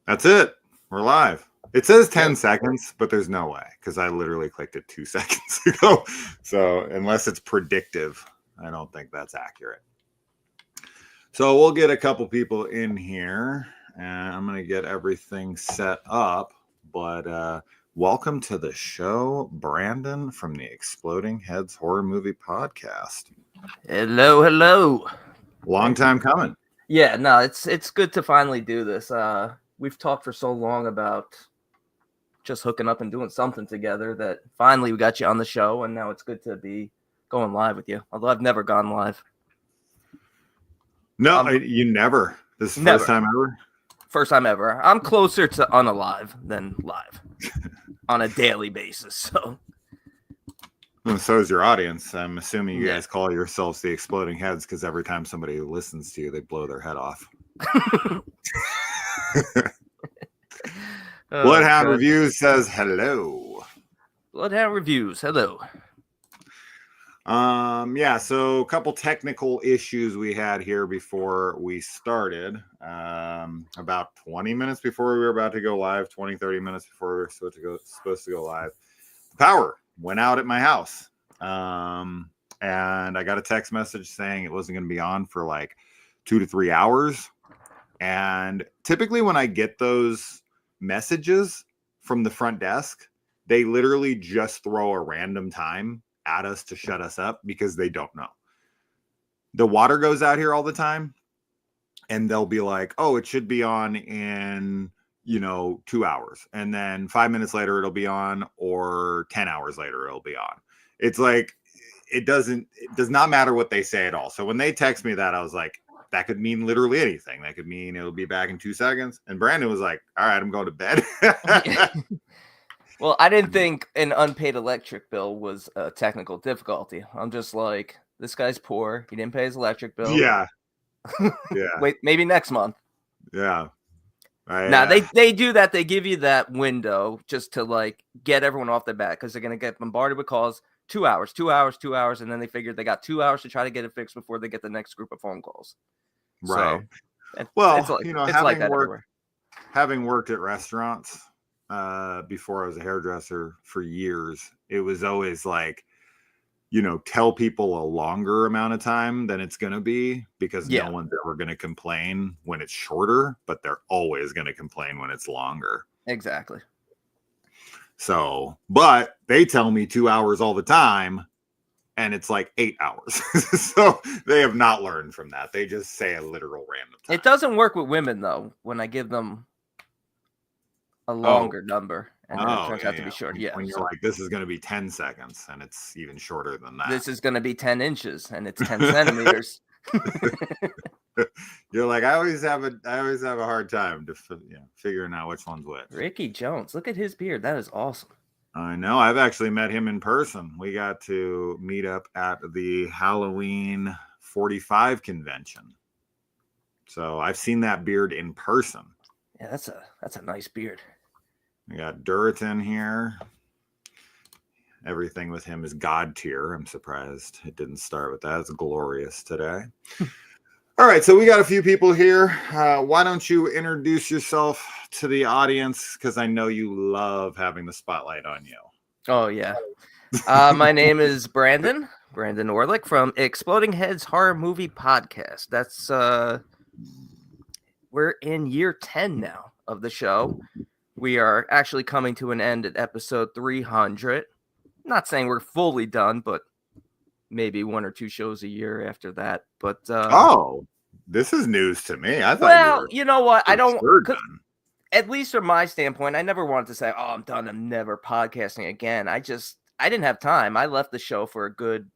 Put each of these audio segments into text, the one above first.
That's it. We're live. It says 10 seconds, but there's no way because I literally clicked it 2 seconds ago. So unless it's predictive, I don't think that's accurate. So we'll get a couple people in here and I'm going to get everything set up. But welcome to the show, Brandon from the Exploding Heads Horror Movie Podcast. Hello. Long time coming. Yeah, no, it's good to finally do this. We've talked for so long about just hooking up and doing something together that finally we got you on the show, and now it's good to be going live with you. Although I've never gone live. No, you never. This is the first time ever? First time ever. I'm closer to unalive than live on a daily basis. So is your audience. I'm assuming you guys call yourselves the Exploding Heads because every time somebody listens to you, they blow their head off. Bloodhound Reviews says hello. Bloodhound Reviews, hello. So a couple technical issues we had here before we started. About 20 minutes before we were about to go live, 30 minutes before we were supposed to go live. The power went out at my house. And I got a text message saying it wasn't going to be on for like 2 to 3 hours. And typically when I get those messages from the front desk, they literally just throw a random time at us to shut us up because they don't know. The water goes out here all the time and they'll be like, oh, it should be on in 2 hours. And then 5 minutes later it'll be on, or 10 hours later it'll be on. It's like, it does not matter what they say at all. So when they text me that, I was like, that could mean literally anything. That could mean it'll be back in 2 seconds. And Brandon was like, all right, I'm going to bed. Well, I didn't think an unpaid electric bill was a technical difficulty. I'm just like, this guy's poor. He didn't pay his electric bill. Yeah. Wait, maybe next month. Yeah. Now they do that. They give you that window just to like get everyone off their back because they're going to get bombarded with calls. 2 hours, and then they figured they got 2 hours to try to get it fixed before they get the next group of phone calls. Right. So, having worked at restaurants before I was a hairdresser for years, it was always like, tell people a longer amount of time than it's going to be because no one's ever going to complain when it's shorter, but they're always going to complain when it's longer. Exactly. So, but they tell me 2 hours all the time and it's like 8 hours. So they have not learned from that. They just say a literal random time. It doesn't work with women though. When I give them a longer number and then it turns out to be short. When you're like, this is going to be 10 seconds and it's even shorter than that. This is going to be 10 inches and it's 10 centimeters. You're like, I always have a hard time to figuring out which one's which. Ricky Jones, look at his beard. That is awesome. I know. I've actually met him in person. We got to meet up at the Halloween 45 convention. So I've seen that beard in person. Yeah, that's a nice beard. We got Duritan here. Everything with him is God tier. I'm surprised it didn't start with that. It's glorious today. All right, so we got a few people here. Why don't you introduce yourself to the audience? Because I know you love having the spotlight on you. Oh, yeah. My name is Brandon Orlick from Exploding Heads Horror Movie Podcast. That's, we're in year 10 now of the show. We are actually coming to an end at episode 300. Not saying we're fully done, but maybe 1 or 2 shows a year after that. But this is news to me. I thought you know what? I don't. At least from my standpoint, I never wanted to say, "Oh, I'm done. I'm never podcasting again." I didn't have time. I left the show for a good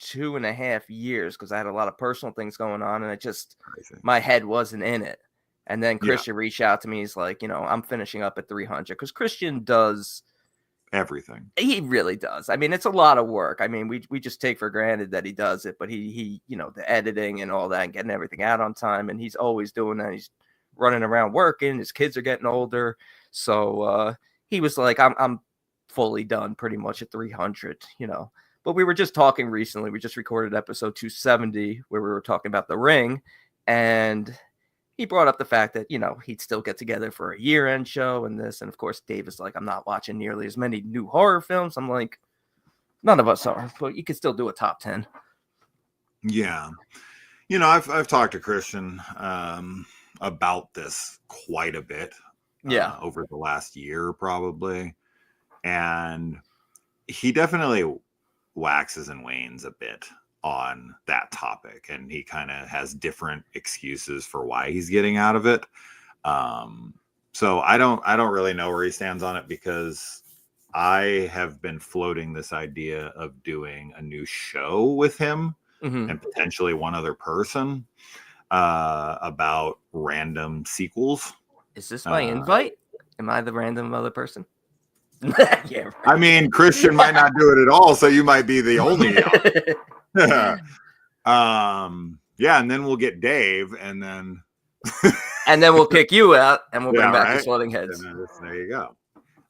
2.5 years because I had a lot of personal things going on, and my head wasn't in it. And then Christian reached out to me. He's like, I'm finishing up at 300 because Christian does everything. He really does. I mean, it's a lot of work. I mean, we just take for granted that he does it, but he the editing and all that and getting everything out on time. And he's always doing that. He's running around working. His kids are getting older. So he was like, I'm fully done pretty much at 300, but we were just talking recently. We just recorded episode 270 where we were talking about The Ring, and he brought up the fact that, he'd still get together for a year-end show and this. And of course, Dave is like, I'm not watching nearly as many new horror films. I'm like, none of us are, but you could still do a top 10. Yeah. I've talked to Christian about this quite a bit. Over the last year, probably. And he definitely waxes and wanes a bit on that topic, and he kind of has different excuses for why he's getting out of it. So I don't really know where he stands on it, because I have been floating this idea of doing a new show with him and potentially one other person about random sequels. Is this my invite? Am I the random other person? Yeah, right. I mean, Christian might not do it at all, so you might be the only. Yeah, and then we'll get Dave, and then we'll kick you out, and we'll bring back the Swelling Heads. There you go.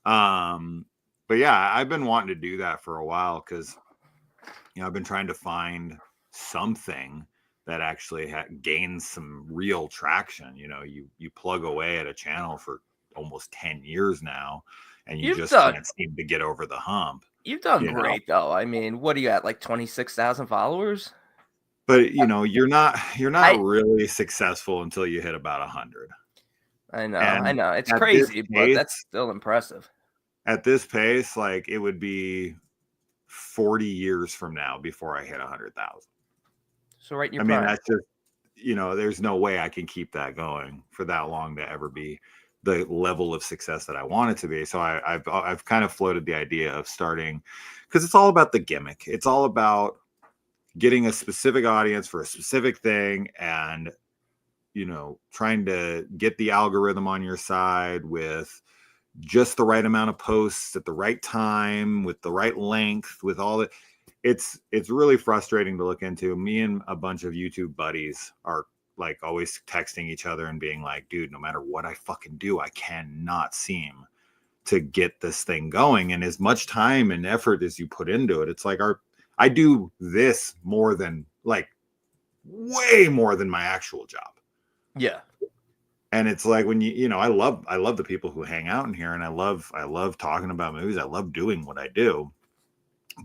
But yeah, I've been wanting to do that for a while, because I've been trying to find something that actually gains some real traction. You plug away at a channel for almost 10 years now, and you can't seem to get over the hump. You've done great, though. I mean, what are you at, like 26,000 followers? But you're not really successful until you hit about 100. I know. It's crazy, but that's still impressive. At this pace, like, it would be 40 years from now before I hit 100,000. So right in your prime. That's just, there's no way I can keep that going for that long to ever be the level of success that I want it to be. So I've kind of floated the idea of starting, because it's all about the gimmick. It's all about getting a specific audience for a specific thing, and trying to get the algorithm on your side with just the right amount of posts at the right time, with the right length, with all the. It's really frustrating to look into. Me and a bunch of YouTube buddies are like always texting each other and being like, dude, no matter what I fucking do, I cannot seem to get this thing going. And as much time and effort as you put into it, it's like I do this more than, like, way more than my actual job. Yeah. And it's like, when I love the people who hang out in here, and I love talking about movies. I love doing what I do.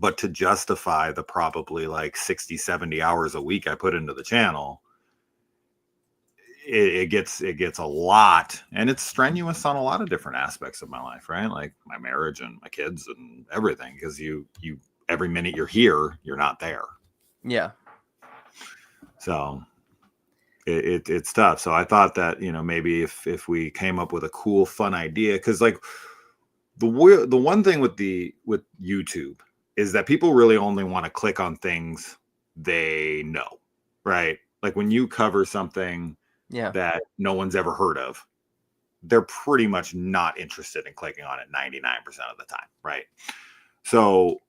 But to justify the probably like 60, 70 hours a week I put into the channel, it gets a lot, and it's strenuous on a lot of different aspects of my life, right? Like my marriage and my kids and everything, because you every minute you're here, you're not there. Yeah. So it's tough. So I thought that, maybe if we came up with a cool, fun idea, because like the one thing with YouTube is that people really only want to click on things they know, right? Like when you cover something that no one's ever heard of, they're pretty much not interested in clicking on it 99% of the time, right? So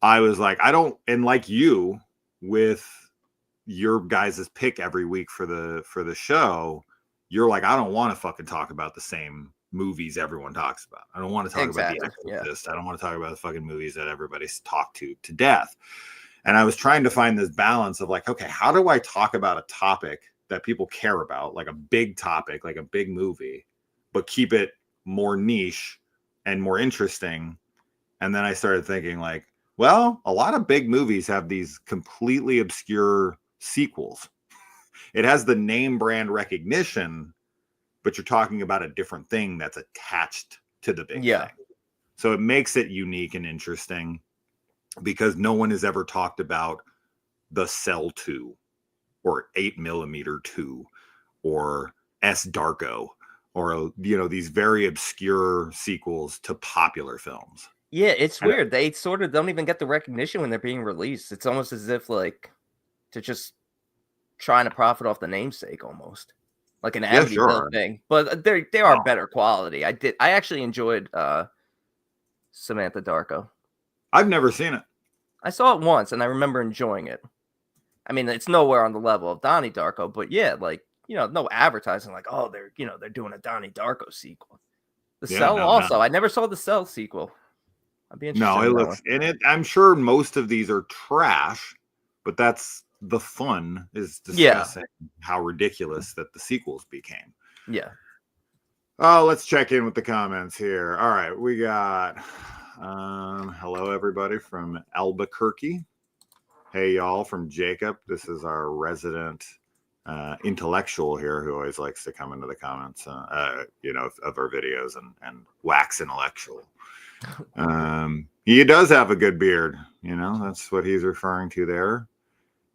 I was like, and like you, with your guys' pick every week for the show, you're like, I don't want to fucking talk about the same movies everyone talks about. I don't want to talk about The Exorcist. I don't want to talk about the fucking movies that everybody's talked to death. And I was trying to find this balance of like, okay, how do I talk about a topic that people care about, like a big topic, like a big movie, but keep it more niche and more interesting? And then I started thinking like, well, a lot of big movies have these completely obscure sequels. It has the name brand recognition, but you're talking about a different thing that's attached to the big thing. So it makes it unique and interesting, because no one has ever talked about the Cell 2 or 8mm 2 or S. Darko, or, these very obscure sequels to popular films. Yeah, it's weird. They sort of don't even get the recognition when they're being released. It's almost as if like they're just trying to profit off the namesake, almost like an Amityville thing. But they are better quality. I actually enjoyed Samantha Darko. I've never seen it. I saw it once, and I remember enjoying it. I mean, it's nowhere on the level of Donnie Darko, but yeah, like, no advertising like, oh, they're doing a Donnie Darko sequel. The Cell also. I never saw the Cell sequel. I'd be interested. No, it looks, and I'm sure most of these are trash, but that's the fun is discussing how ridiculous that the sequels became. Yeah. Oh, let's check in with the comments here. All right, we got hello everybody from Albuquerque. Hey y'all from Jacob. This is our resident intellectual here who always likes to come into the comments, of our videos and wax intellectual. He does have a good beard. That's what he's referring to there.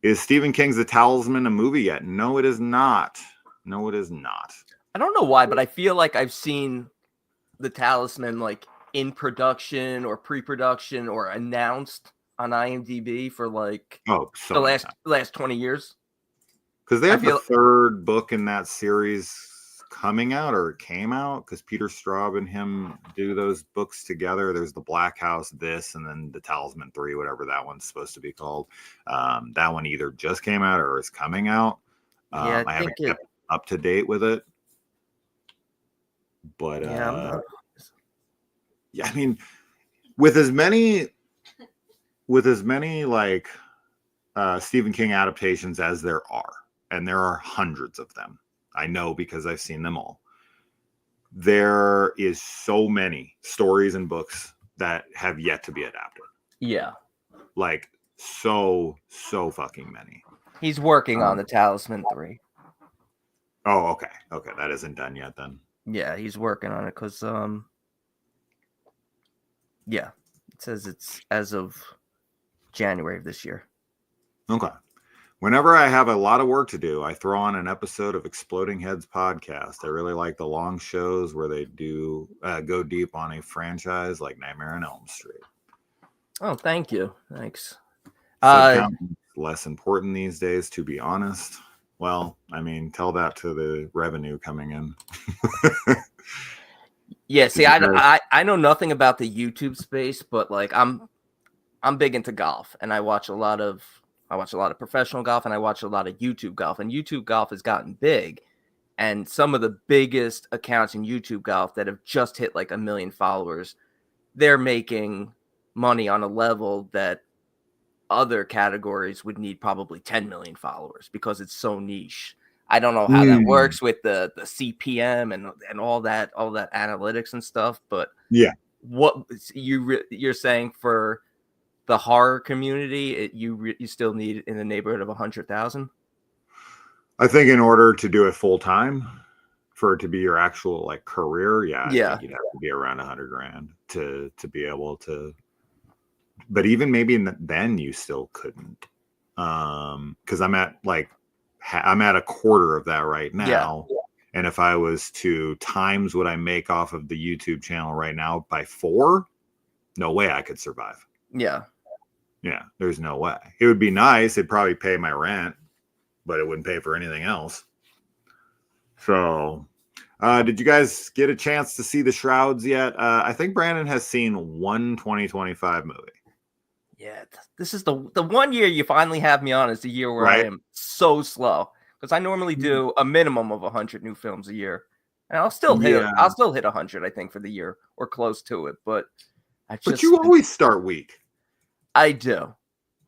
Is Stephen King's The Talisman a movie yet? No, it is not. No, it is not. I don't know why, but I feel like I've seen The Talisman like in production or pre-production or announced on IMDb for like the last 20 years. Because they have the third book in that series coming out, or it came out, because Peter Straub and him do those books together. There's the Black House, this, and then the Talisman 3, whatever that one's supposed to be called. That one either just came out or is coming out. I haven't kept up to date with it. But I mean, with as many like Stephen King adaptations as there are, and there are hundreds of them, I know because I've seen them all. There is so many stories and books that have yet to be adapted. Yeah. Like so fucking many. He's working on the Talisman 3. Oh, okay. Okay, that isn't done yet then. Yeah, he's working on it because it says it's as of January of this year. Okay. Whenever I have a lot of work to do, I throw on an episode of Exploding Heads podcast. I really like the long shows where they do go deep on a franchise like Nightmare on Elm Street. Oh, thank you. Thanks. Less important these days, to be honest. Well, I mean, tell that to the revenue coming in. Yeah, see, I know nothing about the YouTube space, but like I'm big into golf, and I watch a lot of professional golf, and I watch a lot of YouTube golf, and YouTube golf has gotten big, and some of the biggest accounts in YouTube golf that have just hit like 1 million followers, they're making money on a level that other categories would need probably 10 million followers because it's so niche. I don't know how that works with the CPM and all that analytics and stuff, but yeah, what you're saying for the horror community, you still need in the neighborhood of 100,000. I think in order to do it full time, for it to be your actual like career, I think you'd have to be around 100 grand to be able to. But even maybe then you still couldn't, because I'm at a quarter of that right now. Yeah. And if I was to times what I make off of the YouTube channel right now by 4, no way I could survive. Yeah. Yeah, there's no way. It would be nice. It'd probably pay my rent, but it wouldn't pay for anything else. So, did you guys get a chance to see The Shrouds yet? I think Brandon has seen one 2025 movie. Yeah, this is the 1 year you finally have me on is the year where I am so slow, because I normally do a minimum of 100 new films a year, and I'll still hit 100, I think, for the year or close to it. But you always start weak. I do.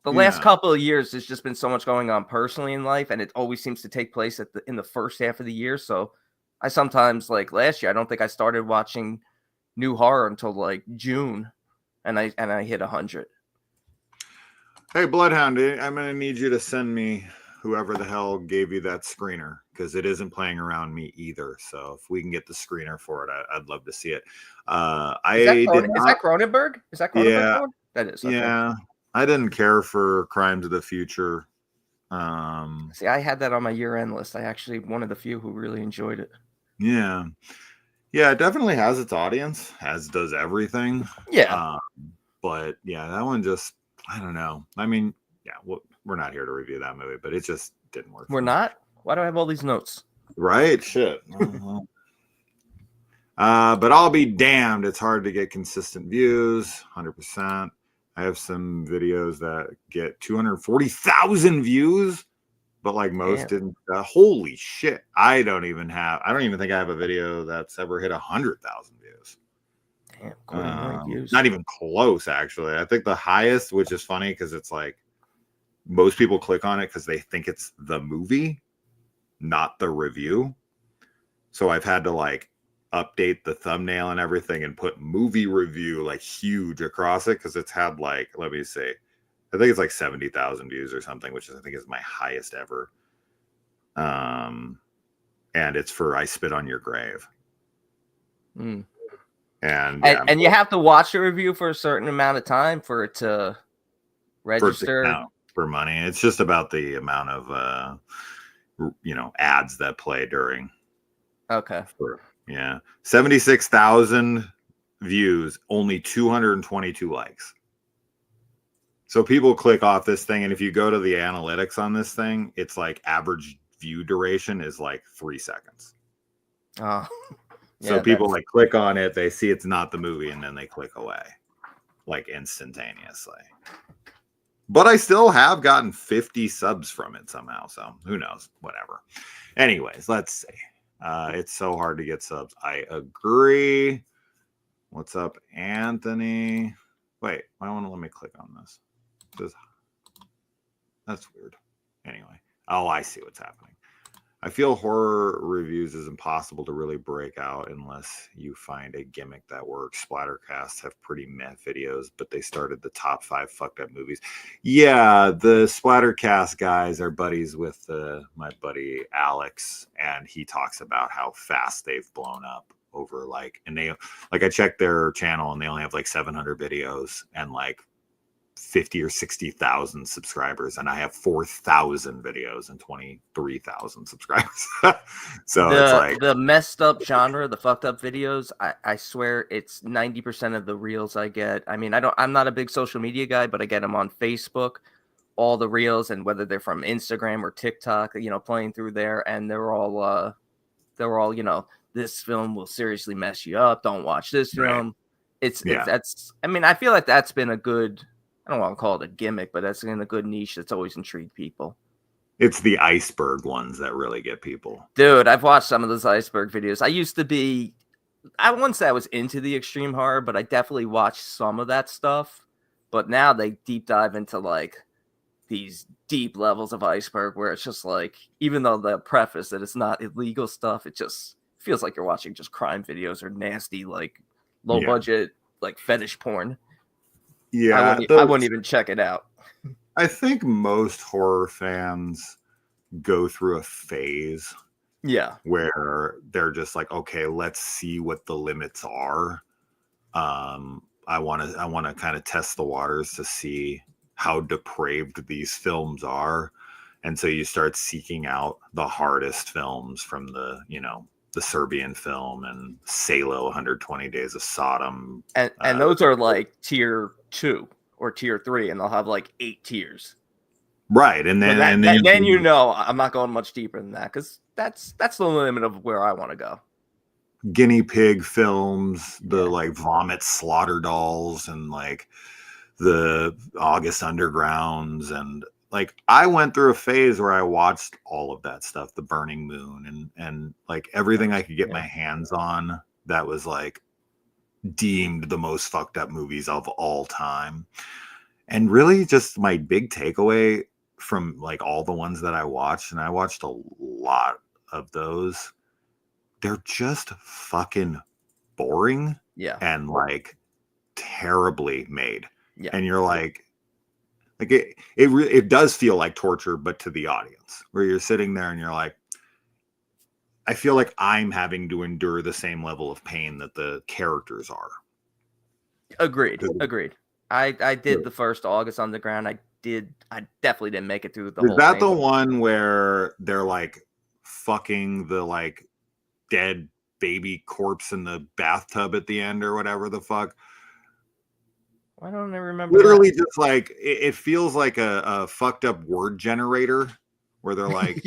The last couple of years, there's just been so much going on personally in life, and it always seems to take place in the first half of the year. So I sometimes, like last year, I don't think I started watching new horror until like June, and I hit 100. Hey, Bloodhound, I'm going to need you to send me whoever the hell gave you that screener, because it isn't playing around me either. So if we can get the screener for it, I'd love to see it. Is that Cronenberg? Is that Cronenberg? Yeah. That is. Okay. Yeah. I didn't care for Crimes of the Future. See, I had that on my year-end list. I actually one of the few who really enjoyed it. Yeah. Yeah, it definitely has its audience, as does everything. Yeah. But yeah, that one just, I don't know. I mean, yeah, we're not here to review that movie, but it just didn't work. We're not? Why do I have all these notes? Right? Shit. But I'll be damned. It's hard to get consistent views, 100%. I have some videos that get 240,000 views, but like most didn't. Holy shit. I don't even think I have a video that's ever hit 100,000 views. Damn, views. Not even close, actually. I think the highest, which is funny because it's like most people click on it because they think it's the movie, not the review. So I've had to like update the thumbnail and everything and put movie review like huge across it because it's had like, let me see, I think it's like 70,000 views or something, which I think is my highest ever. And it's for I Spit on Your Grave. Mm. And you have to watch the review for a certain amount of time for it to register for money. It's just about the amount of ads that play during. Okay. 76,000 views, only 222 likes. So people click off this thing, and if you go to the analytics on this thing, it's like average view duration is like 3 seconds. Oh. So yeah, people like click on it, they see it's not the movie, and then they click away like instantaneously. But I still have gotten 50 subs from it somehow, so who knows? Whatever. Anyways, let's see. It's so hard to get subs. I agree. What's up, Anthony? Wait, why won't it let me click on this? That's weird. Anyway, I see what's happening. I feel horror reviews is impossible to really break out unless you find a gimmick that works. Splattercasts have pretty meh videos, but they started the top 5 fucked up movies. Yeah, the Splattercast guys are buddies with my buddy Alex, and he talks about how fast they've blown up over and they like, I checked their channel and they only have like 700 videos and like 50 or 60,000 subscribers, and I have 4,000 videos and 23,000 subscribers. So it's like the messed up genre, the fucked up videos. I swear it's 90% of the reels I get. I mean, I'm not a big social media guy, but I get them on Facebook, all the reels, and whether they're from Instagram or TikTok, playing through there, and they're all this film will seriously mess you up. Don't watch this film. Right. That's. I mean, I feel like that's been a good. I don't want to call it a gimmick, but that's in a good niche that's always intrigued people. It's the iceberg ones that really get people. Dude, I've watched some of those iceberg videos. I wouldn't say I was into the extreme horror, but I definitely watched some of that stuff. But now they deep dive into like these deep levels of iceberg where it's just like, even though the preface that it's not illegal stuff, it just feels like you're watching just crime videos or nasty, like low budget, like fetish porn. Yeah, I wouldn't even check it out. I think most horror fans go through a phase, where they're just like, okay, let's see what the limits are. I want to kind of test the waters to see how depraved these films are, and so you start seeking out the hardest films from the Serbian film and Salo, 120 Days of Sodom, and those are like tier 2 or tier 3, and they'll have like 8 tiers. Right, and then I'm not going much deeper than that because that's the limit of where I want to go. Guinea pig films, the like Vomit Slaughter Dolls, and like the August Undergrounds, and like I went through a phase where I watched all of that stuff, The Burning Moon, and like everything I could get my hands on that was like deemed the most fucked up movies of all time. And really just my big takeaway from like all the ones that I watched, and I watched a lot of those, they're just fucking boring and like terribly made. And you're like it does feel like torture, but to the audience, where you're sitting there and you're like, I feel like I'm having to endure the same level of pain that the characters are. Agreed. I did the first August Underground. I definitely didn't make it through the whole thing. Is that the one where they're like fucking the like dead baby corpse in the bathtub at the end or whatever the fuck? Why don't I remember? Literally, just like it feels like a fucked up word generator where they're like,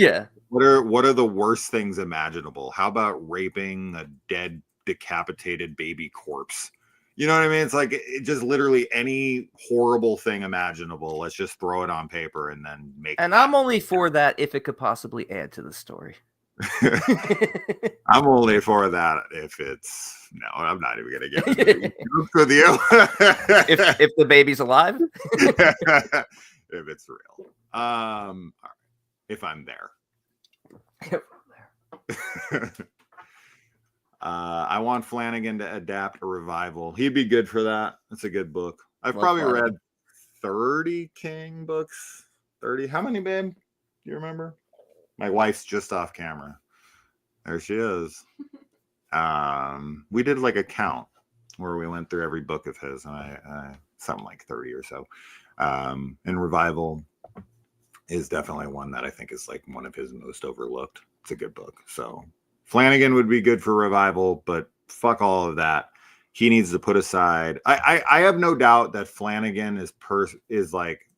what are the worst things imaginable? How about raping a dead, decapitated baby corpse? You know what I mean? It's like it just literally any horrible thing imaginable. Let's just throw it on paper and then make. And I'm only for that if it could possibly add to the story. I'm only for that if it's I'm not even gonna get with you. if the baby's alive. If it's real. If I'm there. I want Flanagan to adapt a revival. He'd be good for that. That's a good book. I've probably read 30 King books. 30. How many, babe? Do you remember? My wife's just off camera. There she is. We did like a count where we went through every book of his, and I something like 30 or so. And Revival is definitely one that I think is like one of his most overlooked. It's a good book. So Flanagan would be good for Revival, but fuck all of that. He needs to put aside. I have no doubt that Flanagan is like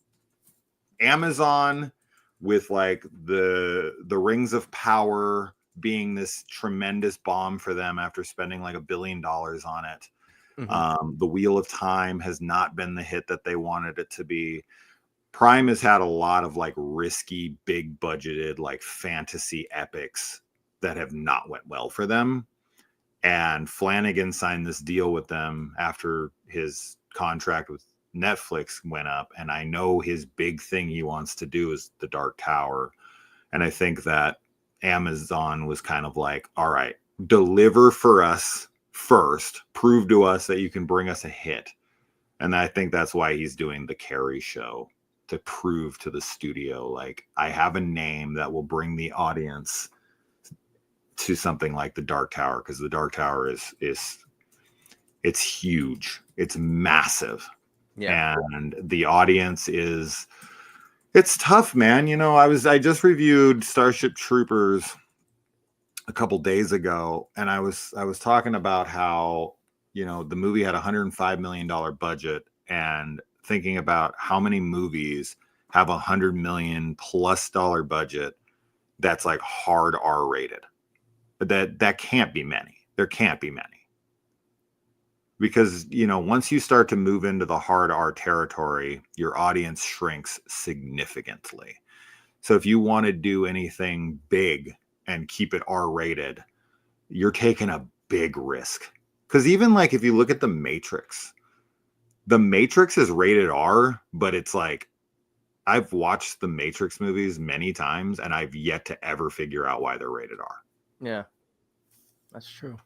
Amazon with like the Rings of Power being this tremendous bomb for them after spending like $1 billion on it. Mm-hmm. The Wheel of Time has not been the hit that they wanted it to be. Prime has had a lot of like risky, big budgeted, like fantasy epics that have not went well for them. And Flanagan signed this deal with them after his contract with Netflix went up. And I know his big thing he wants to do is The Dark Tower. And I think that Amazon was kind of like, all right, deliver for us first, prove to us that you can bring us a hit. And I think that's why he's doing the Carrie show, to prove to the studio, like, I have a name that will bring the audience to something like The Dark Tower, because The Dark Tower is it's huge, it's massive. Yeah. And the audience it's tough, man. You know, I just reviewed Starship Troopers a couple days ago, and I was talking about how, you know, the movie had $105 million budget, and thinking about how many movies have $100 million plus budget that's like hard R rated. But that can't be many. There can't be many. Because, you know, once you start to move into the hard R territory, your audience shrinks significantly. So if you want to do anything big and keep it R rated, you're taking a big risk. Because even like if you look at The Matrix is rated R, but it's like, I've watched the Matrix movies many times and I've yet to ever figure out why they're rated R. Yeah, that's true.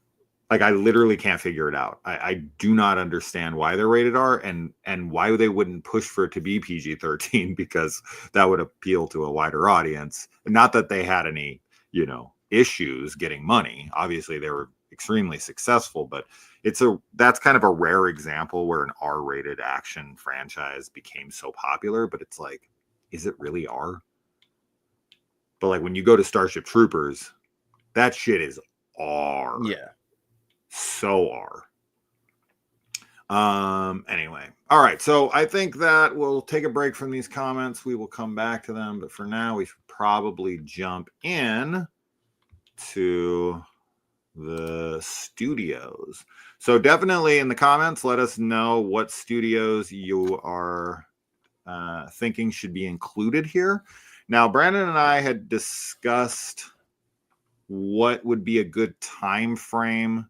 Like, I literally can't figure it out. I do not understand why they're rated R and why they wouldn't push for it to be PG-13, because that would appeal to a wider audience. Not that they had any, you know, issues getting money. Obviously, they were extremely successful, but that's kind of a rare example where an R-rated action franchise became so popular. But it's like, is it really R? But like when you go to Starship Troopers, that shit is R. Yeah. So R. Anyway. All right. So I think that we'll take a break from these comments. We will come back to them. But for now, we should probably jump in to the studios. So definitely in the comments, let us know what studios you are thinking should be included here. Now, Brandon and I had discussed what would be a good time frame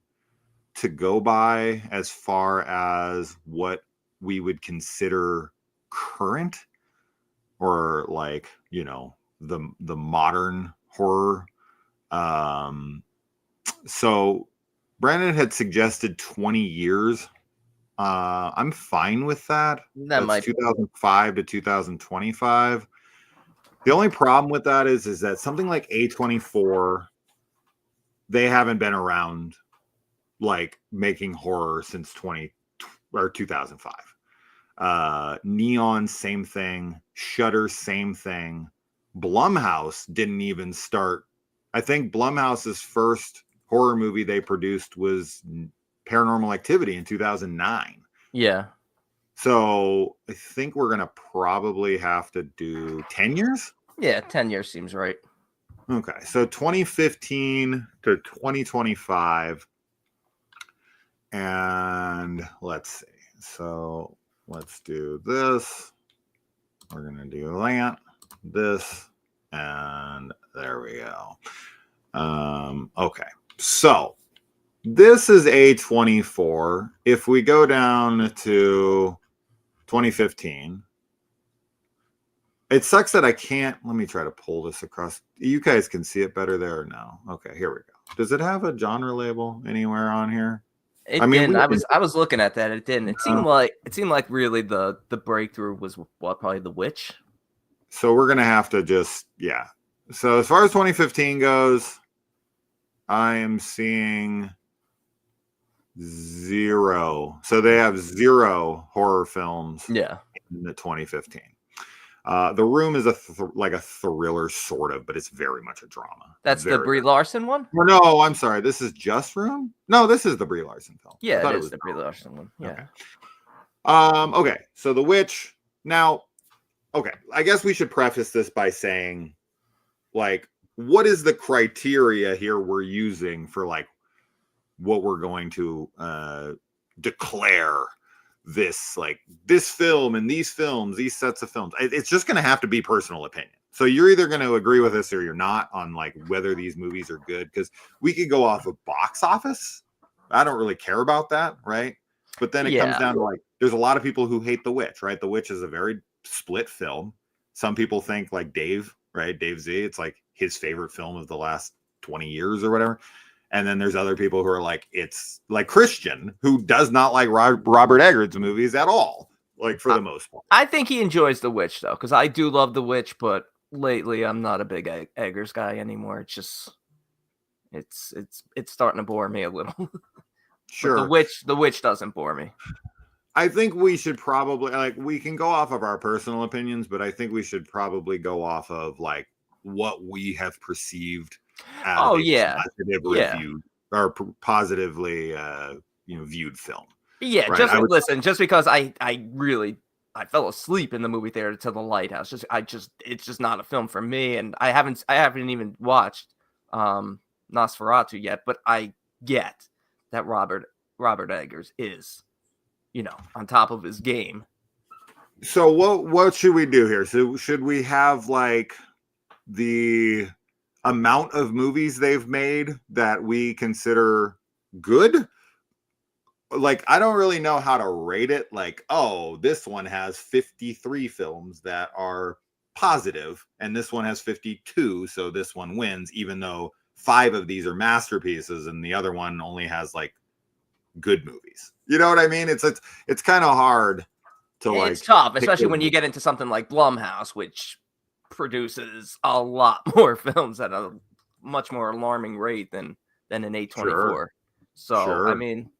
to go by as far as what we would consider current, or like, you know, the modern horror. So Brandon had suggested 20 years. I'm fine with that. That's 2005 to 2025. The only problem with that is that something like A24, they haven't been around like making horror since 2005. Neon, same thing. Shudder, same thing. Blumhouse didn't even start. I think Blumhouse's first horror movie they produced was Paranormal Activity in 2009. Yeah. So I think we're going to probably have to do 10 years. Yeah, 10 years seems right. Okay. So 2015 to 2025. And let's see. So let's do this. We're going to do that, this, and there we go. Okay. So this is A24. If we go down to 2015, It sucks that I can't. Let me try to pull this across. You guys can see it better there or no? Okay, here we go. Does it have a genre label anywhere on here? It I mean, didn't. I was looking at that. It didn't. It seemed like really the breakthrough was what, probably The Witch. So we're gonna have to just So as far as 2015 goes, I am seeing 0. So they have 0 horror films. Yeah. In the 2015. The Room is like a thriller sort of, but it's very much a drama. That's the Brie Larson one? No, I'm sorry. This is just Room? No, this is the Brie Larson film. Yeah, it is the Brie Larson one. Yeah. Okay. So The Witch. Now, okay. I guess we should preface this by saying, like, what is the criteria here we're using for like what we're going to declare this film and these films, these sets of films? It's just going to have to be personal opinion. So you're either going to agree with us or you're not on like whether these movies are good, because we could go off of box office. I don't really care about that, right? But then it comes down to like, there's a lot of people who hate The Witch, right? The Witch is a very split film. Some people think like Dave, right? Dave Z, it's like his favorite film of the last 20 years or whatever. And then there's other people who are like, it's like Christian, who does not like Robert Eggers movies at all, like for the most part. I think he enjoys The Witch though, because I do love The Witch, but lately I'm not a big Eggers guy anymore. It's just, it's starting to bore me a little. Sure. The Witch doesn't bore me. I think we should probably, like, we can go off of our personal opinions, but I think we should probably go off of like what we have perceived as positive review or positively viewed film. Yeah, right? Just because I fell asleep in the movie theater to The Lighthouse. It's just not a film for me, and I haven't even watched Nosferatu yet, but I get that Robert Eggers is, on top of his game. So what should we do here? So should we have like the amount of movies they've made that we consider good? Like, I don't really know how to rate it. Like, oh, this one has 53 films that are positive, and this one has 52, so this one wins, even though 5 of these are masterpieces and the other one only has like good movies. You know what I mean? It's kind of hard to like. It's tough, especially when you get into something like Blumhouse, which produces a lot more films at a much more alarming rate than an A24. Sure. So I mean,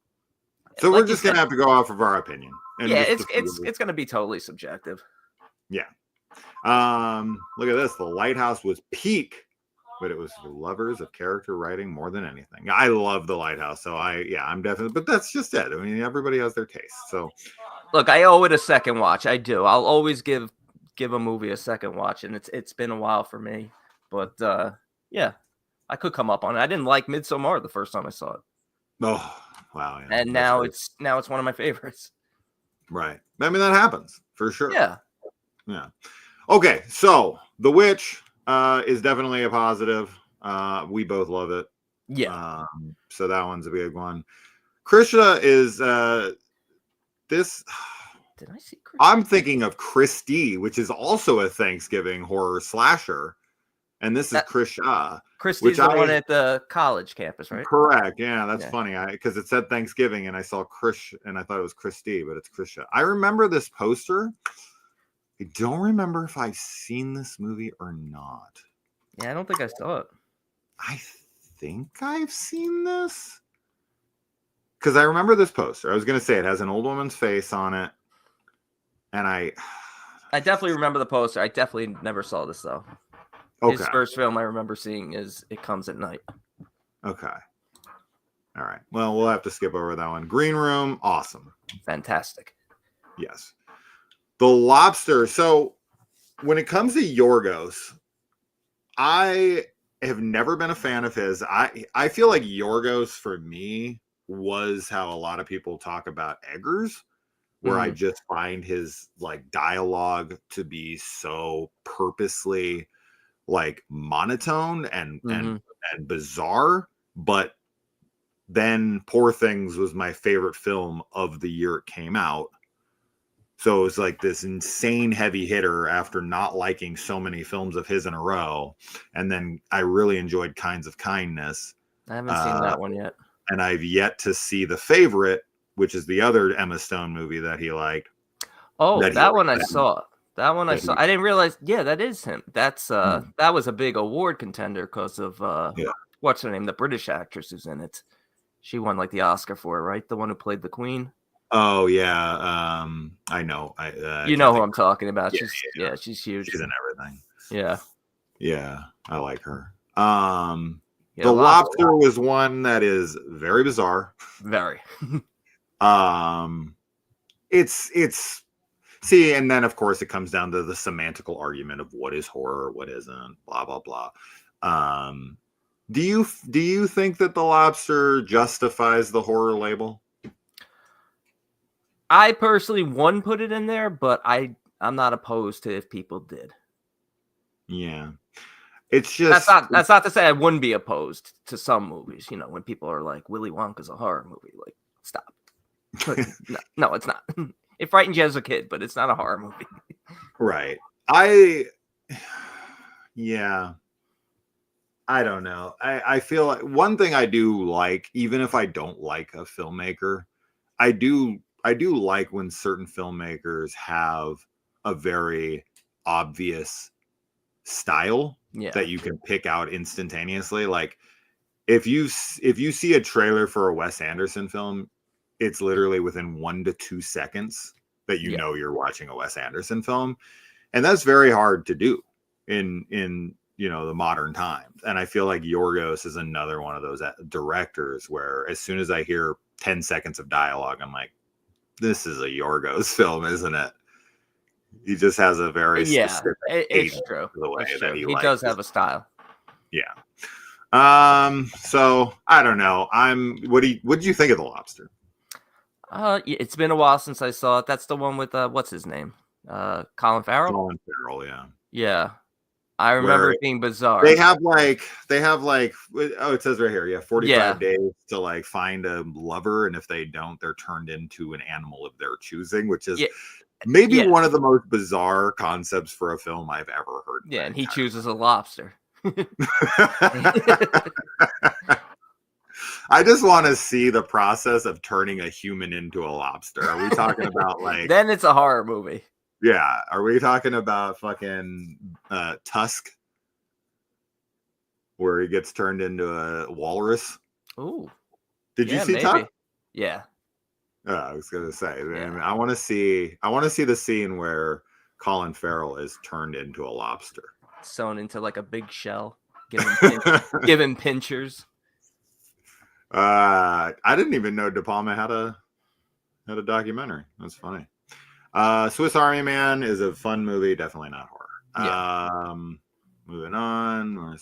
so we're just gonna have to go off of our opinion. It's gonna be totally subjective. Yeah. Look at this. The Lighthouse was peak, but it was for lovers of character writing more than anything. I love The Lighthouse, so I'm definitely. But that's just it. I mean, everybody has their taste. So, look, I owe it a second watch. I do. I'll always give a movie a second watch, and it's been a while for me. But I could come up on it. I didn't like Midsommar the first time I saw it. Oh, wow! Yeah, and now it's one of my favorites. Right. I mean, that happens for sure. Yeah. Okay, so The Witch is definitely a positive. We both love it. Yeah. So that one's a big one. Krisha is this. Did I see Krisha? I'm thinking of Christie, which is also a Thanksgiving horror slasher. And this is Krisha. Christie's the one at the college campus, right? Correct. Yeah, that's funny. Because it said Thanksgiving and I saw Krish and I thought it was Christie, but it's Krisha. I remember this poster. I don't remember if I've seen this movie or not. Yeah, I don't think I saw it. I think I've seen this. Because I remember this poster. I was going to say it has an old woman's face on it. And I definitely remember the poster. I definitely never saw this, though. Okay. His first film I remember seeing is It Comes at Night. Okay. All right. Well, we'll have to skip over that one. Green Room, awesome. Fantastic. Yes. The Lobster. So when it comes to Yorgos, I have never been a fan of his. I feel like Yorgos for me was how a lot of people talk about Eggers, where I just find his like dialogue to be so purposely like monotone and bizarre. But then Poor Things was my favorite film of the year it came out. So it was like this insane heavy hitter after not liking so many films of his in a row. And then I really enjoyed Kinds of Kindness. I haven't seen that one yet. And I've yet to see The Favorite, which is the other Emma Stone movie that he liked. Oh, that one I saw. That one I saw. I didn't realize. Yeah, that is him. That's that was a big award contender because of what's her name, the British actress who's in it. She won like the Oscar for it, right? The one who played the Queen. Oh yeah, I know. You know who I'm talking about. Yeah, she's huge. She's in everything. Yeah, I like her. The Lobster was one that is very bizarre. Very. It's see, and then of course it comes down to the semantical argument of what is horror, what isn't, blah blah blah. Do you think that The Lobster justifies the horror label? I personally wouldn't put it in there, but I'm not opposed to if people did. Yeah. It's just that's not to say I wouldn't be opposed to some movies, you know, when people are like Willy Wonka's a horror movie, like stop. No, it's not. It frightened you as a kid, but it's not a horror movie. Right. Yeah. I don't know. I feel like one thing I do like, even if I don't like a filmmaker, I do like when certain filmmakers have a very obvious style that you can pick out instantaneously. Like if you see a trailer for a Wes Anderson film, it's literally within 1 to 2 seconds that you know you're watching a Wes Anderson film, and that's very hard to do in the modern times. And I feel like Yorgos is another one of those directors where as soon as I hear 10 seconds of dialogue, I'm like, this is a Yorgos film, isn't it? He just has a very specific it's true. The way that he does have a style. Yeah. So I don't know. What did you think of The Lobster? It's been a while since I saw it. That's the one with what's his name? Colin Farrell? Colin Farrell, yeah. Yeah. I remember it being bizarre. They have like it says right here, 45 days to like find a lover, and if they don't, they're turned into an animal of their choosing, which is maybe one of the most bizarre concepts for a film I've ever heard. Yeah, and he chooses a lobster. I just want to see the process of turning a human into a lobster. Are we talking about like then it's a horror movie? Yeah. Are we talking about fucking Tusk, where he gets turned into a walrus? Ooh. Did you see Tusk? Yeah. I was gonna say, I want to see the scene where Colin Farrell is turned into a lobster, sewn into like a big shell, giving pinchers. I didn't even know De Palma had a documentary. That's funny. Swiss Army Man is a fun movie, definitely not horror. Moving on,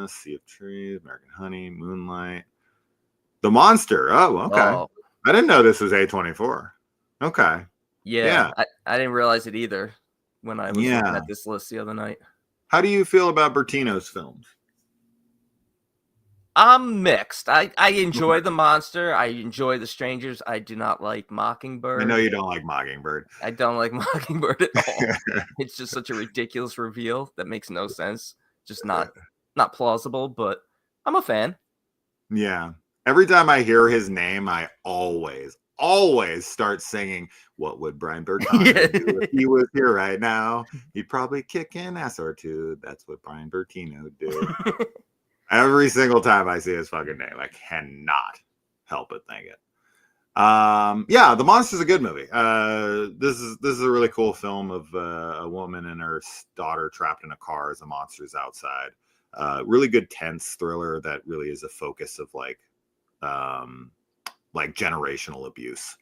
Sea of Trees, American Honey, Moonlight, The Monster. Oh, okay. Oh. I didn't know this was A24. Okay. Yeah. I didn't realize it either when I was looking at this list the other night. How do you feel about Bertino's films? I'm mixed. I enjoy The Monster. I enjoy The Strangers. I do not like Mockingbird. I know you don't like Mockingbird. I don't like Mockingbird at all. It's just such a ridiculous reveal that makes no sense. Just not plausible, but I'm a fan. Yeah. Every time I hear his name, I always start singing, what would Brian Bertino do if he was here right now? He'd probably kick an ass or two. That's what Brian Bertino would do. Every single time I see his fucking name, I cannot help but think it. The Monster's a good movie. This is a really cool film of a woman and her daughter trapped in a car as the monster's outside. Really good tense thriller that really is a focus of like generational abuse,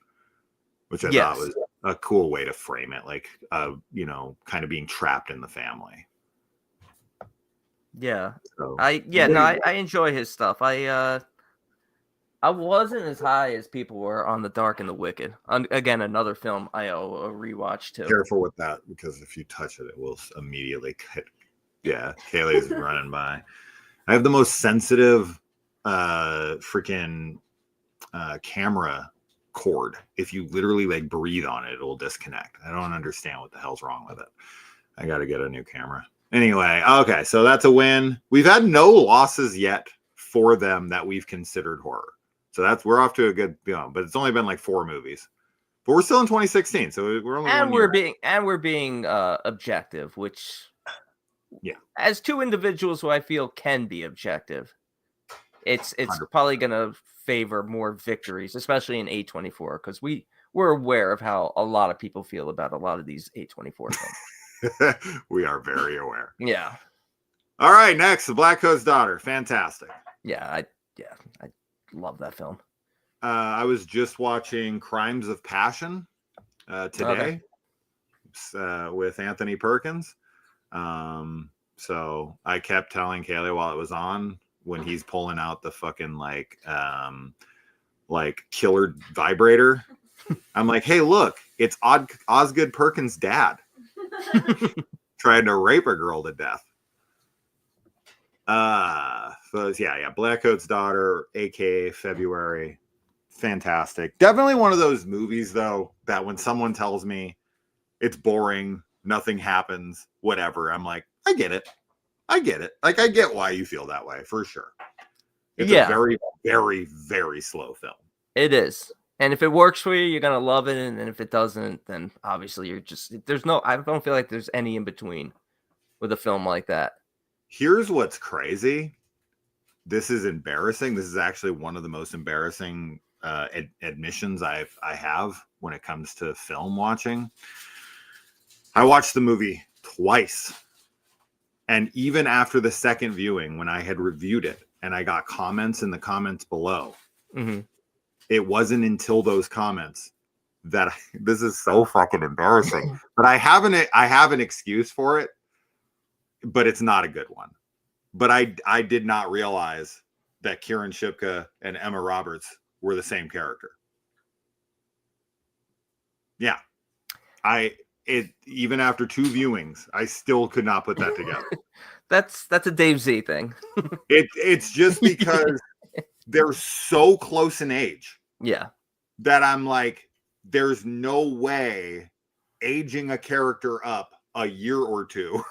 which I thought was a cool way to frame it. Like, kind of being trapped in the family. Yeah. So, I enjoy his stuff. I wasn't as high as people were on The Dark and the Wicked. Again, another film I owe a rewatch to. Careful with that, because if you touch it, it will immediately cut. Yeah, Kaylee's running by. I have the most sensitive freaking camera cord. If you literally like breathe on it, it'll disconnect. I don't understand what the hell's wrong with it. I got to get a new camera. Anyway, okay, so that's a win. We've had no losses yet for them that we've considered horror. So we're off to a good, but it's only been like 4 movies. But we're still in 2016, so we're only we're being objective, which as 2 individuals who I feel can be objective, it's 100%. Probably gonna favor more victories, especially in A24, because we're aware of how a lot of people feel about a lot of these A24 films. We are very aware. Yeah. All right, next, The Black Coat's Daughter. Fantastic. Yeah, I love that film. I was just watching Crimes of Passion today with Anthony Perkins. So I kept telling Kaylee while it was on, when he's pulling out the fucking like killer vibrator, I'm like, hey, look, it's Osgood Perkins' dad trying to rape a girl to death. So yeah, Black Coat's Daughter, aka February. Fantastic. Definitely one of those movies though that when someone tells me it's boring, nothing happens, whatever, I'm like, I get it. Like, I get why you feel that way, for sure. It's a very, very, very slow film. It is. And if it works for you, you're going to love it. And if it doesn't, then obviously I don't feel like there's any in between with a film like that. Here's what's crazy. This is embarrassing. This is actually one of the most embarrassing admissions I have when it comes to film watching. I watched the movie twice. And even after the second viewing, when I had reviewed it and I got comments in the comments below, it wasn't until those comments that this is so fucking embarrassing. But I have an excuse for it, but it's not a good one. But I did not realize that Kieran Shipka and Emma Roberts were the same character. Yeah. Even after 2 viewings, I still could not put that together. That's a Dave Z thing. It's just because they're so close in age. Yeah. That I'm like, there's no way aging a character up a year or 2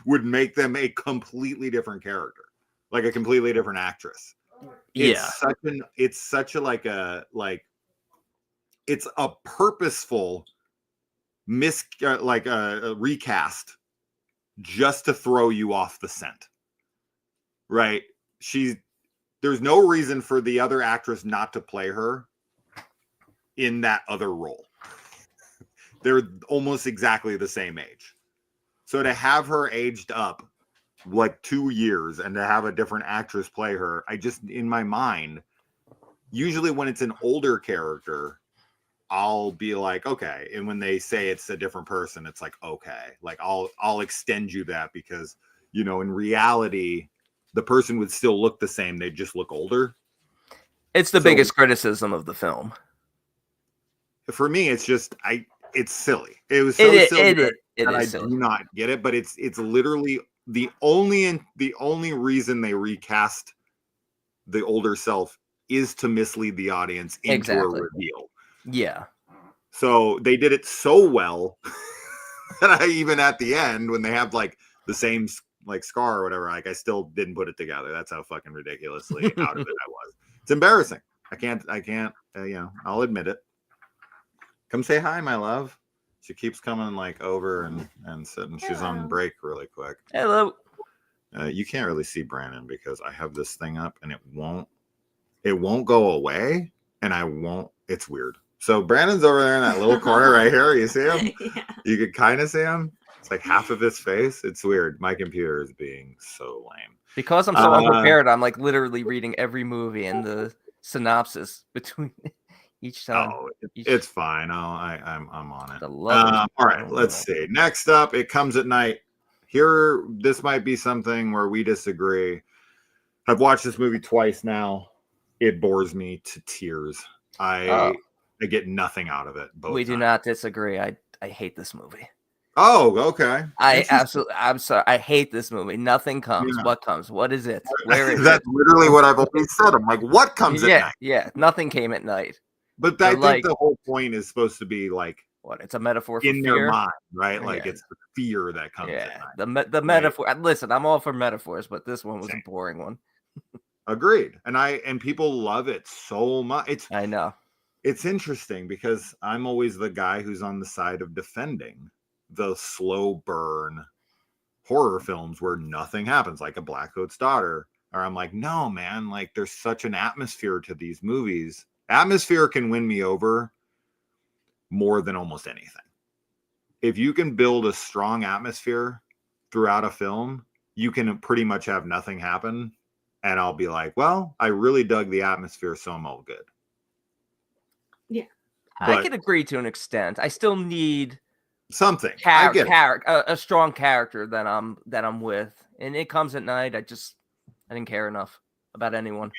would make them a completely different character, like a completely different actress. Yeah. It's a purposeful a recast just to throw you off the scent, right? There's no reason for the other actress not to play her in that other role. They're almost exactly the same age. So to have her aged up like 2 years and to have a different actress play her, in my mind, usually when it's an older character, I'll be like, okay. And when they say it's a different person, it's like, okay, like I'll extend you that because, in reality, the person would still look the same. They'd just look older. It's the biggest criticism of the film. For me, it's just, it's silly. It was so silly that I do not get it, but it's literally the only reason they recast the older self is to mislead the audience into a reveal. Yeah. So they did it so well that even at the end, when they have like the same like scar or whatever, like I still didn't put it together. That's how fucking ridiculously out of it I was. It's embarrassing. I can't, I'll admit it. Come say hi, my love. She keeps coming like over and sitting. She's on break really quick. Hello. You can't really see Brandon because I have this thing up and it won't go away and it's weird. So Brandon's over there in that little corner right here. You see him? Yeah. You could kind of see him. It's like half of his face. It's weird. My computer is being so lame. Because I'm so unprepared, I'm like literally reading every movie and the synopsis between each time. Oh, it's fine. I'm on it. All right, let's see. Next up, It Comes at Night. Here, this might be something where we disagree. I've watched this movie twice now. It bores me to tears. I get nothing out of it. We do not disagree. I hate this movie. Oh, okay. I'm sorry. I hate this movie. Nothing comes. Yeah. What comes? What is it? Where is That's literally what I've always said. I'm like, what comes at night? Yeah. Nothing came at night. But I think the whole point is supposed to be like what? It's a metaphor for in fear. their mind, right? Like it's the fear that comes at night. The metaphor. Listen, I'm all for metaphors, but this one was a boring one. Agreed. And people love it so much. I know. It's interesting because I'm always the guy who's on the side of defending the slow burn horror films where nothing happens, like a Black Coat's Daughter. Or I'm like, no, man, like there's such an atmosphere to these movies. Atmosphere can win me over more than almost anything. If you can build a strong atmosphere throughout a film, you can pretty much have nothing happen. And I'll be like, well, I really dug the atmosphere, so I'm all good. Yeah. But I can agree to an extent. I still need something. A strong character that I'm with. And It Comes at Night, I didn't care enough about anyone.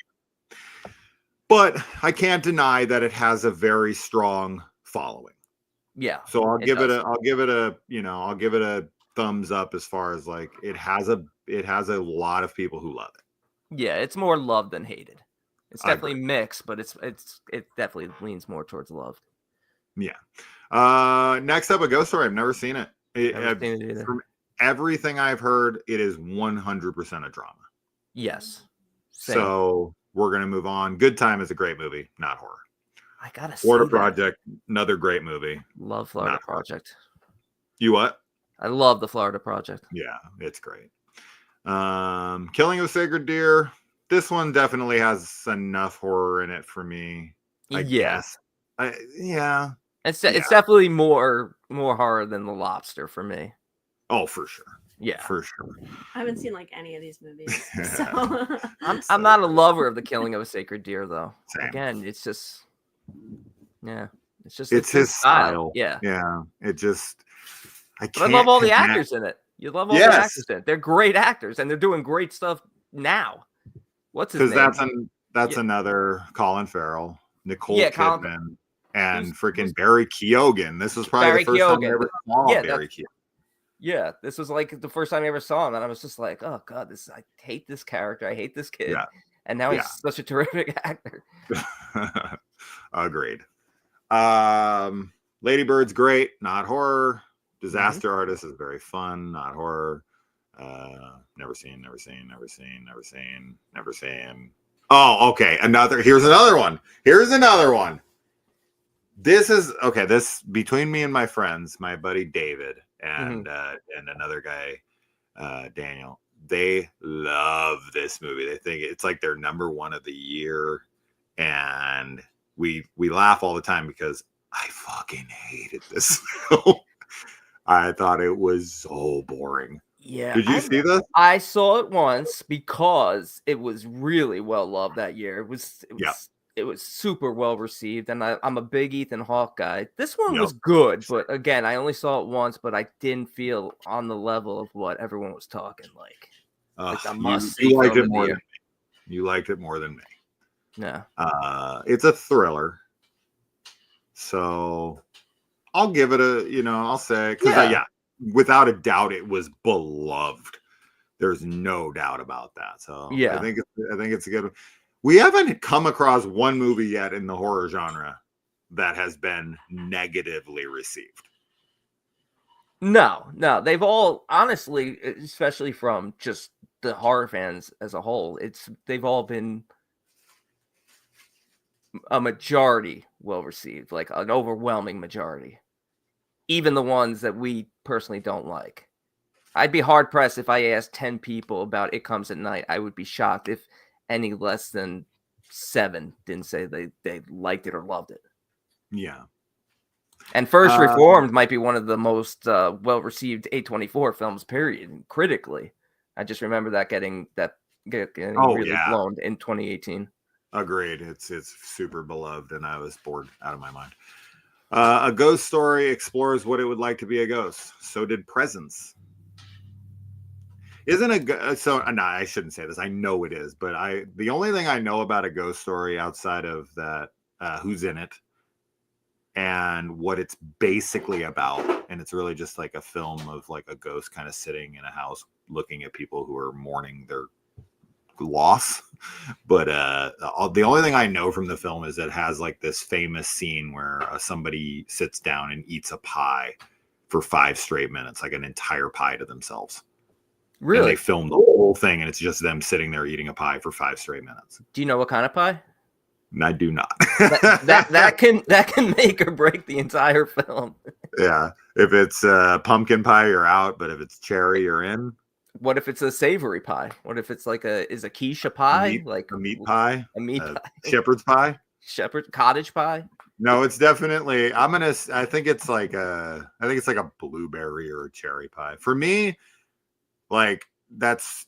But I can't deny that it has a very strong following. Yeah. So I'll give it a thumbs up as far as like it has a lot of people who love it. Yeah, it's more loved than hated. It's definitely mixed, but it definitely leans more towards love. Yeah. Next up, A Ghost Story. I've never seen it. From everything I've heard, it is 100% a drama. Yes. Same. So we're gonna move on. Good Time is a great movie, not horror. I gotta see Florida Project, another great movie. Love Florida Project. You what? I love the Florida Project. Yeah, it's great. Killing of a Sacred Deer. This one definitely has enough horror in it for me. I guess. It's definitely more horror than The Lobster for me. Oh, for sure. Yeah, for sure. I haven't seen like any of these movies, so I'm not a lover of The Killing of a Sacred Deer, though. Same. Again, it's just it's his style. Yeah. It just I love all the actors in it. You love all the actors in it. They're great actors, and they're doing great stuff now. What's his name? Because that's another Colin Farrell, Nicole Kidman, and freaking Barry Keoghan. This was probably the first time I ever saw Barry Keoghan. Yeah, this was like the first time I ever saw him, and I was just like, "Oh God, I hate this character. I hate this kid." Yeah. And now he's such a terrific actor. Agreed. Lady Bird's great, not horror. Disaster Artist is very fun, not horror. Never seen. Oh, okay. Here's another one. This is okay. This between me and my friends, my buddy David and another guy, Daniel. They love this movie. They think it's like their number one of the year, and we laugh all the time because I fucking hated this film. I thought it was so boring. Yeah. Did you see this? I saw it once because it was really well loved that year. It was super well received, and I'm a big Ethan Hawke guy. This one was good, but again, I only saw it once, but I didn't feel on the level of what everyone was talking like. You liked it more than me. You liked it more than me. Yeah. It's a thriller. So I'll give it I'll say, because without a doubt, it was beloved. There's no doubt about that. So I think it's a good. We haven't come across one movie yet in the horror genre that has been negatively received. No, they've all, honestly, especially from just the horror fans as a whole, they've all been a majority well received, like an overwhelming majority. Even the ones that we personally don't like. I'd be hard pressed if I asked 10 people about It Comes at Night. I would be shocked if any less than 7 didn't say they liked it or loved it. Yeah. And First Reformed might be one of the most well-received A24 films, period, critically. I just remember that getting really blown in 2018. Agreed. It's super beloved, and I was bored out of my mind. A Ghost Story explores what it would like to be a ghost. So did Presence. I shouldn't say this. I know it is, but the only thing I know about A Ghost Story outside of that, who's in it and what it's basically about, and it's really just like a film of like a ghost kind of sitting in a house looking at people who are mourning their loss. But the only thing I know from the film is it has like this famous scene where somebody sits down and eats a pie for 5 straight minutes, like an entire pie to themselves. And Really? they film the whole thing, and it's just them sitting there eating a pie for 5 straight minutes. Do you know what kind of pie? And I do not. that can make or break the entire film. Yeah. If it's pumpkin pie, you're out. But if it's cherry, you're in. What if it's a savory pie? What if it's like a quiche pie? A meat pie? A meat pie? Shepherd's pie? Shepherd cottage pie? No, it's definitely. I think it's like a blueberry or a cherry pie. For me, like that's.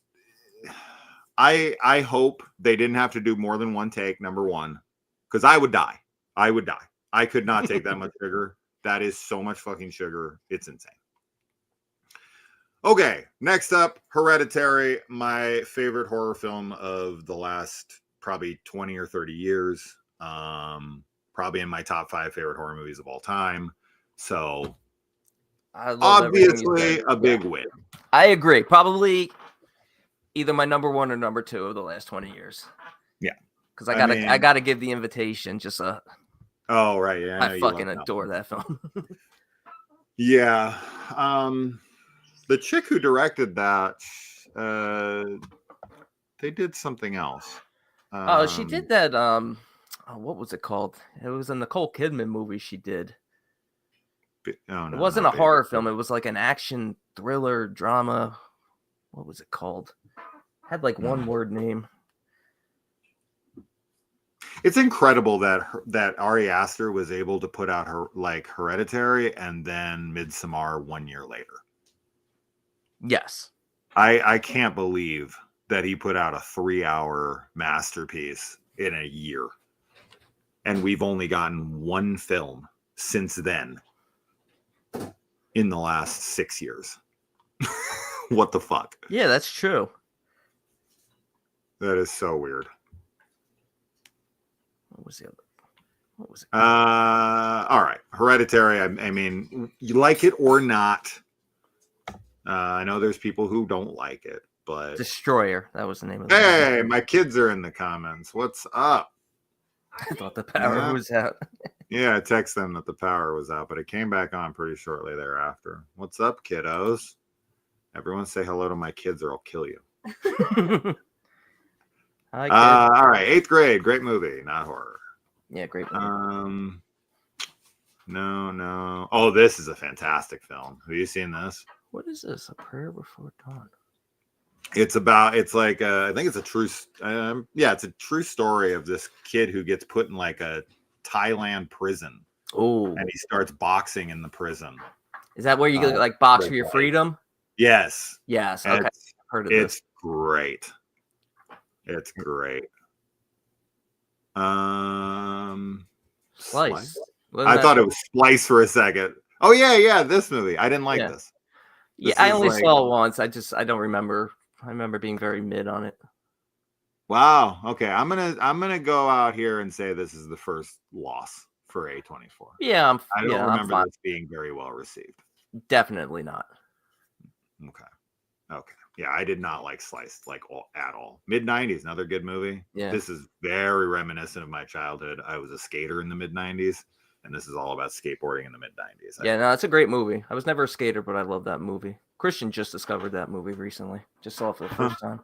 I hope they didn't have to do more than one take. Number one, because I would die. I could not take that much sugar. That is so much fucking sugar. It's insane. Okay, next up, Hereditary, my favorite horror film of the last probably 20 or 30 years. Probably in my top 5 favorite horror movies of all time. So obviously a big win. I agree. Probably either my number 1 or number 2 of the last 20 years. Yeah. Because I gotta give The Invitation just a. Oh right, yeah. I fucking adore that film. Yeah. The chick who directed that, they did something else. Oh, she did that. What was it called? It was a Nicole Kidman movie she did. No, it wasn't a horror film. It was like an action thriller drama. What was it called? Had like one word name. It's incredible that Ari Aster was able to put out her like Hereditary and then Midsommar 1 year later. Yes. I can't believe that he put out a 3-hour masterpiece in a year. And we've only gotten one film since then in the last 6 years. What the fuck? Yeah, that's true. That is so weird. What was the other? What was it? All right. Hereditary. I mean, you like it or not. I know there's people who don't like it, but Destroyer. That was the name of the hey, movie. my kids are in the comments. What's up? I thought the power was out. Yeah, I text them that the power was out, but it came back on pretty shortly thereafter. What's up, kiddos? Everyone say hello to my kids or I'll kill you. Hi, all right, 8th grade, great movie, not horror. Yeah, great movie. No. Oh, this is a fantastic film. Have you seen this? What is this? A Prayer Before Dawn. It's like I think it's a true it's a true story of this kid who gets put in like a Thailand prison. Oh, and he starts boxing in the prison. Is that where you get like box for your freedom? Yes. Okay. Heard of this. It's great. It's great. Slice. I thought it was Splice for a second. Oh yeah, this movie. I didn't like this. Yeah, I only saw it once. I don't remember. I remember being very mid on it. Wow. Okay, I'm gonna go out here and say this is the first loss for A24. Yeah, I don't remember this being very well received. Definitely not. Okay. Yeah, I did not like Slice at all. Mid-90s, another good movie. Yeah. This is very reminiscent of my childhood. I was a skater in the mid-90s, and this is all about skateboarding in the mid-90s. Yeah, no, it's a great movie. I was never a skater, but I love that movie. Christian just discovered that movie recently. Just saw it for the first time.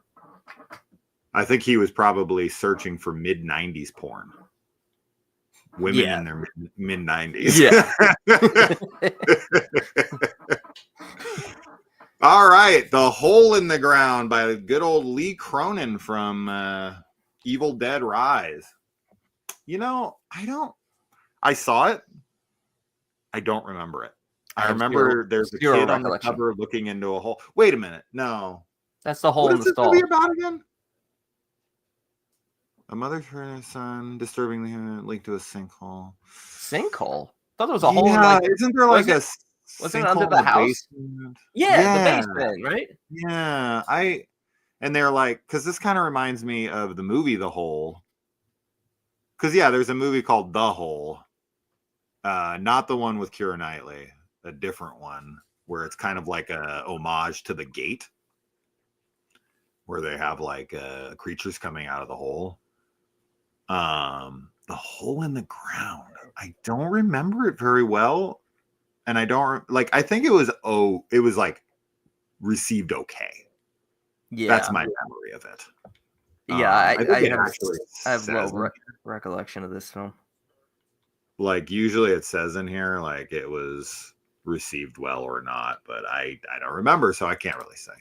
I think he was probably searching for mid-90s porn. Women in their mid-90s. Yeah. All right. The Hole in the Ground by good old Lee Cronin from Evil Dead Rise. You know, I saw it. I don't remember it. I remember there's a kid on the cover looking into a hole. Wait a minute. No. That's the hole in the stall. What is this movie about again? A mother for her son disturbingly linked to a sinkhole. Sinkhole? I thought it was a hole in isn't there like a wasn't it under the house? Yeah, the basement, right? Yeah. And they're like, because this kind of reminds me of the movie The Hole. Because there's a movie called The Hole. Not the one with Keira Knightley, a different one where it's kind of like a homage to The Gate. where they have like creatures coming out of the hole. The hole in the ground. I don't remember it very well, and I don't like. I think it was like received okay. Yeah, That's my memory of it. yeah. I think it have, actually I have says low in here. recollection of this film. Like usually it says in here like it was received well or not, but I don't remember, so I can't really say.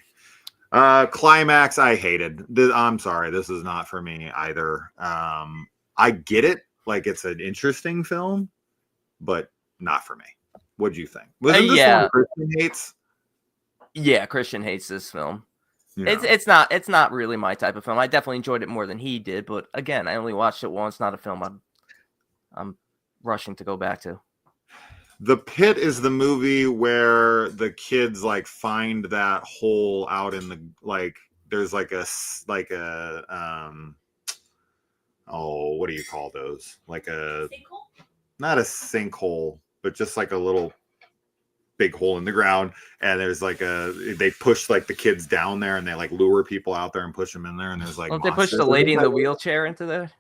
Climax I hated. I'm sorry, this is not for me either. I get it, like it's an interesting film, but not for me. What do you think? Wasn't this yeah. one Christian hates? Yeah, Christian hates this film. Yeah. It's not really my type of film. I definitely enjoyed it more than he did, but again, I only watched it once. Not a film I'm rushing to go back to. The Pit is the movie where the kids like find that hole out in the like. There's like a what do you call those? Like a not a sinkhole, but just like a little big hole in the ground. And there's like they push like the kids down there, and they like lure people out there and push them in there. And there's like Don't they push the lady in the wheelchair into there?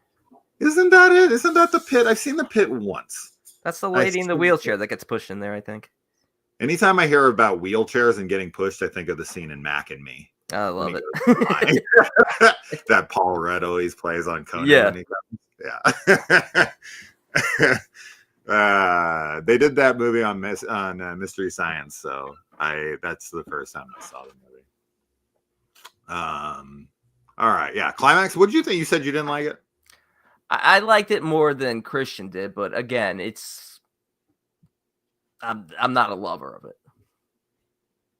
Isn't that it? Isn't that the Pit? I've seen the Pit once. That's the lady in the wheelchair that gets pushed in there, I think. Anytime I hear about wheelchairs and getting pushed, I think of the scene in Mac and Me. I love it. That Paul Rudd always plays on Conan. Yeah. They did that movie on Mystery Science, so that's the first time I saw the movie. All right, yeah. Climax. What did you think? You said you didn't like it. I liked it more than Christian did, but again, I'm not a lover of it.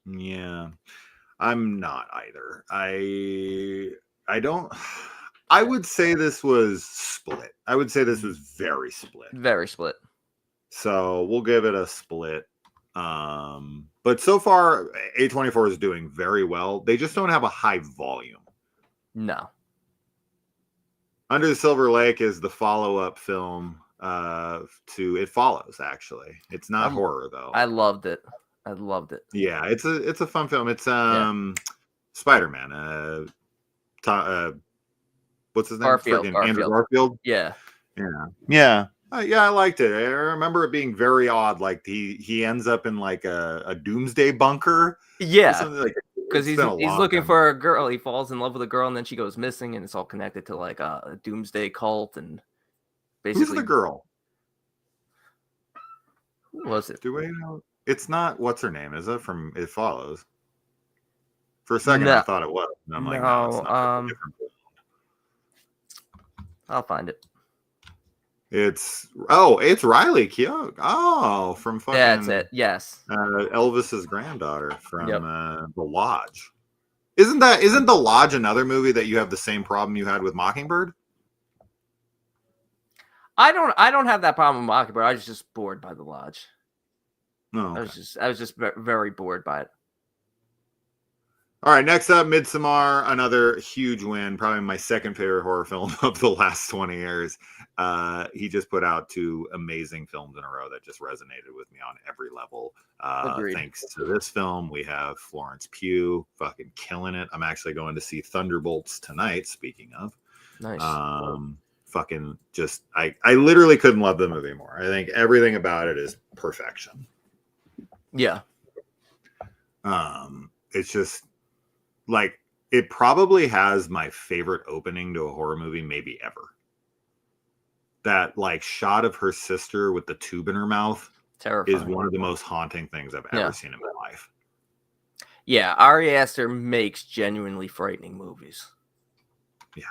Yeah, I'm not either. I don't. I would say this was split. I would say this was very split. Very split. So we'll give it a split. But so far, A24 is doing very well. They just don't have a high volume. No. Under the Silver Lake is the follow-up film to It Follows. Actually, it's not horror though. I loved it. Yeah, it's a fun film. It's Spider-Man. What's his name? Garfield. Andrew Garfield. Yeah. I liked it. I remember it being very odd. Like he ends up in like a doomsday bunker. Yeah. Like, because he's looking for a girl. He falls in love with a girl, and then she goes missing, and it's all connected to like a doomsday cult. And basically, who's the girl? Who was it? Do we know? It's not. What's her name? Is it from It Follows? For a second, I thought it was. And I'm like, no, it's not. I'll find it. It's Riley Keough. Oh, from fucking. That's it. Yes. Elvis's granddaughter from The Lodge. Isn't The Lodge another movie that you have the same problem you had with Mockingbird? I don't have that problem with Mockingbird. I was just bored by The Lodge. No, okay. I was just very bored by it. All right, next up, Midsommar, another huge win, probably my second favorite horror film of the last 20 years. He just put out 2 amazing films in a row that just resonated with me on every level. Thanks to this film, we have Florence Pugh fucking killing it. I'm actually going to see Thunderbolts tonight, speaking of. Nice. Fucking just, I literally couldn't love the movie more. I think everything about it is perfection. Yeah. It's just, like, it probably has my favorite opening to a horror movie maybe ever. That like shot of her sister with the tube in her mouth is one of the most haunting things I've ever seen in my life. Yeah, Ari Aster makes genuinely frightening movies. Yeah.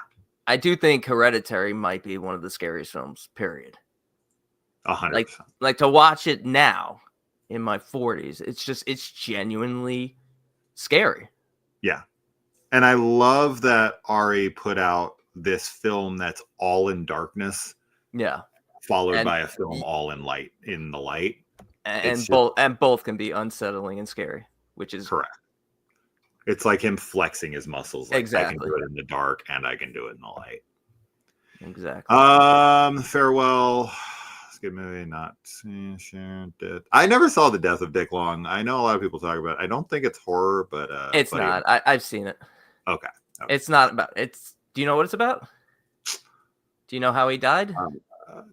I do think Hereditary might be one of the scariest films, period. 100%. Like to watch it now in my 40s, it's genuinely scary. Yeah. And I love that Ari put out this film that's all in darkness. Yeah. Followed by a film all in light, in the light. And both can be unsettling and scary, which is correct. It's like him flexing his muscles. Like, exactly. I can do it in the dark and I can do it in the light. Exactly. Farewell. Good movie. I never saw The Death of Dick Long. I know a lot of people talk about it. I don't think it's horror, but it's not. I've seen it. Okay. It's not about. Do you know what it's about? Do you know how he died?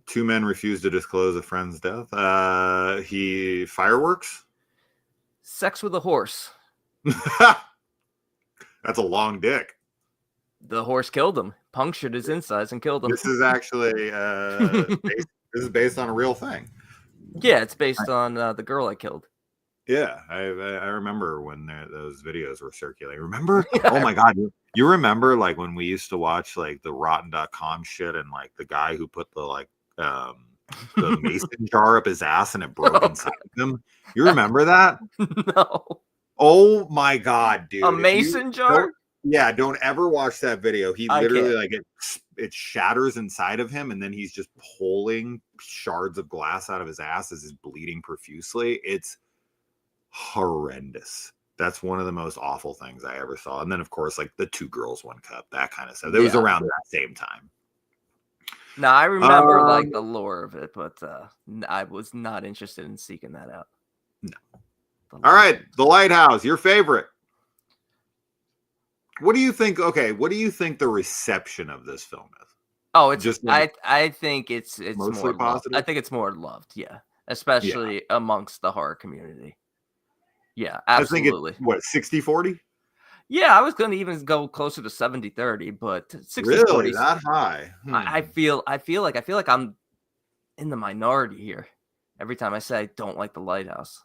Two men refuse to disclose a friend's death. He fireworks. Sex with a horse. That's a long dick. The horse killed him, punctured his insides, and killed him. This is actually this is based on a real thing. Yeah, it's based on the girl I killed. Yeah, I remember when those videos were circulating. Remember? Oh my god, you remember like when we used to watch like the Rotten.com shit and like the guy who put the the mason jar up his ass and it broke inside of him. You remember that? No. Oh my god, dude! A mason jar? Don't ever watch that video. He literally like it shatters inside of him, and then he's just pulling shards of glass out of his ass as he's bleeding profusely. It's horrendous. That's one of the most awful things I ever saw. And then of course like the Two Girls One Cup, that kind of stuff. It was around that same time. No, I remember like the lore of it, but I was not interested in seeking that out. No. All right, The Lighthouse, your favorite. What do you think? Okay, what do you think the reception of this film is? Oh, it's just I think it's mostly more positive. I think it's more loved, yeah, especially amongst the horror community. Yeah, absolutely. I think it's, what, 60-40? Yeah, I was going to even go closer to 70-30, but 60-40. Really, that high? I feel like I'm in the minority here every time I say I don't like The Lighthouse.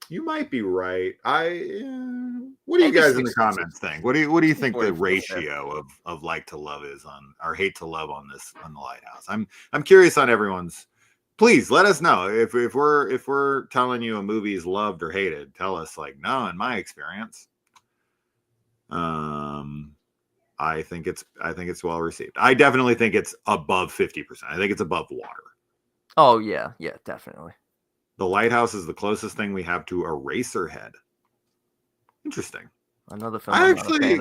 You might be right. What do you guys in the comments think? What do you think the ratio of like to love is on, or hate to love on The Lighthouse? I'm curious on everyone's. Please let us know if we're telling you a movie is loved or hated. Tell us like, no, in my experience. I think it's well received. I definitely think it's above 50%. I think it's above water. Oh yeah, definitely. The Lighthouse is the closest thing we have to Eraserhead. Interesting. Another film I actually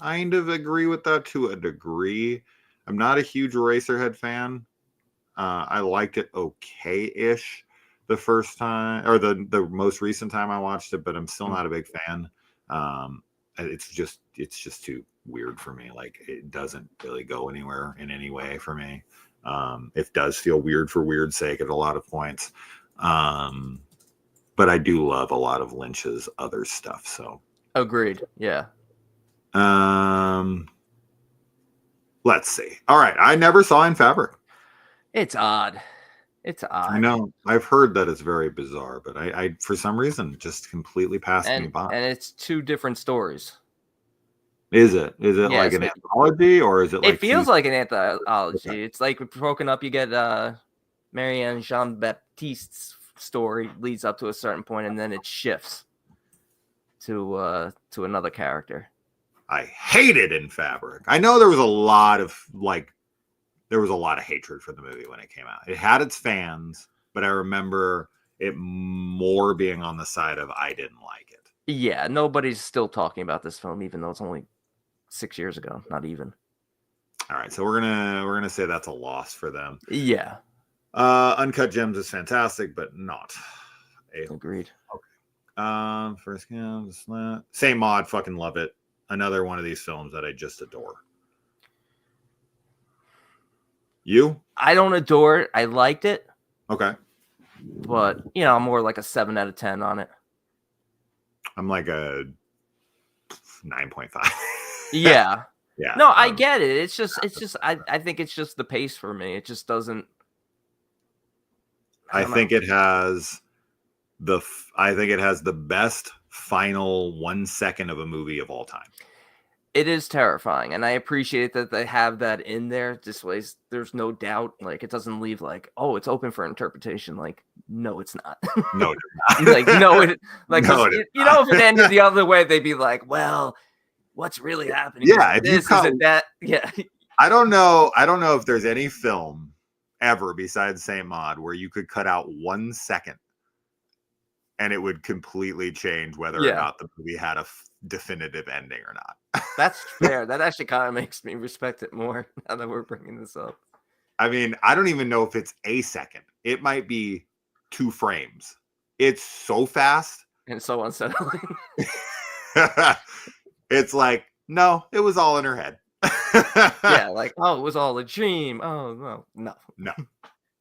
kind of agree with that to a degree. I'm not a huge Eraserhead fan. I liked it okay-ish the first time, or the most recent time I watched it, but I'm still not a big fan. It's just too weird for me. Like it doesn't really go anywhere in any way for me. It does feel weird for weird's sake at a lot of points. But I do love a lot of Lynch's other stuff. So agreed. Yeah. Let's see. All right. I never saw In Fabric. It's odd. I know. I've heard that it's very bizarre, but I for some reason just completely passed me by. And it's two different stories. Is it like an anthology, or is it like? It feels like an anthology. Okay. It's like broken up. You get Marianne Jean-Baptiste's story leads up to a certain point, and then it shifts to another character. I hated In Fabric. I know there was a lot of hatred for the movie when it came out. It had its fans, but I remember it more being on the side of I didn't like it. Yeah, nobody's still talking about this film, even though it's only 6 years ago. Not even. All right, so we're gonna say that's a loss for them. Yeah. Uncut Gems is fantastic, but not. Agreed. Okay. First Saint Maud, fucking love it. Another one of these films that I just adore. You? I don't adore it. I liked it. Okay. But, I'm more like a 7 out of 10 on it. I'm like a 9.5. Yeah. Yeah. No, I get it. It's just I think it's just the pace for me. It just doesn't. I think it has the best final 1 second of a movie of all time. It is terrifying, and I appreciate that they have that in there. This way, there's no doubt. Like, it doesn't leave like, oh, it's open for interpretation. Like, no, it's not. No, it's not. Like, no, it like no, it if it ended the other way, they'd be like, well, what's really happening? Yeah, this isn't that. Yeah. I don't know if there's any film ever besides Saint Maud where you could cut out 1 second and it would completely change whether or not the movie had a definitive ending or not. That's fair. That actually kind of makes me respect it more now that we're bringing this up. I mean, I don't even know if it's a second. It might be 2 frames. It's so fast and so unsettling. It's like, no, it was all in her head. Yeah, like, oh, it was all a dream. Oh, no.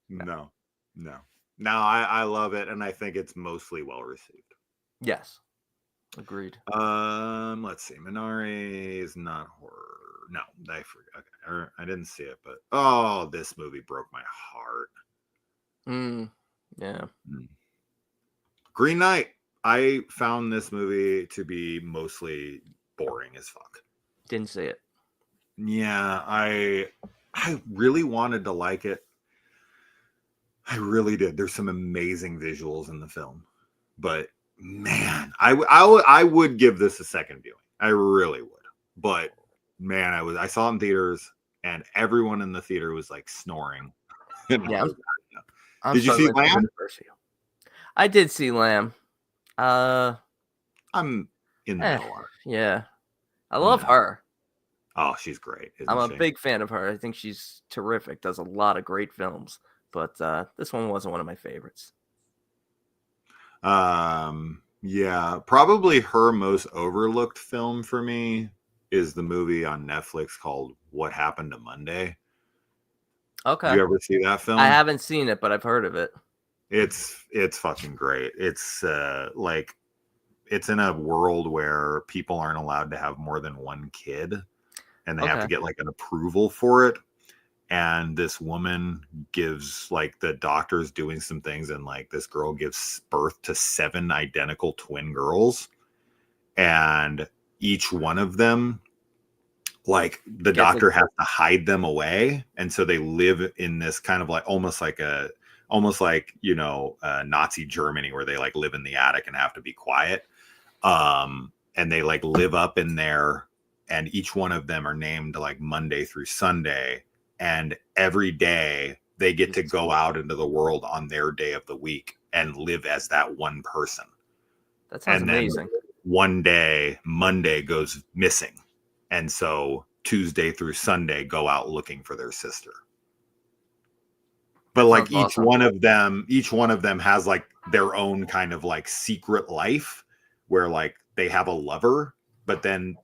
No. No, I love it, and I think it's mostly well received. Yes. Agreed. Let's see. Minari is not horror. No, I forgot. Okay. Or I didn't see it, but oh, this movie broke my heart. Yeah. Green Knight. I found this movie to be mostly boring as fuck. Didn't see it. Yeah, I really wanted to like it. I really did. There's some amazing visuals in the film, but man, I would give this a second viewing. I really would. But man, I saw it in theaters, and everyone in the theater was like snoring. Yeah. Did you see Lamb? I did see Lamb. I'm in the middle on it. Yeah. I love her. Oh, she's great. I'm a big fan of her. I think she's terrific. Does a lot of great films. But this one wasn't one of my favorites. Yeah, probably her most overlooked film for me is the movie on Netflix called What Happened to Monday. Okay. Did you ever see that film? I haven't seen it, but I've heard of it. It's fucking great. It's like it's in a world where people aren't allowed to have more than one kid, and they have to get like an approval for it. And this woman gives, like, the doctor's doing some things, and like this girl gives birth to 7 identical twin girls, and each one of them, like, the doctor has to hide them away, and so they live in this kind of like almost like Nazi Germany, where they like live in the attic and have to be quiet, and they like live up in there, and each one of them are named like Monday through Sunday. And every day they get to go out into the world on their day of the week and live as that one person. That sounds amazing. One day, Monday goes missing. And so Tuesday through Sunday go out looking for their sister. But like each one of them has like their own kind of like secret life where like they have a lover, but then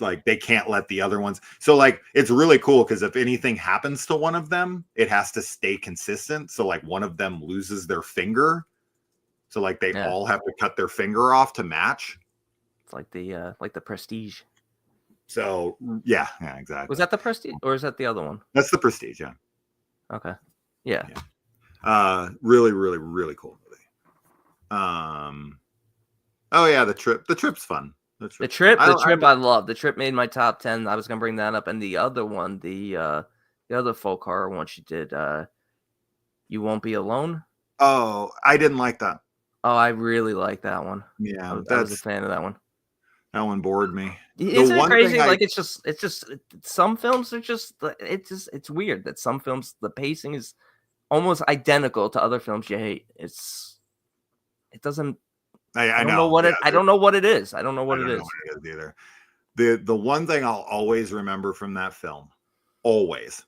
like they can't let the other ones. So like it's really cool because if anything happens to one of them, it has to stay consistent. So like one of them loses their finger, so like they all have to cut their finger off to match. It's like the Prestige. So yeah, exactly. Was that the Prestige or is that the other one? That's the Prestige. Yeah. Okay. Yeah. Really, really, really cool movie. Oh yeah, the trip's fun. The trip I love. The Trip made my top 10. I was gonna bring that up, and the other one, the other folk horror one she did, You Won't Be Alone. Oh, I didn't like that. Oh, I really like that one. Yeah, I was a fan of that one. That one bored me. Isn't it crazy? Like it's just some films are just it's weird that some films the pacing is almost identical to other films you hate. It doesn't. I don't know what it. I don't know what it is. I don't know what it is either. The one thing I'll always remember from that film, always,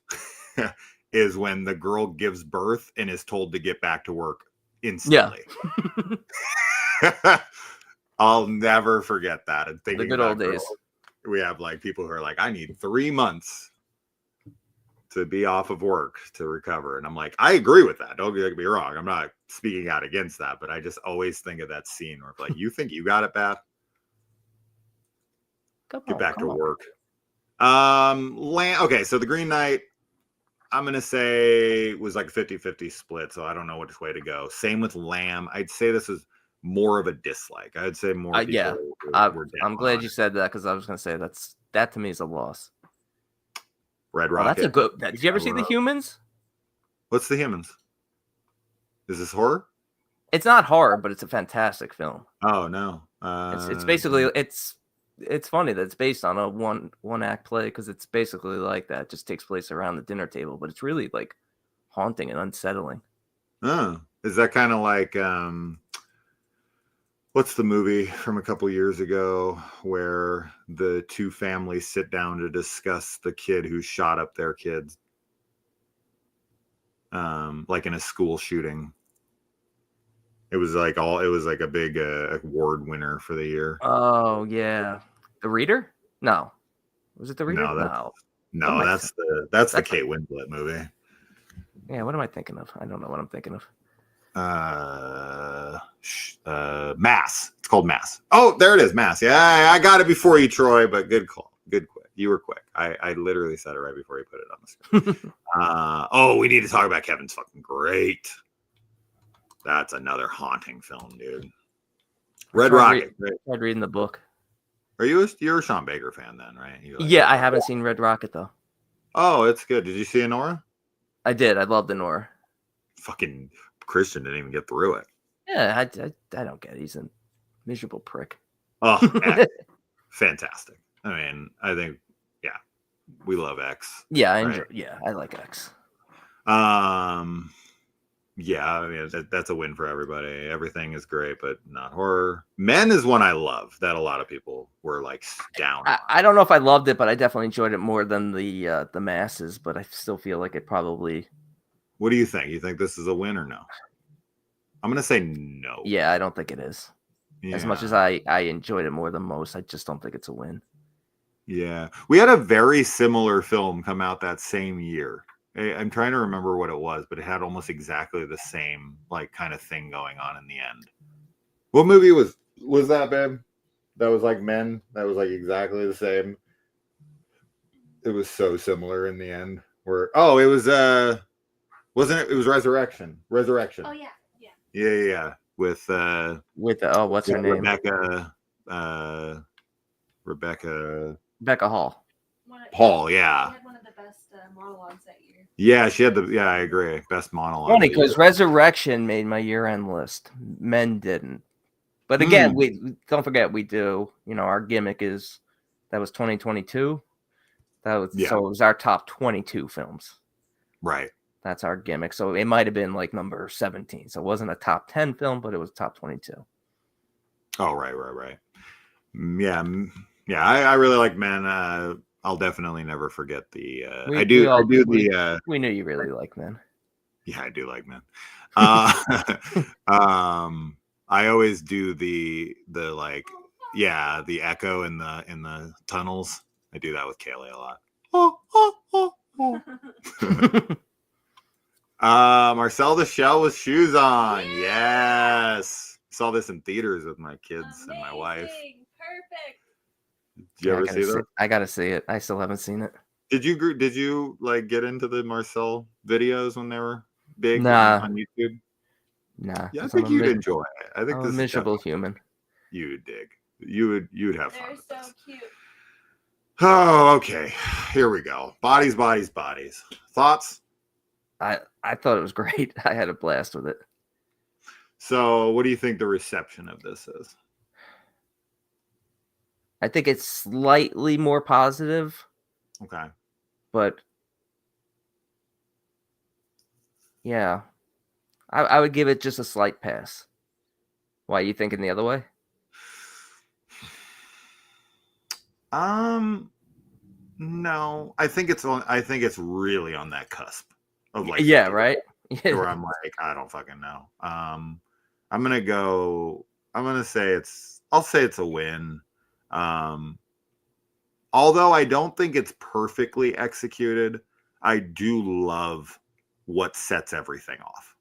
is when the girl gives birth and is told to get back to work instantly. Yeah. I'll never forget that. And thinking the good old days. We have like people who are like, I need 3 months to be off of work to recover. And I'm like, I agree with that. Don't get me wrong. I'm not speaking out against that, but I just always think of that scene where like, you think you got it bad? Get back to work. Okay, so the Green Knight, I'm going to say was like a 50-50 split, so I don't know which way to go. Same with Lamb. I'd say this is more of a dislike. I'd say more people yeah. I'm glad you said that because I was going to say that to me is a loss. Red Rocket. That's a good. Did you ever see The Humans? What's The Humans? Is this horror? It's not horror, but it's a fantastic film. Oh no! It's basically it's funny that it's based on a one act play because it's basically like that. It just takes place around the dinner table, but it's really like haunting and unsettling. Oh, is that kind of like what's the movie from a couple years ago where the two families sit down to discuss the kid who shot up their kids? Like in a school shooting. It was like a big award winner for the year. Oh yeah. The Reader? No. Was it the reader? No, No. no, What am I that's the That's Kate Winslet movie. Yeah, what am I thinking of? I don't know what I'm thinking of. Mass. It's called Mass. Oh, there it is, Mass. Yeah, I got it before you, Troy. But good call. Good quick. You were quick. I literally said it right before you put it on the screen. Oh, we need to talk about Kevin's fucking great. That's another haunting film, dude. Red Rocket. Tried reading the book. You're a Sean Baker fan then, right? Yeah, I haven't seen Red Rocket though. Oh, it's good. Did you see Nora? I did. I loved the Nora. Fucking Christian didn't even get through it. Yeah, I don't get it. He's a miserable prick. Oh, fantastic. I mean, I think, yeah, we love X. Yeah, I right? enjoy. Yeah, I like X. Yeah, I mean, that's a win for everybody. Everything is great, but not horror. Men is one I love that a lot of people were like down on. I don't know if I loved it, but I definitely enjoyed it more than the Masses. But I still feel like it probably. What do you think? You think this is a win or no? I'm gonna say no. Yeah, I don't think it is. Yeah. As much as I enjoyed it more than most, I just don't think it's a win. Yeah, we had a very similar film come out that same year. I'm trying to remember what it was, but it had almost exactly the same like kind of thing going on in the end. What movie was that, babe? That was like Men. That was like exactly the same. It was so similar in the end. It was wasn't it? It was Resurrection. Oh yeah. Yeah. With what's her name? Rebecca Hall. Paul, yeah. She had one of the best monologues that year. Yeah, she had I agree. Best monologue. Funny because Resurrection made my year-end list. Men didn't. But again, we don't forget we do. You know, our gimmick is that was 2022. So it was our top 22 films. Right. That's our gimmick. So it might have been like number 17. So it wasn't a top 10 film, but it was top 22. Oh, right. Yeah. I really like Men. I'll definitely never forget the. We knew you really like Men. Yeah, I do like Men. I always do the echo in the tunnels. I do that with Kaylee a lot. Marcel the Shell with shoes on. Yes. Saw this in theaters with my kids and my wife. Perfect. Did you ever see that? I gotta see it. I still haven't seen it. Did you like get into the Marcel videos when they were big on YouTube? Nah. Yeah, I think you'd enjoy it. I think I'm this a miserable human. You would dig. You'd have fun. They're so cute. Oh, okay. Here we go. Bodies. Thoughts? I thought it was great. I had a blast with it. So, what do you think the reception of this is? I think it's slightly more positive. Okay. But yeah, I would give it just a slight pass. Why, you thinking the other way? No. I think it's really on that cusp of like right? Where I'm like, I don't fucking know. I'll say it's a win. Although I don't think it's perfectly executed, I do love what sets everything off.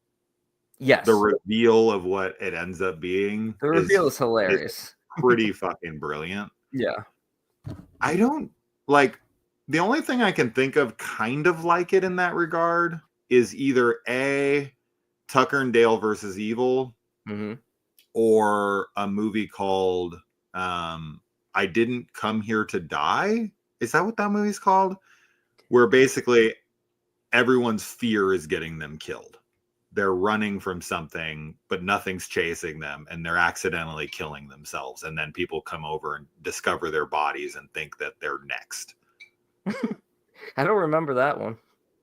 Yes. The reveal of what it ends up being. The reveal is hilarious. Pretty fucking brilliant. Yeah. I don't like the only thing I can think of kind of like it in that regard is either A, Tucker and Dale versus Evil, or a movie called I Didn't Come Here to Die. Is that what that movie's called? Where basically everyone's fear is getting them killed. They're running from something, but nothing's chasing them, and they're accidentally killing themselves. And then people come over and discover their bodies and think that they're next. I don't remember that one.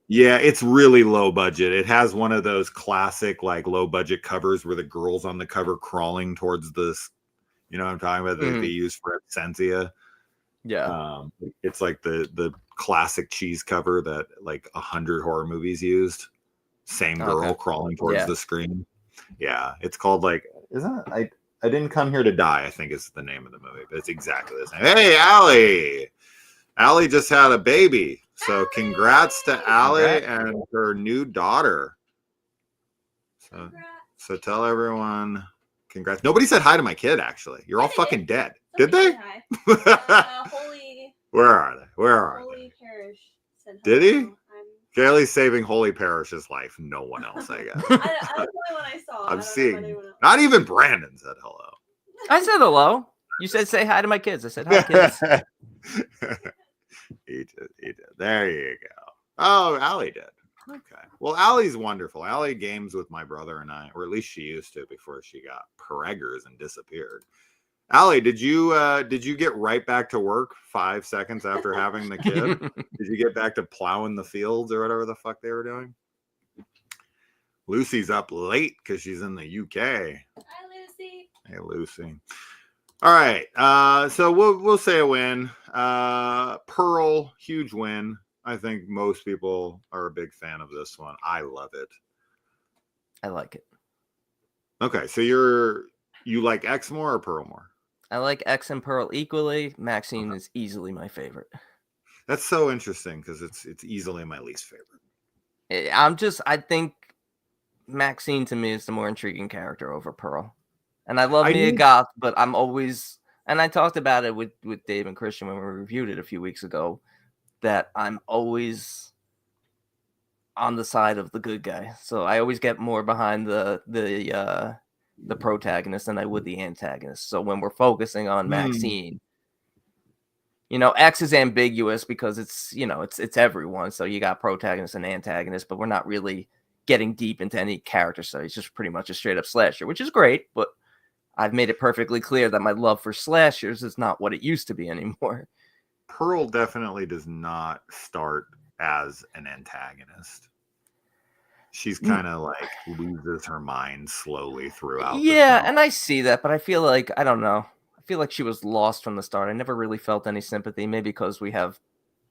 Yeah, it's really low budget. It has one of those classic like low budget covers where the girl's on the cover crawling towards this. You know what I'm talking about? That they use for Absentia. Yeah. It's like the classic cheese cover that like 100 horror movies used. Same girl crawling towards the screen. Yeah, it's called like, isn't it? I Didn't Come Here to Die, I think is the name of the movie, but it's exactly the same. Hey, Allie! Allie just had a baby. So congrats to Allie and her new daughter. So tell everyone congrats. Nobody said hi to my kid, actually. You're all fucking dead. Did they? Where are they? Holy Parish said Did he? hello. Gailey's saving Holy Parish's life. No one else, I guess. That's the only one I saw. I'm seeing. Not even Brandon said hello. I said hello. You said say hi to my kids. I said hi, kids. He did. There you go. Oh, Allie did. Okay. Well, Allie's wonderful. Allie games with my brother and I, or at least she used to before she got preggers and disappeared. Allie, did you get right back to work 5 seconds after having the kid? Did you get back to plowing the fields or whatever the fuck they were doing? Lucy's up late because she's in the UK. Hi, Lucy. Hey, Lucy. All right. So we'll say a win. Pearl, huge win. I think most people are a big fan of this one. I love it. I like it. Okay, so you like X more or Pearl more? I like X and Pearl equally. Maxine is easily my favorite. That's so interesting because it's easily my least favorite. I think Maxine to me is the more intriguing character over Pearl. And I love Mia Goth, but I'm always, and I talked about it with Dave and Christian when we reviewed it a few weeks ago, that I'm always on the side of the good guy. So I always get more behind the protagonist than I would the antagonist. So when we're focusing on Maxine, X is ambiguous because it's everyone. So you got protagonist and antagonist, but we're not really getting deep into any character studies. It's just pretty much a straight up slasher, which is great, but I've made it perfectly clear that my love for slashers is not what it used to be anymore. Pearl definitely does not start as an antagonist. She's kind of like loses her mind slowly throughout. Yeah, and I see that, but I feel like, I don't know. I feel like she was lost from the start. I never really felt any sympathy, maybe because we have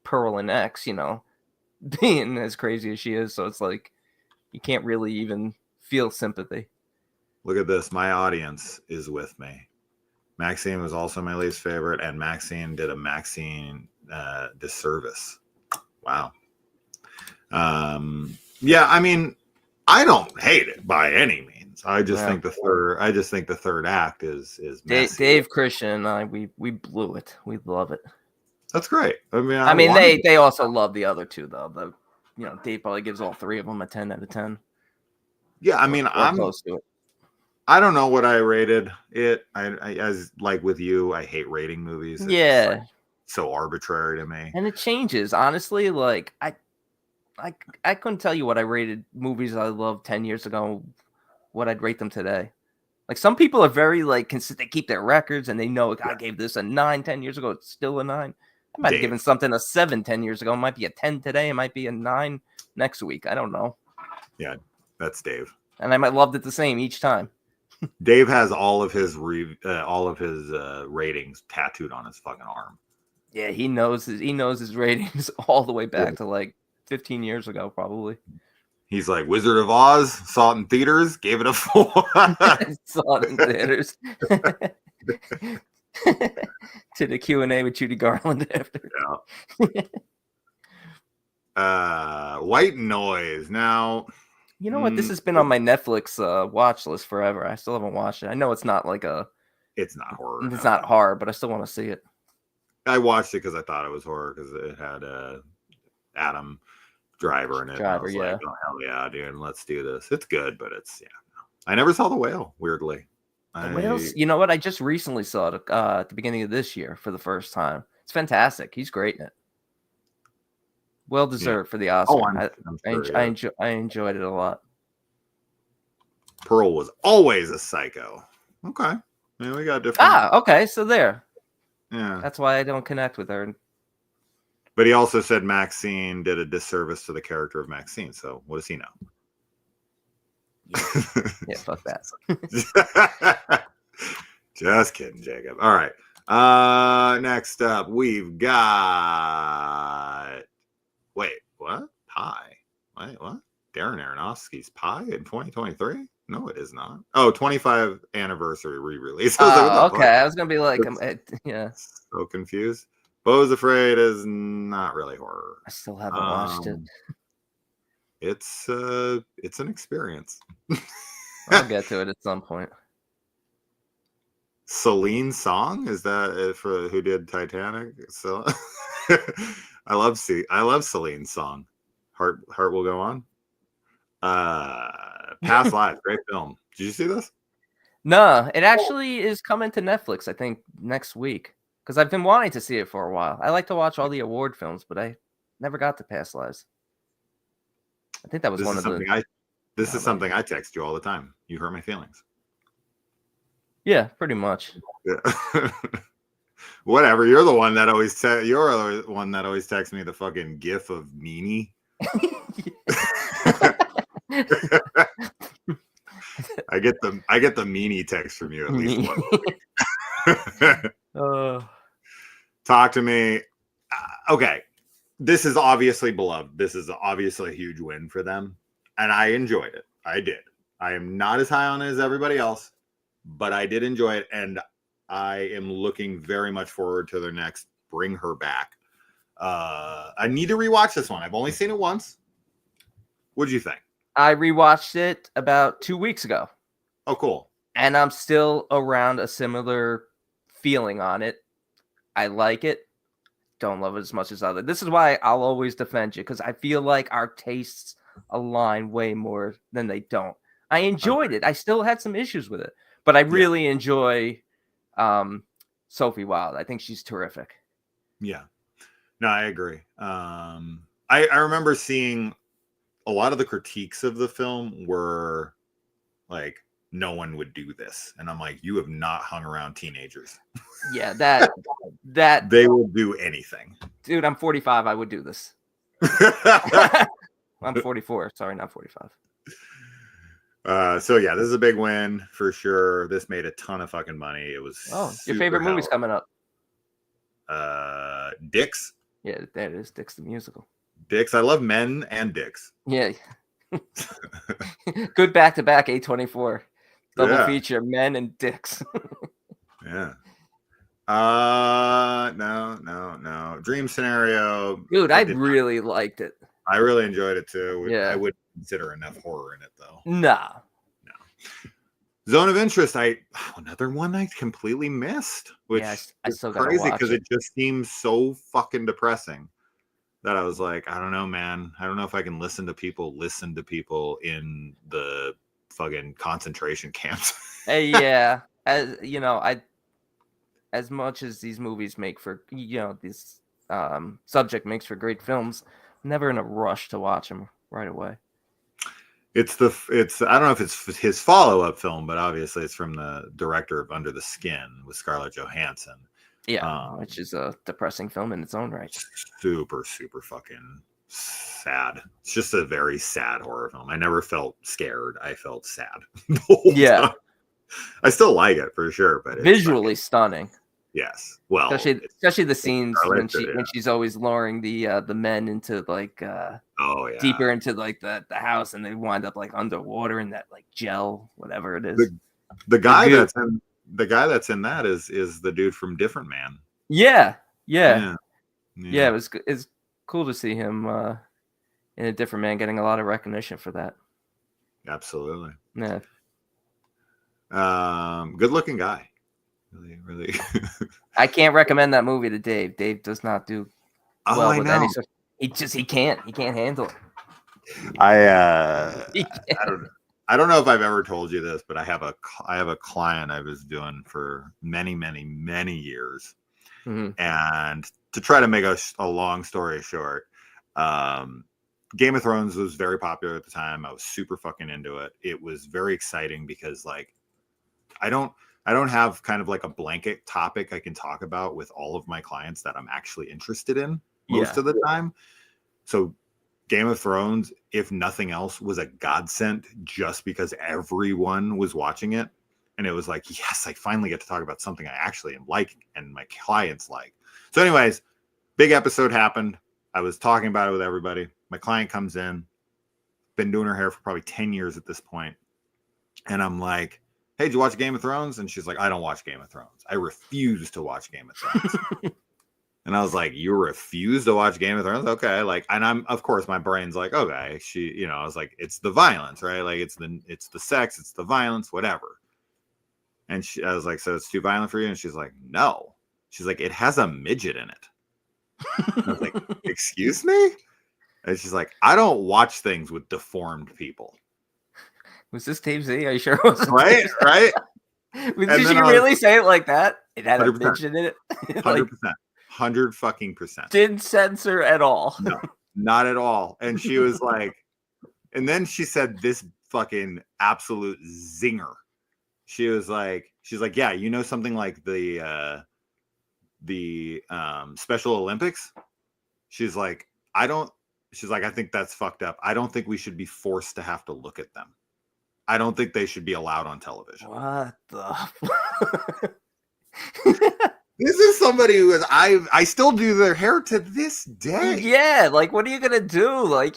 Pearl and X, being as crazy as she is. So it's like, you can't really even feel sympathy. Look at this. My audience is with me. Maxine was also my least favorite, and Maxine did a Maxine disservice. Wow. Yeah, I mean, I don't hate it by any means. I just think the third act is messy. Dave, Christian, and I, we blew it. We love it. That's great. I mean, they also love the other two though. Dave probably gives all three of them a 10 out of 10. Yeah, I mean, I'm close to it. I don't know what I rated it. I as like with you, I hate rating movies. It's so arbitrary to me. And it changes, honestly. Like I couldn't tell you what I rated movies I loved 10 years ago, what I'd rate them today. Like some people are very consistent. They keep their records and they know I gave this a 9 10 years ago. It's still a 9. I might have given something a 7 10 years ago. It might be a 10 today. It might be a 9 next week. I don't know. Yeah, that's Dave. And I might loved it the same each time. Dave has all of his ratings tattooed on his fucking arm. Yeah, he knows his ratings all the way back to 15 years ago, probably. He's like Wizard of Oz, saw it in theaters, gave it a 4. Saw it in theaters. To the Q&A with Judy Garland after. Yeah. White Noise. Now, you know what? This has been on my Netflix watch list forever. I still haven't watched it. I know it's not it's not horror. It's not horror, but I still want to see it. I watched it because I thought it was horror because it had Adam Driver in it. Driver, yeah. Like, oh, hell yeah, dude, let's do this. It's good, but it's I never saw The Whale. Weirdly, The Whale's, you know what? I just recently saw it at the beginning of this year for the first time. It's fantastic. He's great in it. Well deserved for the Oscar. I enjoyed it a lot. Pearl was always a psycho. Okay. Yeah, we got different. Okay. So there. Yeah. That's why I don't connect with her. But he also said Maxine did a disservice to the character of Maxine. So what does he know? Yeah, fuck that. Just kidding, Jacob. All right. Next up, we've got. Wait, what? Pi. Wait, what? Darren Aronofsky's Pi in 2023? No, it is not. Oh, 25 anniversary re-release. I was like, what the Oh, okay. fuck? I was gonna be like, yeah. So confused. Beau's Afraid is not really horror. I still haven't watched it. It's an experience. I'll get to it at some point. Celine Song, is that for who did Titanic? So I love Celine Song. Heart Will Go On. Past Lives, great film. Did you see this? No, it actually is coming to Netflix, I think, next week. Because I've been wanting to see it for a while. I like to watch all the award films, but I never got to Past Lives. I think that was one of the. This is something I text you all the time. You hurt my feelings. Yeah, pretty much. Yeah. Whatever. You're the one that always you're the one that always texts me the fucking gif of Meanie. I get the Meanie text from you at least once. Talk to me. Okay. This is obviously beloved. This is obviously a huge win for them. And I enjoyed it. I did. I am not as high on it as everybody else, but I did enjoy it. And I am looking very much forward to their next Bring Her Back. I need to rewatch this one. I've only seen it once. What'd you think? I rewatched it about 2 weeks ago. Oh, cool. And I'm still around a similar feeling on it. I like it. Don't love it as much as others. This is why I'll always defend you, because I feel like our tastes align way more than they don't. I enjoyed it. I still had some issues with it, but I really enjoy Sophie Wilde. I think she's terrific. Yeah. No, I agree. I remember seeing a lot of the critiques of the film were like, no one would do this. And I'm like, you have not hung around teenagers. Yeah, that they will do anything. Dude, I'm 45. I would do this. I'm 44. Sorry, not 45. So yeah, this is a big win for sure. This made a ton of fucking money. It was your favorite movie's coming up. Dicks. Yeah, that is Dicks the musical. Dicks. I love Men and Dicks. Yeah. Good back-to-back A24 double feature, Men and Dicks. Yeah. No. Dream Scenario. Dude, I really liked it. I really enjoyed it too. Yeah. I wouldn't consider enough horror in it though. Nah. No. Zone of Interest. Another one I completely missed, which I still is crazy because it just seems so fucking depressing that I was like, I don't know, man. I don't know if I can listen to people in the fucking concentration camps. Yeah. As you know, as much as these movies make for, this subject makes for great films, I'm never in a rush to watch them right away. I don't know if it's his follow-up film, but obviously it's from the director of Under the Skin with Scarlett Johansson. Yeah, which is a depressing film in its own right. Super, super fucking sad. It's just a very sad horror film. I never felt scared. I felt sad. Yeah. I still like it for sure, but visually stunning. Yes. Well, especially the scenes when she's always luring the men into like deeper into like the house, and they wind up like underwater in that like gel, whatever it is. The guy that's in that is the dude from Different Man. Yeah. It's cool to see him in A Different Man getting a lot of recognition for that. Absolutely. Yeah. Good looking guy. Really. I can't recommend that movie to Dave. Dave does not do well with any stuff. He can't handle it. I don't know if I've ever told you this, but I have a client I was doing for many, many, many years. Mm-hmm. And to try to make a long story short, Game of Thrones was very popular at the time. I was super fucking into it. It was very exciting because like I don't have kind of like a blanket topic I can talk about with all of my clients that I'm actually interested in most of the time. So Game of Thrones, if nothing else, was a godsend just because everyone was watching it. And it was like, yes, I finally get to talk about something I actually am liking and my clients like. So anyways, big episode happened. I was talking about it with everybody. My client comes in, been doing her hair for probably 10 years at this point. And I'm like, hey, did you watch Game of Thrones? And she's like, I don't watch Game of Thrones. I refuse to watch Game of Thrones. And I was like, you refuse to watch Game of Thrones? Okay. Like, and I'm, of course, my brain's like, okay, I was like, it's the violence, right? Like, it's the sex, it's the violence, whatever. And I was like, so it's too violent for you? And she's like, no. She's like, it has a midget in it. And I was like, excuse me? And she's like, I don't watch things with deformed people. Was this Team Z? Are you sure it wasn't? Right? Right? Did she really say it like that? It had 100%. a midget in it? 100%. 100% Didn't censor at all. No, not at all. And she was like, and then she said this fucking absolute zinger. She's like, yeah, you know, something like the Special Olympics. She's like, I think that's fucked up. I don't think we should be forced to have to look at them. I don't think they should be allowed on television. What the This is somebody who is I still do their hair to this day. Yeah, like what are you gonna do? Like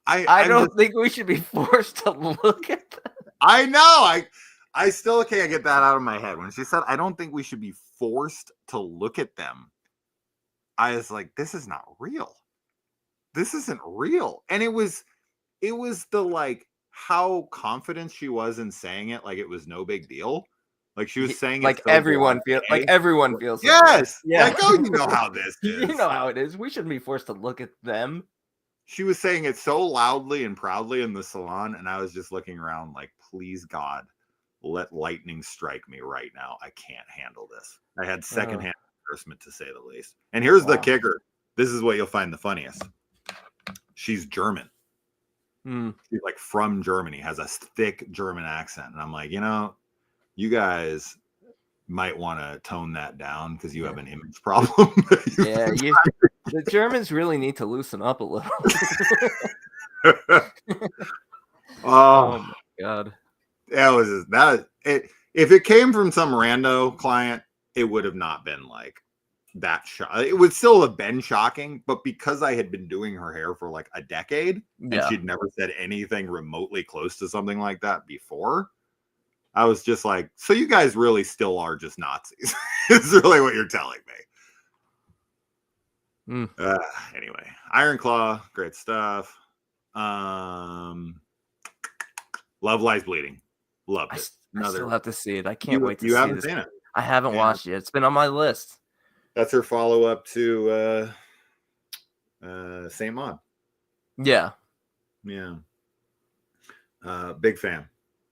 I don't think we should be forced to look at them. I know. I still can't get that out of my head. When she said I don't think we should be forced to look at them, I was like, this is not real. This isn't real. And it was the like how confident she was in saying it, like it was no big deal. Like she was saying, like everyone feels, yes, yeah. Like, oh, you know how this is. You know how it is. We shouldn't be forced to look at them. She was saying it so loudly and proudly in the salon, and I was just looking around like, please God, let lightning strike me right now. I can't handle this. I had secondhand embarrassment, to say the least. And here's the kicker. This is what you'll find the funniest. She's German. She's like from Germany, has a thick German accent. And I'm like, you guys might want to tone that down because you have an image problem. Yeah, the Germans really need to loosen up a little. Oh my God. That was just, if it came from some rando client, it would have not been like that shock. It would still have been shocking, but because I had been doing her hair for like a decade and she'd never said anything remotely close to something like that before, I was just like, so you guys really still are just Nazis. It's really what you're telling me. Anyway, Iron Claw, great stuff. Love Lies Bleeding. Loved it. I still have to see it. I can't wait to see it. You haven't seen it? I haven't watched it. It's been on my list. That's her follow-up to Saint Maud. Yeah. Yeah. Big fan.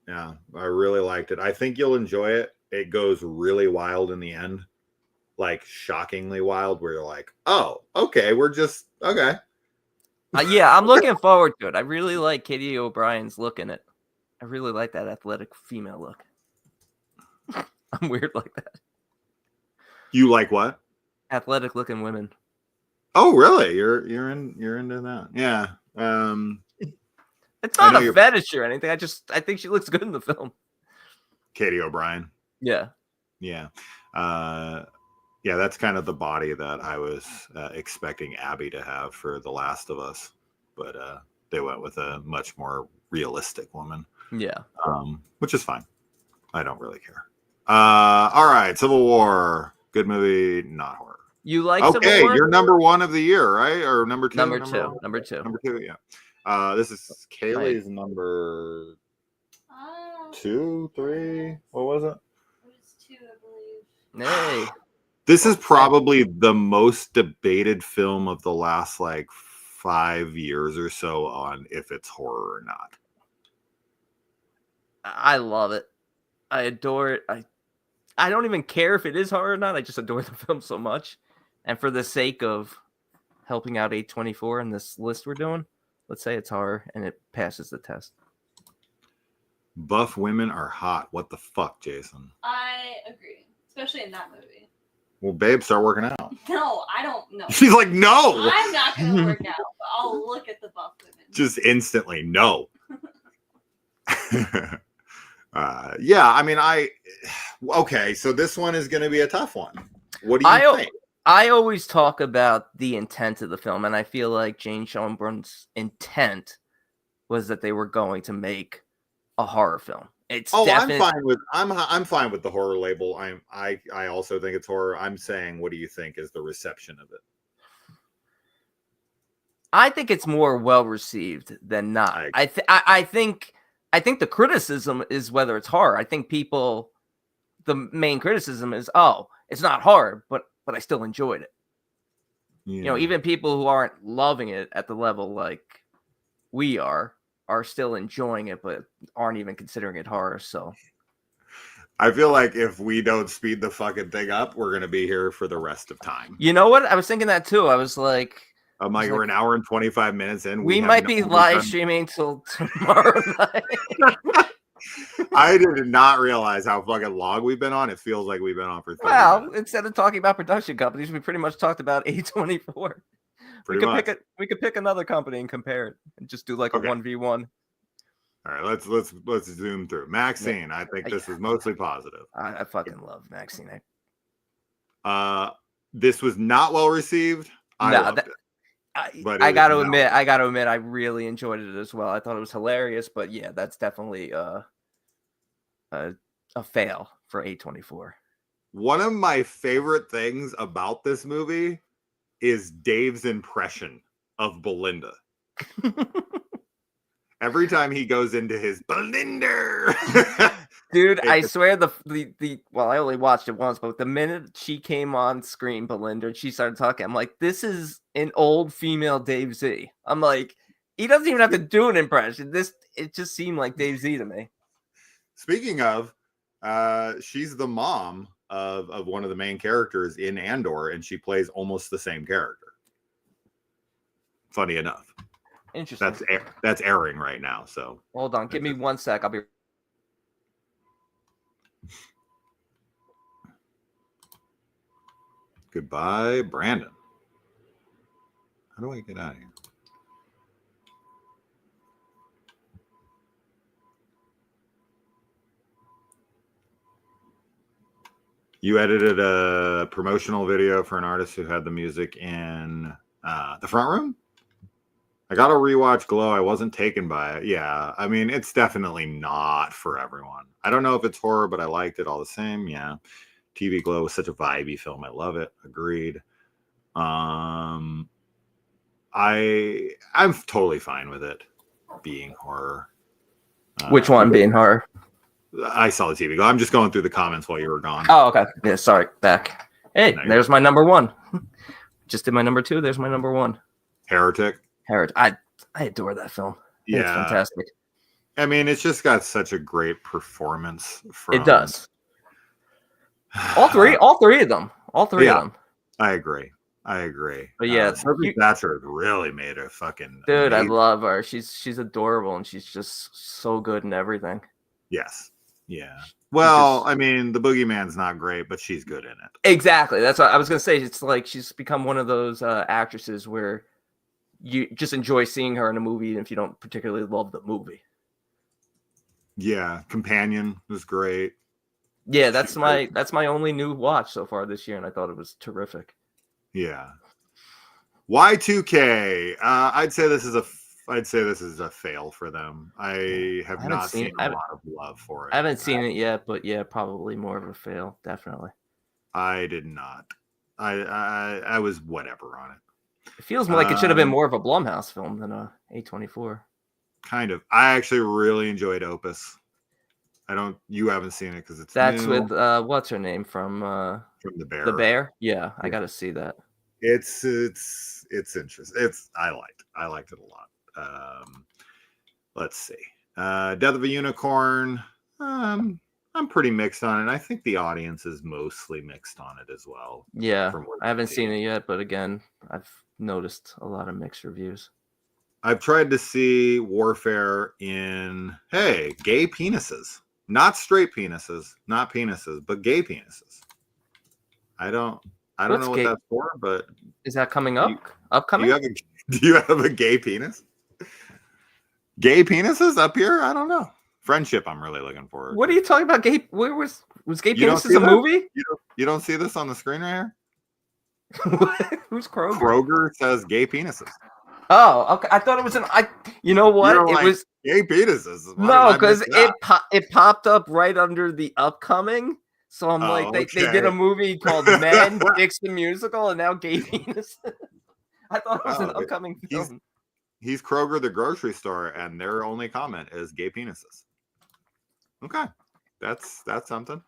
Yeah, I really liked it. I think you'll enjoy it. It goes really wild in the end. Like shockingly wild, where you're like, oh, okay, we're just okay. Yeah, I'm looking forward to it. I really like Katie O'Brien's look in it. I really like that athletic female look. I'm weird like that. You like what? Athletic looking women. Oh, really? You're into that? Yeah. It's not a fetish or anything. I think she looks good in the film. Katie O'Brien. Yeah. Yeah. Yeah, that's kind of the body that I was expecting Abby to have for The Last of Us, but they went with a much more realistic woman. Yeah. Which is fine. I don't really care. All right, Civil War. Good movie, not horror. You like Civil War? You're number one of the year, right? Or number two? Number two, yeah. This is Kaylee's number 2, 3. What was it? It was 2, I believe. Hey. This is probably the most debated film of the last like 5 years or so on if it's horror or not. I love it. I adore it. I don't even care if it is horror or not. I just adore the film so much. And for the sake of helping out A24 in this list we're doing, let's say it's horror and it passes the test. Buff women are hot. What the fuck, Jason? I agree, especially in that movie. Well, babe, start working out. No, I don't know. She's like, no. I'm not going to work out, but I'll look at the buff women. Just instantly, no. Yeah, I mean, okay, so this one is going to be a tough one. What do you think? I always talk about the intent of the film, and I feel like Jane Schoenbrun's intent was that they were going to make a horror film. It's I'm definitely fine with the horror label. I also think it's horror. I'm saying, what do you think is the reception of it? I think it's more well received than not. I think the criticism is whether it's horror. I think the main criticism is, oh, it's not horror, but I still enjoyed it. Yeah. You know, even people who aren't loving it at the level like we are still enjoying it, but aren't even considering it horror. So I feel like if we don't speed the fucking thing up, we're gonna be here for the rest of time. You know what? I was thinking that too. I was like, we're an hour and 25 minutes in. We might be live streaming till tomorrow night. I did not realize how fucking long we've been on. It feels like we've been on for 30 minutes. Instead of talking about production companies, we pretty much talked about A24. We could pick another company and compare it and just do like a 1v1. All right, let's zoom through. Maxine, I think this is mostly positive. I fucking love Maxine. This was not well received. I loved it. I got to admit, I really enjoyed it as well. I thought it was hilarious, but yeah, that's definitely a fail for A24. One of my favorite things about this movie is Dave's impression of Belinda. Every time he goes into his Belinda, dude, I swear well, I only watched it once, but the minute she came on screen, Belinda, and she started talking, I'm like, this is an old female Dave Z. I'm like, he doesn't even have to do an impression. It just seemed like Dave Z to me. Speaking of, she's the mom of one of the main characters in Andor, and she plays almost the same character. Funny enough. Interesting. That's airing right now. So hold on, give me 1 sec. I'll be. Goodbye, Brandon. How do I get out of here? You edited a promotional video for an artist who had the music in the front room? I got to rewatch Glow. I wasn't taken by it. Yeah, I mean, it's definitely not for everyone. I don't know if it's horror, but I liked it all the same. Yeah. TV Glow was such a vibey film. I love it. Agreed. I'm totally fine with it being horror. Which one being horror? I saw the TV Glow. I'm just going through the comments while you were gone. Oh, okay. Yeah, sorry. Back. Hey, there's my number one. Just did my number two. There's my number one. Heretic. I adore that film. Yeah, it's fantastic. I mean, it's just got such a great performance. It does. All three of them. I agree. But yeah, Sophie Thatcher really made a fucking dude. Amazing. I love her. She's adorable, and she's just so good in everything. Yes. Yeah. Well, I mean, the Boogeyman's not great, but she's good in it. Exactly. That's what I was gonna say. It's like she's become one of those actresses where you just enjoy seeing her in a movie, even if you don't particularly love the movie. Yeah, Companion was great. Yeah, that's my only new watch so far this year, and I thought it was terrific. Yeah. Y2K. I'd say this is a fail for them. I have not seen a lot of love for it. I haven't seen it yet, but yeah, probably more of a fail, definitely. I did not. I was whatever on it. It feels more like it should have been more of a Blumhouse film than a A24. Kind of. I actually really enjoyed Opus. You haven't seen it because that's new. With what's her name from The Bear. The Bear? Yeah, I got to see that. It's interesting. I liked it a lot. Let's see. Death of a Unicorn. I'm pretty mixed on it. I think the audience is mostly mixed on it as well. Yeah, I haven't seen it yet, but again, I've noticed a lot of mixed reviews. I've tried to see Warfare in gay penises, not straight penises, not penises, but gay penises. I don't know what that's for, but is that coming up? Upcoming? Do you have a gay penis? Gay penises up here? I don't know. Friendship, I'm really looking forward. What are you talking about? Gay? Where was gay penises a movie? You don't see this on the screen right here? Who's Kroger? Kroger says gay penises. Oh, okay. I thought it was an. You know what? You're It like, was gay penises. Why no, did I miss because that? it popped up right under the upcoming. So I'm like, Oh, they did a okay. movie called Men, Dicks the Musical, and now Gay Penis. I thought it was an Oh, upcoming he's film. he's Kroger the grocery store, and their only comment is gay penises. Okay, that's something.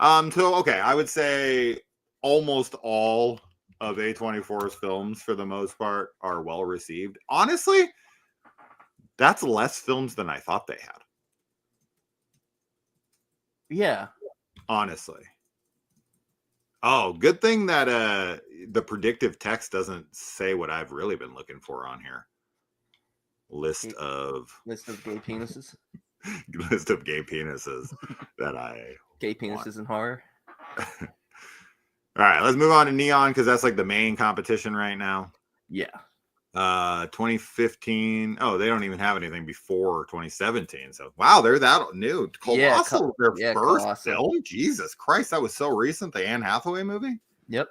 So okay, I would say almost all of A24's films, for the most part, are well received. Honestly, that's less films than I thought they had. Yeah. Honestly. Oh, good thing that the predictive text doesn't say what I've really been looking for on here. List of gay penises. list of gay penises that I Gay penises in horror. All right, let's move on to Neon because that's like the main competition right now. Yeah. 2015. Oh, they don't even have anything before 2017. So wow, they're that new. Colossal, their first Colossal. film. Jesus Christ, that was so recent. The Anne Hathaway movie. Yep.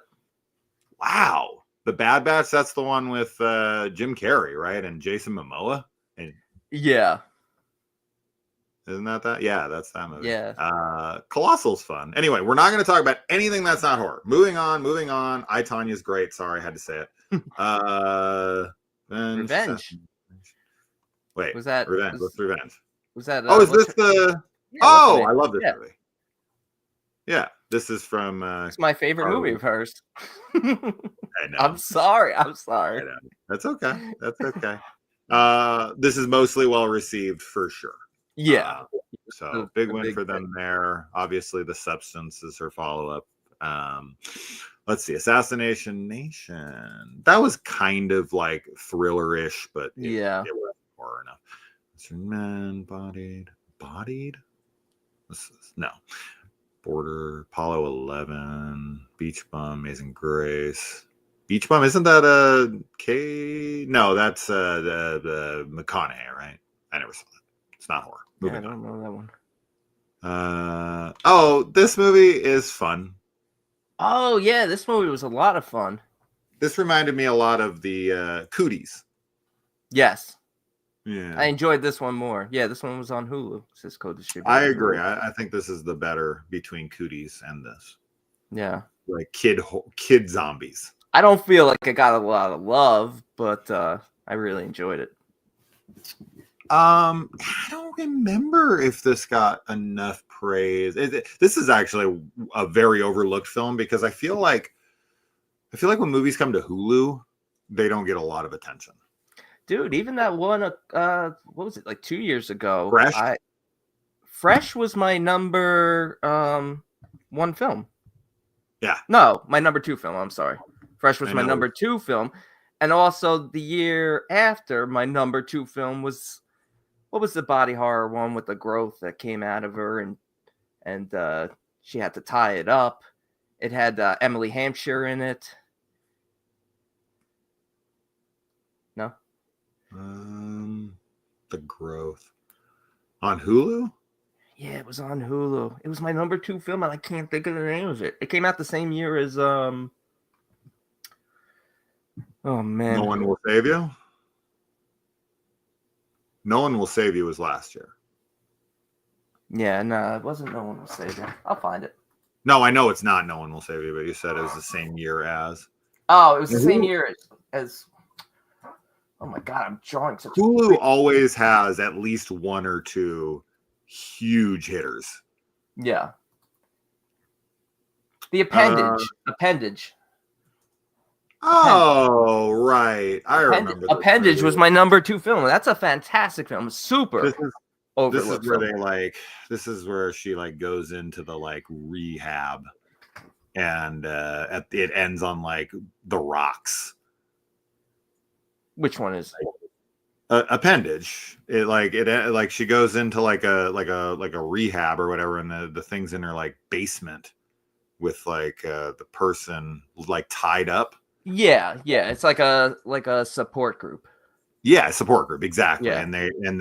Wow. The Bad Batch. That's the one with Jim Carrey, right, and Jason Momoa. And yeah. Isn't that? Yeah, that's that movie. Yeah. Colossal's fun. Anyway, we're not going to talk about anything that's not horror. Moving on. I, Tanya's great. Sorry, I had to say it. Revenge. Wait, was that Revenge? What's Revenge? Was that? Is this the? Yeah, I love this movie. Yeah, this is from. It's my favorite movie of hers. I know. I'm sorry. I know. That's okay. This is mostly well received for sure. Yeah. So big win for them there. Obviously, The Substance is her follow-up. Let's see, Assassination Nation. That was kind of like thriller-ish, but it wasn't horror enough. Man, bodied. No. Border, Apollo 11, Beach Bum, Amazing Grace. Beach Bum, isn't that a K? No, that's the McConaughey, right? I never saw that. It's not horror. I don't know that one. This movie is fun. Oh yeah, this movie was a lot of fun. This reminded me a lot of the Cooties. Yes. Yeah. I enjoyed this one more. Yeah, this one was on Hulu. Says co-distributed. I agree. I think this is the better between Cooties and this. Yeah. Like kid zombies. I don't feel like I got a lot of love, but I really enjoyed it. I don't remember if this got enough praise. This is actually a very overlooked film because I feel like when movies come to Hulu, they don't get a lot of attention. Dude, even that one, what was it, like 2 years ago? Fresh? Fresh was my number one film. Yeah. No, my number two film. I'm sorry. Fresh was my number two film. And also the year after, my number two film was, what was the body horror one with the growth that came out of her and she had to tie it up. It had Emily Hampshire in it. No? The Growth. On Hulu? Yeah, it was on Hulu. It was my number two film, and I can't think of the name of it. It came out the same year as oh man. No One Will Save You? No One Will Save You was last year. Yeah, no, it wasn't No One Will Save You. I'll find it. No, I know it's not No One Will Save You, but you said it was the same year as. Oh, it was the same year as oh my god, I'm drawing such Hulu always has at least one or two huge hitters. Yeah. The Appendage. Oh, right. I remember. Appendage was my number two film. That's a fantastic film. Super. This is where this is where she like goes into the like rehab and it ends on like the rocks. Which one is Appendage? It she goes into like a rehab or whatever, and the thing's in her like basement with like the person like tied up. Yeah, it's like a support group. Yeah, support group, exactly. Yeah. And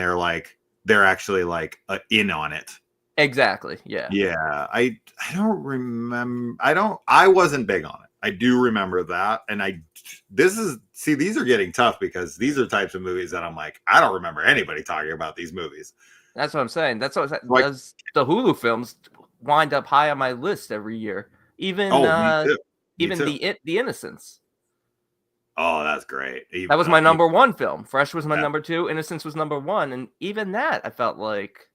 they're actually like in on it. Exactly. Yeah. Yeah. I don't remember. I wasn't big on it. I do remember that. And these are getting tough because these are types of movies that I'm like, I don't remember anybody talking about these movies. That's what I'm saying. That's what Like- does the Hulu films wind up high on my list every year. Even Me too. even the Innocents. Oh, that's great. That was my number one film. Fresh was my number two. Innocence was number one, and even that I felt like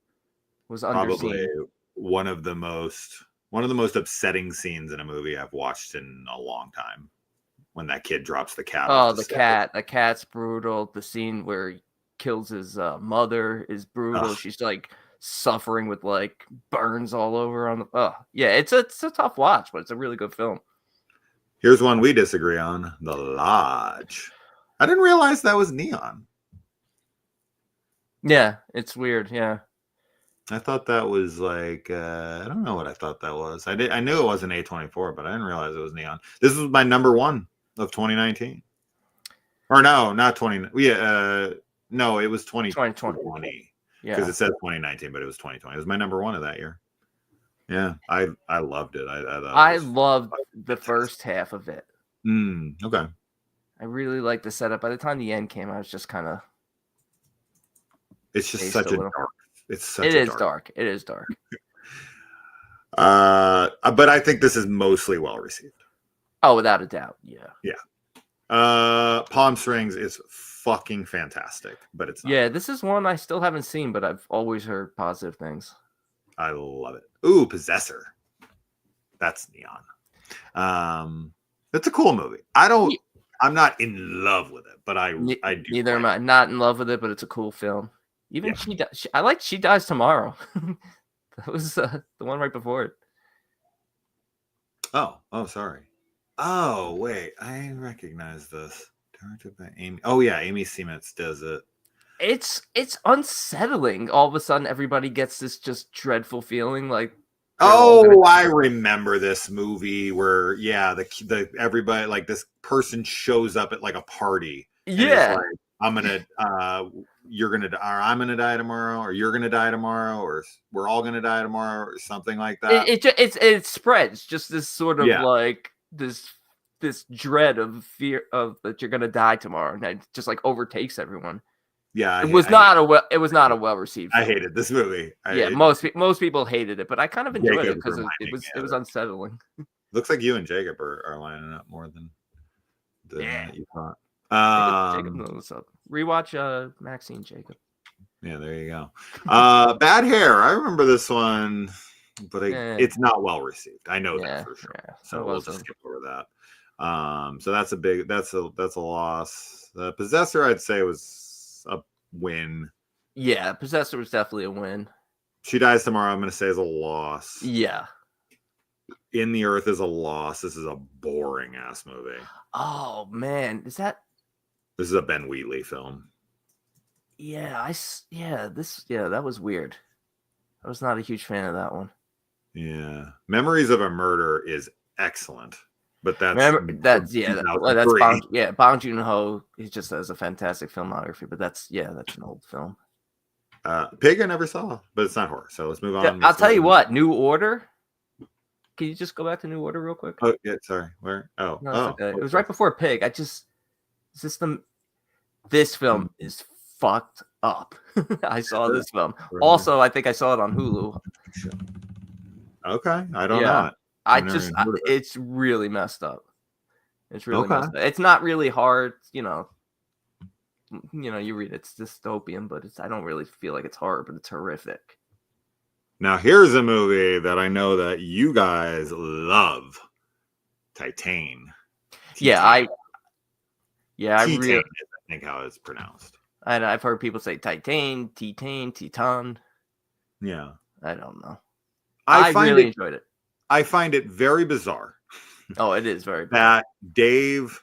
was probably underseen. one of the most upsetting scenes in a movie I've watched in a long time. When that kid drops the cat. Oh, the cat. The cat's brutal. The scene where he kills his mother is brutal. Ugh. She's like suffering with like burns all over on the. Oh, yeah, it's a tough watch, but it's a really good film. Here's one we disagree on: The Lodge. I didn't realize that was neon. Yeah, it's weird. Yeah, I thought that was like I don't know what I thought that was. I knew it wasn't A24, but I didn't realize it was neon. This was my number one of 2019. Or no, not 20. No, it was 2020. Yeah, because it said 2019, but it was 2020. It was my number one of that year. Yeah, I loved it. I loved the first half of it. Okay. I really liked the setup. By the time the end came, I was just kind of. It's just such a dark. It is dark. It is dark. But I think this is mostly well received. Oh, without a doubt. Yeah. Yeah. Palm Springs is fucking fantastic, but it's not. Yeah, this is one I still haven't seen, but I've always heard positive things. I love it. Ooh, Possessor. That's neon. It's a cool movie. I'm not in love with it, but I do. Neither am I. Not in love with it, but it's a cool film. Even I like She Dies Tomorrow. That was the one right before it. Oh, sorry. Oh, wait. I recognize this. Directed by Amy. Oh, yeah. Amy Seimetz does it. It's unsettling. All of a sudden, everybody gets this just dreadful feeling like. Oh, I remember this movie where, the everybody, like, this person shows up at like a party. Yeah. Like, I'm gonna die tomorrow, or you're gonna die tomorrow, or we're all gonna die tomorrow, or something like that. It spreads just this sort of like this dread of fear of that you're gonna die tomorrow, and it just like overtakes everyone. Yeah, it was not a well received film. I hated this movie. Most people hated it, but I kind of enjoyed it because it was unsettling. Looks like you and Jacob are lining up more than you thought. Jacob knows what's up. Rewatch Maxine, Jacob. Yeah, there you go. Bad Hair. I remember this one, but it's not well received. I know that for sure. Yeah, so we'll just skip over that. So that's a loss. The Possessor, I'd say, was a win. Yeah, Possessor was definitely a win. She Dies Tomorrow, I'm going to say, is a loss. Yeah. In the Earth is a loss. This is a boring ass movie. Oh man, this is a Ben Wheatley film. Yeah, that was weird. I was not a huge fan of that one. Yeah, Memories of a Murder is excellent, but that's Bong Joon-ho. He just has a fantastic filmography, but that's an old film. Pig I never saw, but it's not horror. So let's move on. I'll tell you what, New Order. Can you just go back to New Order real quick? Oh yeah, sorry. Where? Oh, no, okay. It was right before Pig. This film is fucked up. I saw this film. Also, I think I saw it on Hulu. Okay, I don't know. It's really messed up. It's really messed up. It's not really hard, you read it's dystopian, but I don't really feel like it's horror, but it's horrific. Now here's a movie that I know that you guys love. Titane. I really think how it's pronounced. And I've heard people say Titane, Titan. Yeah. I don't know. I really enjoyed it. I find it very bizarre. Oh, it is very bizarre. That Dave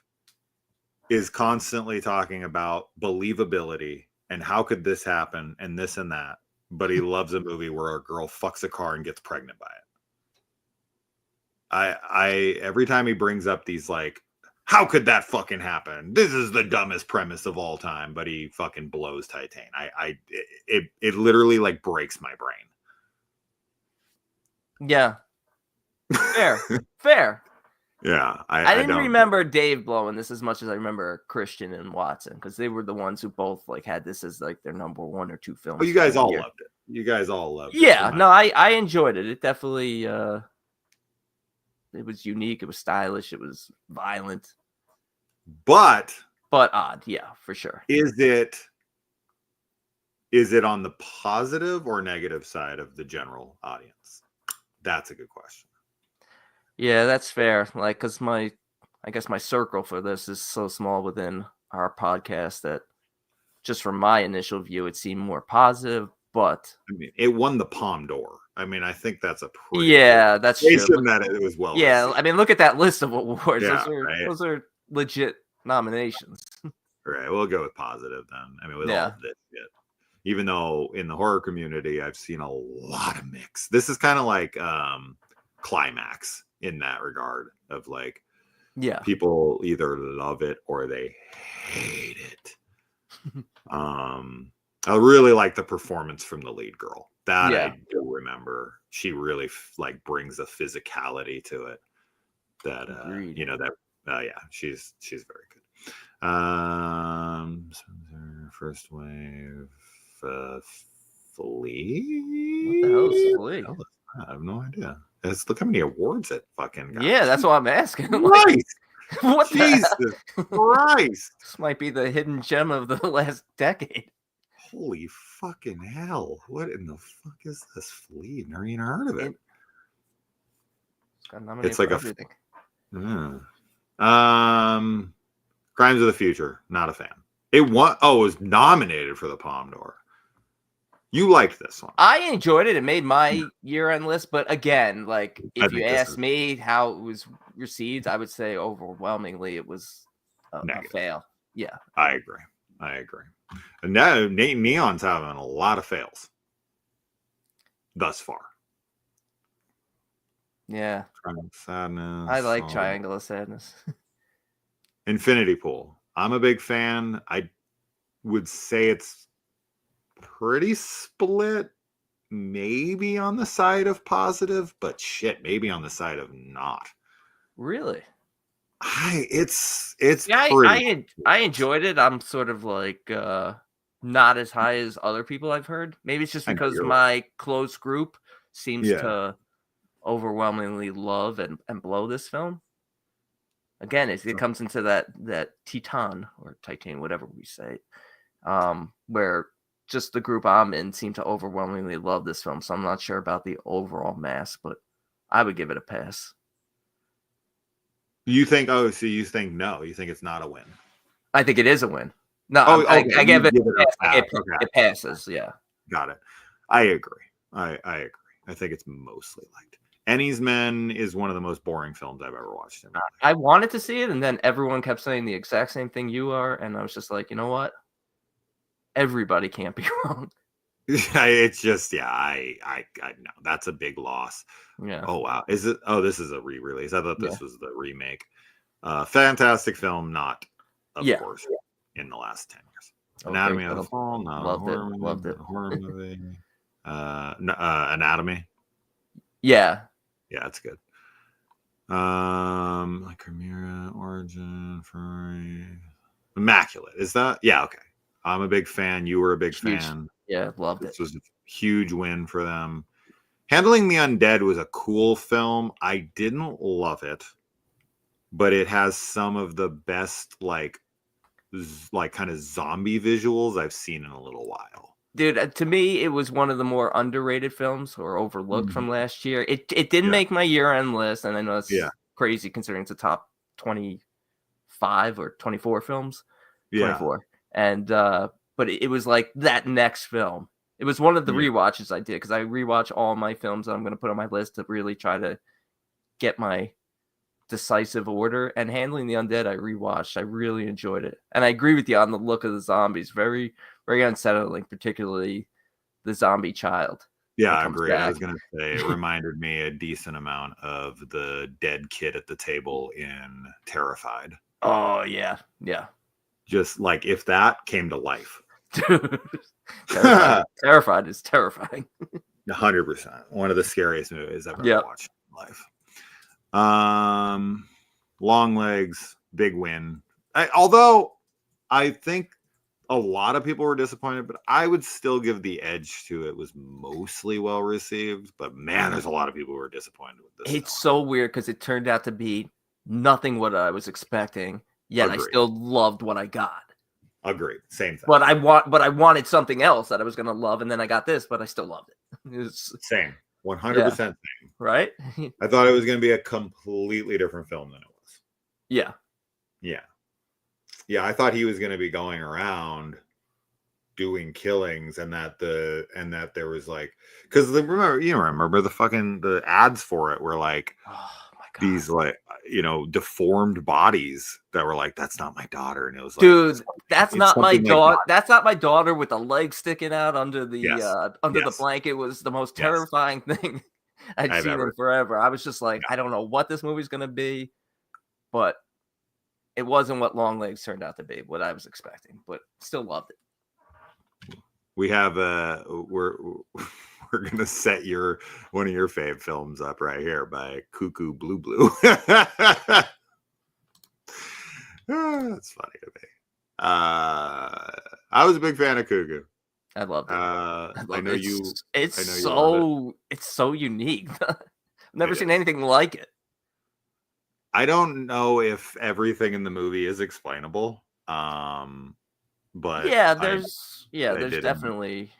is constantly talking about believability and how could this happen and this and that, but he loves a movie where a girl fucks a car and gets pregnant by it. I every time he brings up these like, how could that fucking happen? This is the dumbest premise of all time, but he fucking blows Titane. It literally like breaks my brain. Yeah. Fair. Yeah, I didn't don't remember Dave blowing this as much as I remember Christian and Watson, because they were the ones who both like had this as like their number 1 or 2 films. Oh, you for guys the all year. loved it. You guys all loved it. Yeah, no, I enjoyed it. It definitely it was unique. It was stylish. It was violent, but odd. Yeah, for sure. Is it on the positive or negative side of the general audience? That's a good question. Yeah, that's fair. Like, because I guess my circle for this is so small within our podcast that just from my initial view, it seemed more positive, but I mean, it won the Palme d'Or. I mean, I think that's a pretty yeah, that's true. that it was well. Yeah, received. I mean, look at that list of awards. Yeah, Those are legit nominations. Right, we'll go with positive then. I mean, with all Yeah. of this shit. Even though in the horror community, I've seen a lot of mix. This is kind of like Climax in that regard of like, Yeah, people either love it or they hate it. I really like the performance from the lead girl. That Yeah. I do remember. She really like brings a physicality to it. That Agreed. you know that yeah, she's very good. First wave, Flea. What the hell is Flea? Hell is that? I have no idea. Look how many awards it fucking got. Yeah, that's what I'm asking. Like, Christ. what the hell? Jesus Christ. This might be the hidden gem of the last decade. Holy fucking hell. What in the fuck is this Flea? Never even heard of it. It's like a everything. Crimes of the Future. Not a fan. It was nominated for the Palme d'Or. You liked this one. I enjoyed it. It made my year-end list, but again, like I if you think this asked is- me how it was received, I would say overwhelmingly it was a Negative. fail. Yeah. I agree. And now Neon's having a lot of fails thus far. Yeah. Triangle of Sadness. I like Triangle of Sadness. Infinity Pool. I'm a big fan. I would say it's pretty split. Maybe on the side of positive, but shit, maybe on the side of not. Really? It's Yeah, pretty. I enjoyed it. I'm sort of like not as high as other people I've heard. Maybe it's just I know because you're my close group seems Yeah. to overwhelmingly love and blow this film. Again, it comes into that Titan or Titan, whatever we say, where just the group I'm in seem to overwhelmingly love this film. So I'm not sure about the overall mass, but I would give it a pass. You think? Oh, so you think no? You think it's not a win? I think it is a win. No, Okay, I give you it. give it a pass. It Okay. passes. Yeah. Got it. I agree. I agree. I think it's mostly liked. Ennie's Men is one of the most boring films I've ever watched in my life. I wanted to see it, and then everyone kept saying the exact same thing you are, and I was just like, you know what? Everybody can't be wrong. It's just, yeah, I know that's a big loss. Yeah. Oh wow, is it? Oh, this is a re-release. I thought this Yeah. was the remake. Fantastic film, not of Yeah. course in the last 10 years. Okay, Anatomy of so a Fall, not loved a it, horror movie, loved it. not a horror movie. Anatomy. Yeah. Yeah, it's good. Like Chimera, Origin, Ferrari, Immaculate. Is that? Yeah, okay. I'm a big fan. You were a big Huge. fan. Yeah, loved it. This was a huge win for them. Handling the Undead was a cool film. I didn't love it, but it has some of the best like kind of zombie visuals I've seen in a little while. Dude, to me, it was one of the more underrated films or overlooked from last year. It didn't Yeah. make my year-end list, and I know it's Yeah. crazy considering it's a top 25 or 24 films. Yeah. 24. And but it was like that next film. It was one of the Yeah. rewatches I did because I rewatch all my films that I'm going to put on my list to really try to get my decisive order. And Handling the Undead, I rewatched. I really enjoyed it, and I agree with you on the look of the zombies. Very, very unsettling, particularly the zombie child. Yeah, that I comes agree. I was back. going to say it reminded me a decent amount of the dead kid at the table in Terrified. Oh yeah, yeah. Just like if that came to life. Dude, Terrified is terrifying. 100%. One of the scariest movies I've ever Yep. watched in my life. Longlegs, big win. Although I think a lot of people were disappointed, but I would still give the edge to it was mostly well received. But man, there's a lot of people who were disappointed with this. It's so weird because it turned out to be nothing what I was expecting. Yet Agreed. I still loved what I got. Agreed. Same thing. But I wanted something else that I was gonna love, and then I got this, but I still loved it. It was, Same. 100% same. right? I thought it was going to be a completely different film than it was. Yeah. Yeah. Yeah, I thought he was going to be going around doing killings and that there was like, because remember the ads for it were like, Oh my God. these like, deformed bodies that were like, that's not my daughter. And it was like, Dude, that's it's not my something like daughter. that. That's not my daughter with the leg sticking out under the Yes. the blanket. It was the most Yes. terrifying thing I've I've seen ever- in forever. I was just like, I don't know what this movie's gonna be, but it wasn't what Longlegs turned out to be, what I was expecting, but still loved it. We have we're gonna set one of your fave films up right here by Cuckoo Blue Blue. That's funny to me. I was a big fan of Cuckoo. I loved it. I know you. It's I know you love it's so unique. I've never It seen is. anything like it. I don't know if everything in the movie is explainable. But Yeah, I there's didn't- definitely.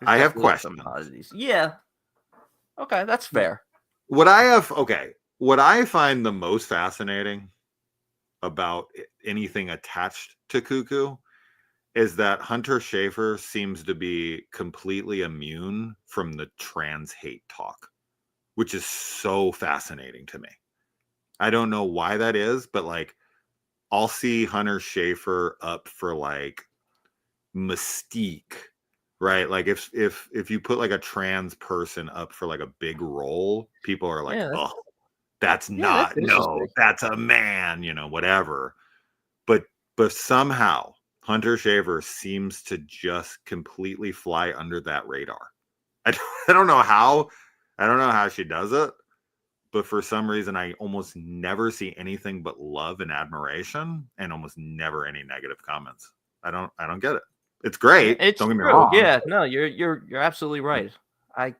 I have definitely some questions. oddities. Yeah. Okay, that's fair. what I find the most fascinating about anything attached to Cuckoo is that Hunter Schafer seems to be completely immune from the trans hate talk, which is so fascinating to me. I don't know why that is, but like I'll see Hunter Schafer up for like Mystique, right? Like if you put like a trans person up for like a big role, people are like, Yeah, oh, that's not, that's no, interesting. that's a man, whatever. But somehow Hunter Schafer seems to just completely fly under that radar. I don't know how. I don't know how she does it, but for some reason I almost never see anything but love and admiration and almost never any negative comments. I don't get it. It's great. It's don't get me true. wrong. Yeah, no, you're absolutely right. I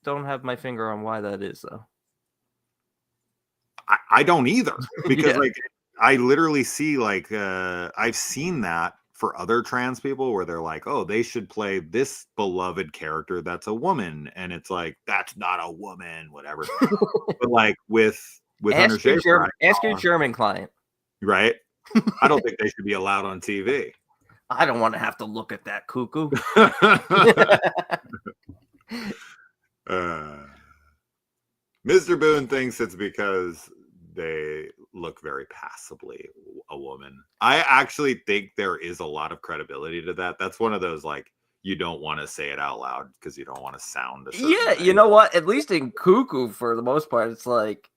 don't have my finger on why that is though. I don't either because Yeah. like I literally see like I've seen that for other trans people where they're like, oh, they should play this beloved character that's a woman, and it's like that's not a woman, whatever. But like with Hunter Schafer, Ask your German client. right? I don't think they should be allowed on TV. I don't want to have to look at that cuckoo. Mr. Boone thinks it's because they look very passably a woman. I actually think there is a lot of credibility to that. That's one of those like you don't want to say it out loud because you don't want to sound a certain Yeah, way. you know what? At least in Cuckoo, for the most part, it's like,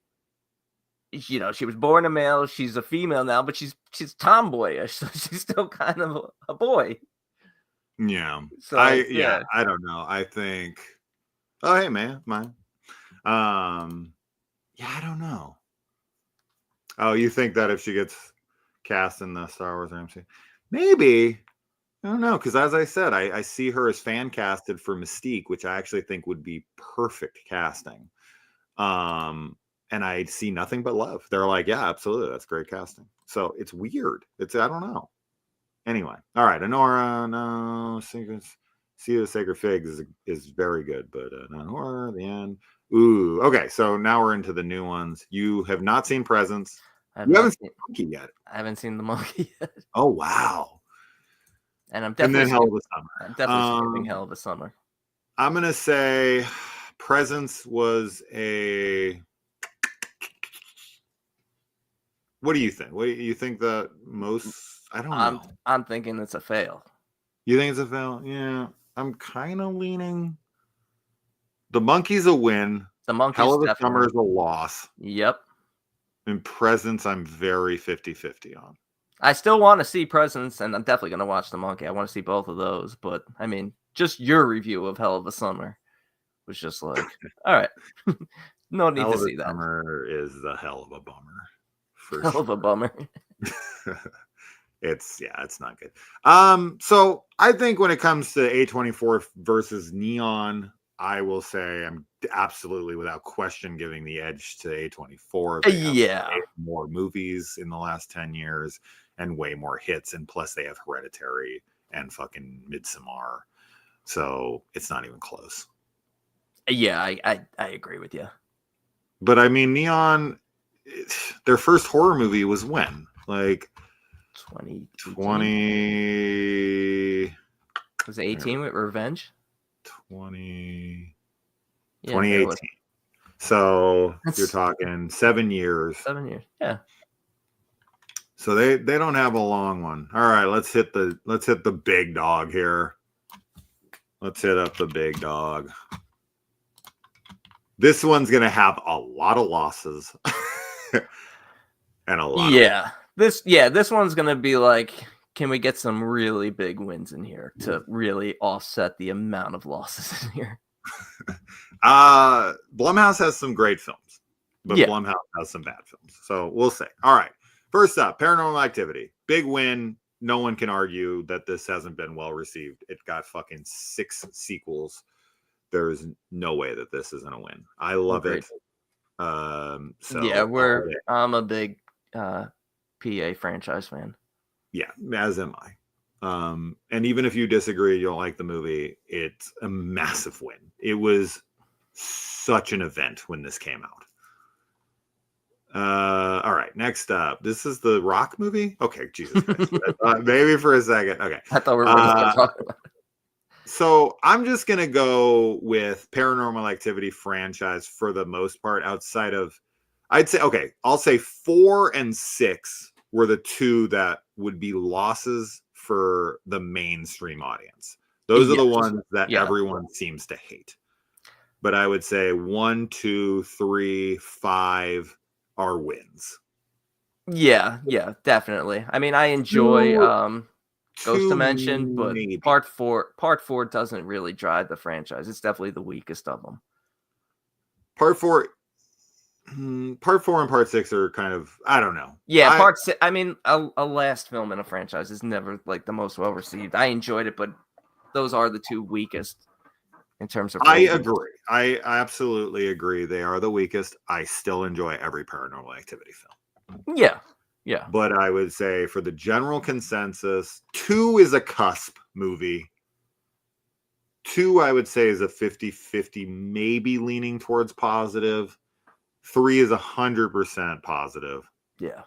she was born a male. She's a female now, but she's tomboyish, so she's still kind of a boy. Yeah. So I don't know. I think. Oh, hey man, mine. Yeah, I don't know. Oh, you think that if she gets cast in the Star Wars MC, maybe. I don't know, because as I said, I see her as fan casted for Mystique, which I actually think would be perfect casting. And I see nothing but love. They're like, yeah, absolutely, that's great casting. So it's weird. I don't know. Anyway, all right, Honora, no, See the Sacred Figs is very good, but Honora, the end. Ooh, okay, so now we're into the new ones. You have not seen Presence. You haven't seen Monkey yet. I haven't seen the monkey yet, Oh wow! and I'm And definitely then Hell of a Summer. I'm definitely skipping Um, Hell of a Summer. I'm gonna say Presence was a. What do you think? What do you think the most? I don't know. I'm thinking it's a fail. You think it's a fail? Yeah, I'm kind of leaning. The Monkey's a win. The monkey's Hell of a definitely. Summer is a loss. Yep. In Presence, I'm very 50-50 on. I still want to see Presence, and I'm definitely going to watch The Monkey. I want to see both of those. But, I mean, just your review of Hell of a Summer was just like, all right. No need Hell to of a see that. Summer is the hell of a bummer. For Hell of a bummer. it's not good. So I think when it comes to A24 versus Neon, I will say I'm absolutely without question giving the edge to A24. They have Yeah. way more movies in the last 10 years and way more hits, and plus they have Hereditary and fucking Midsommar. So it's not even close. Yeah, I agree with you. But I mean, Neon, their first horror movie was when? Like 20 was it 18 with Revenge? 2018. So you're talking 7 years. 7 years. Yeah. So they don't have a long one. All right, let's hit the big dog here. Let's hit up the big dog. This one's gonna have a lot of losses. And a lot. This one's gonna be like, can we get some really big wins in here to really offset the amount of losses in here? Blumhouse has some great films, but Blumhouse has some bad films. So we'll see. All right. First up, Paranormal Activity. Big win. No one can argue that this hasn't been well received. It got fucking 6 sequels. There is no way that this isn't a win. I love it. I'm a big PA franchise fan. Yeah, as am I. And even if you disagree, you don't like the movie, it's a massive win. It was such an event when this came out. All right, next up. This is the Rock movie? Okay, Jesus Christ. Maybe for a second. Okay. I thought we were going to talk about it. So I'm just going to go with Paranormal Activity franchise for the most part, outside of, I'll say 4 and 6 were the two that would be losses for the mainstream audience. Those are the ones that everyone seems to hate. But I would say 1, 2, 3, 5 are wins. Yeah, definitely. I mean, I enjoy Ghost Dimension, but maybe. Part 4 doesn't really drive the franchise. It's definitely the weakest of them. Part 4 and Part 6 are kind of, I don't know. Yeah, Part 6. I mean, a last film in a franchise is never like the most well received. I enjoyed it, but those are the two weakest in terms of. I agree. I absolutely agree. They are the weakest. I still enjoy every Paranormal Activity film. Yeah. But I would say for the general consensus, 2 is a cusp movie. 2, I would say, is a 50-50, maybe leaning towards positive. 3 is 100% positive. Yeah.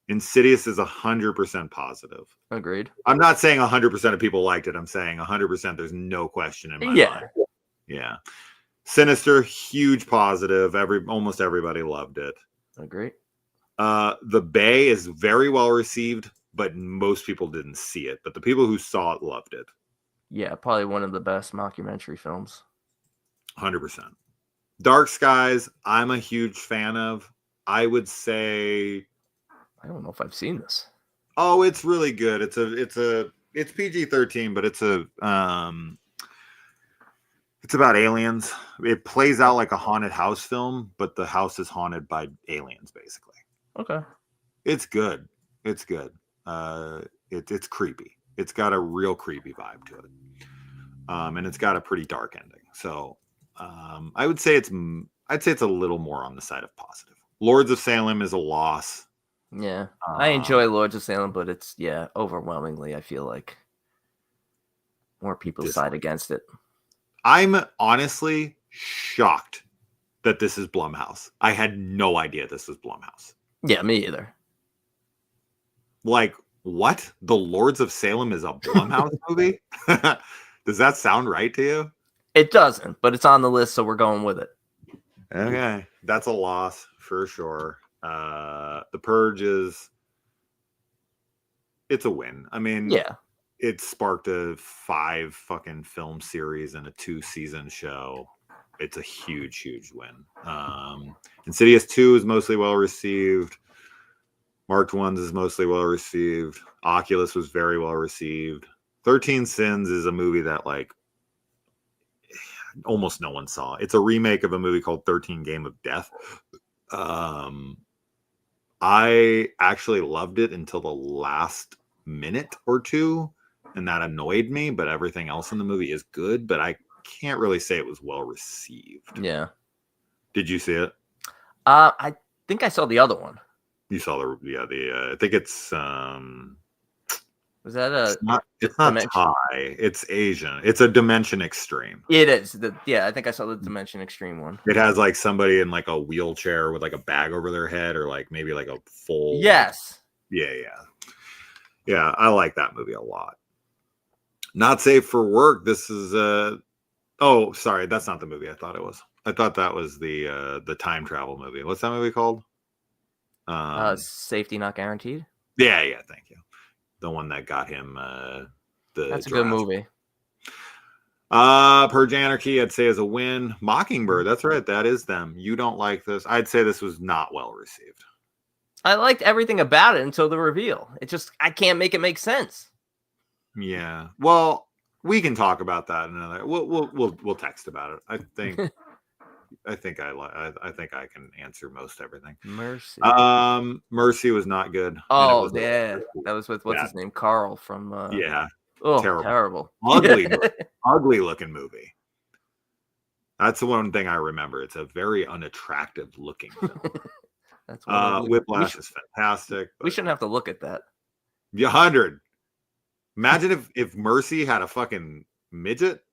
Insidious is 100% positive. Agreed. I'm not saying 100% of people liked it. I'm saying 100%. There's no question in my mind. Yeah. Sinister, huge positive. Almost everybody loved it. Agreed. The Bay is very well received, but most people didn't see it. But the people who saw it loved it. Yeah, probably one of the best mockumentary films. 100%. Dark Skies, I'm a huge fan of. I would say, I don't know if I've seen this. Oh, it's really good. It's PG-13, but it's about aliens. It plays out like a haunted house film, but the house is haunted by aliens, basically. Okay. It's good. It's good. It's creepy. It's got a real creepy vibe to it. And it's got a pretty dark ending. So I'd say it's a little more on the side of positive. Lords of Salem is a loss. Yeah. I enjoy Lords of Salem, but it's overwhelmingly I feel like more people side against it. I'm honestly shocked that this is Blumhouse. I had no idea this was Blumhouse. Yeah, me either. Like, what? The Lords of Salem is a Blumhouse movie? Does that sound right to you? It doesn't, but it's on the list, so we're going with it. Okay. That's a loss for sure. The Purge it's a win. I mean, it sparked a 5 fucking film series and a 2-season show. It's a huge, huge win. Insidious 2 is mostly well received. Marked Ones is mostly well received. Oculus was very well received. 13 Sins is a movie that, like, almost no one saw. It's a remake of a movie called 13 Game of Death. I actually loved it until the last minute or two, and that annoyed me. But everything else in the movie is good. But I can't really say it was well received. Yeah. Did you see it? I think I saw the other one. You saw I think it's Was that a? it's not Dimension? Thai. It's Asian. It's a Dimension Extreme. It is. I think I saw the Dimension Extreme one. It has like somebody in like a wheelchair with like a bag over their head, or like maybe like a full. Yes. Yeah. I like that movie a lot. Not Safe for Work. This is oh, sorry, that's not the movie I thought it was. I thought that was the time travel movie. What's that movie called? Safety Not Guaranteed. Yeah, thank you. The one that got him That's a good movie. Purge Anarchy, I'd say, is a win. Mockingbird, that's right, that is them. You don't like this. I'd say this was not well received. I liked everything about it until the reveal. I can't make it make sense. Yeah. Well, we can talk about that another. We'll text about it. I think I think I can answer most everything. Mercy. Mercy was not good. Oh yeah, that was with what's his name, Carl from. Yeah. Oh, terrible. Ugly, ugly looking movie. That's the one thing I remember. It's a very unattractive looking film. That's Whiplash is fantastic. We shouldn't have to look at that. 100. Imagine if Mercy had a fucking midget.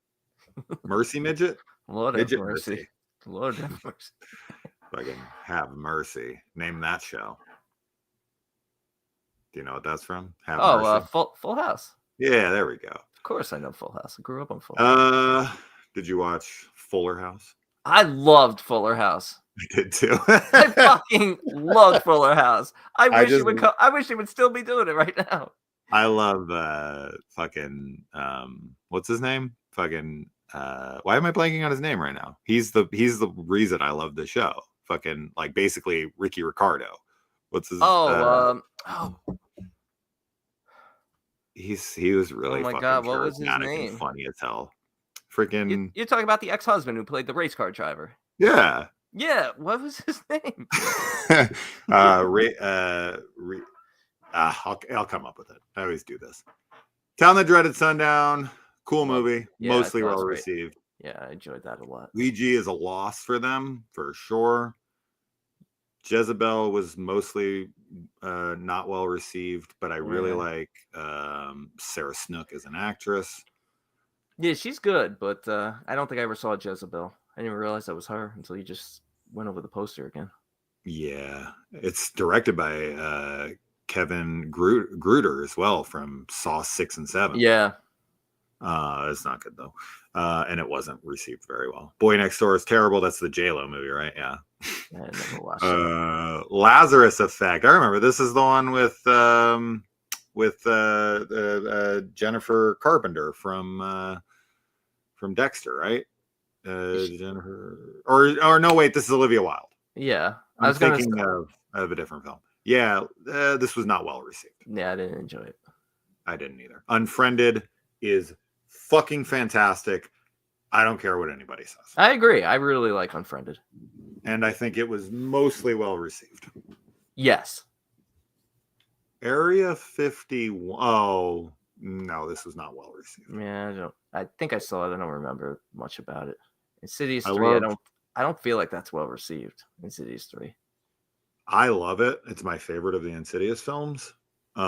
Mercy midget. Lord midget have mercy. Lord have mercy. Fucking have mercy. Name that show. Do you know what that's from? Have Mercy. Full House. Yeah, there we go. Of course I know Full House. I grew up on Full House. Did you watch Fuller House? I loved Fuller House. I did too. I fucking loved Fuller House. I wish he would still be doing it right now. I love fucking what's his name? Fucking why am I blanking on his name right now? He's the reason I love the show. Fucking like basically Ricky Ricardo. What's his he was really oh my fucking God, what was his charismatic name? and funny as hell. Freaking You're talking about the ex-husband who played the race car driver. Yeah. Yeah, what was his name? I'll come up with it. I always do this. Town That Dreaded Sundown, cool movie, mostly well received. Yeah, I enjoyed that a lot. Ouija is a loss for them for sure. Jezebel was mostly not well received, but I really like Sarah Snook as an actress. Yeah, she's good, but I don't think I ever saw Jezebel. I didn't even realize that was her until you just went over the poster again. Yeah, it's directed by Kevin Gruder as well from Saw 6 and 7. Yeah. It's not good though. And it wasn't received very well. Boy Next Door is terrible. That's the J-Lo movie, right? Yeah. I never watched it. Lazarus Effect. I remember this is the one with Jennifer Carpenter from Dexter, right? Jennifer or no, wait, this is Olivia Wilde. Yeah. I was thinking of a different film. Yeah, this was not well received. Yeah, I didn't enjoy it. I didn't either. Unfriended is fucking fantastic. I don't care what anybody says. I agree. I really like Unfriended. And I think it was mostly well received. Yes. Area 51. Oh, no, this was not well received. Yeah, I think I saw it. I don't remember much about it. Insidious 3, I don't feel like that's well received. Insidious 3. I love it. It's my favorite of the Insidious films. It's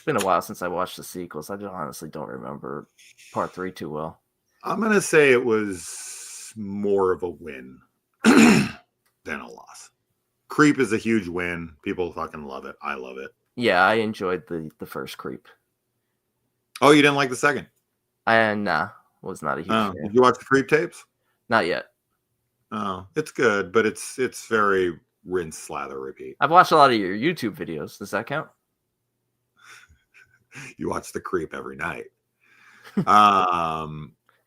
been a while since I watched the sequels. I honestly don't remember part 3 too well. I'm going to say it was more of a win than a loss. Creep is a huge win. People fucking love it. I love it. Yeah, I enjoyed the first Creep. Oh, you didn't like the second? Nah, was not a huge fan. Did you watch the Creep tapes? Not yet. Oh, it's good, but it's very rinse, slather, repeat. I've watched a lot of your YouTube videos. Does that count? You watch the Creep every night.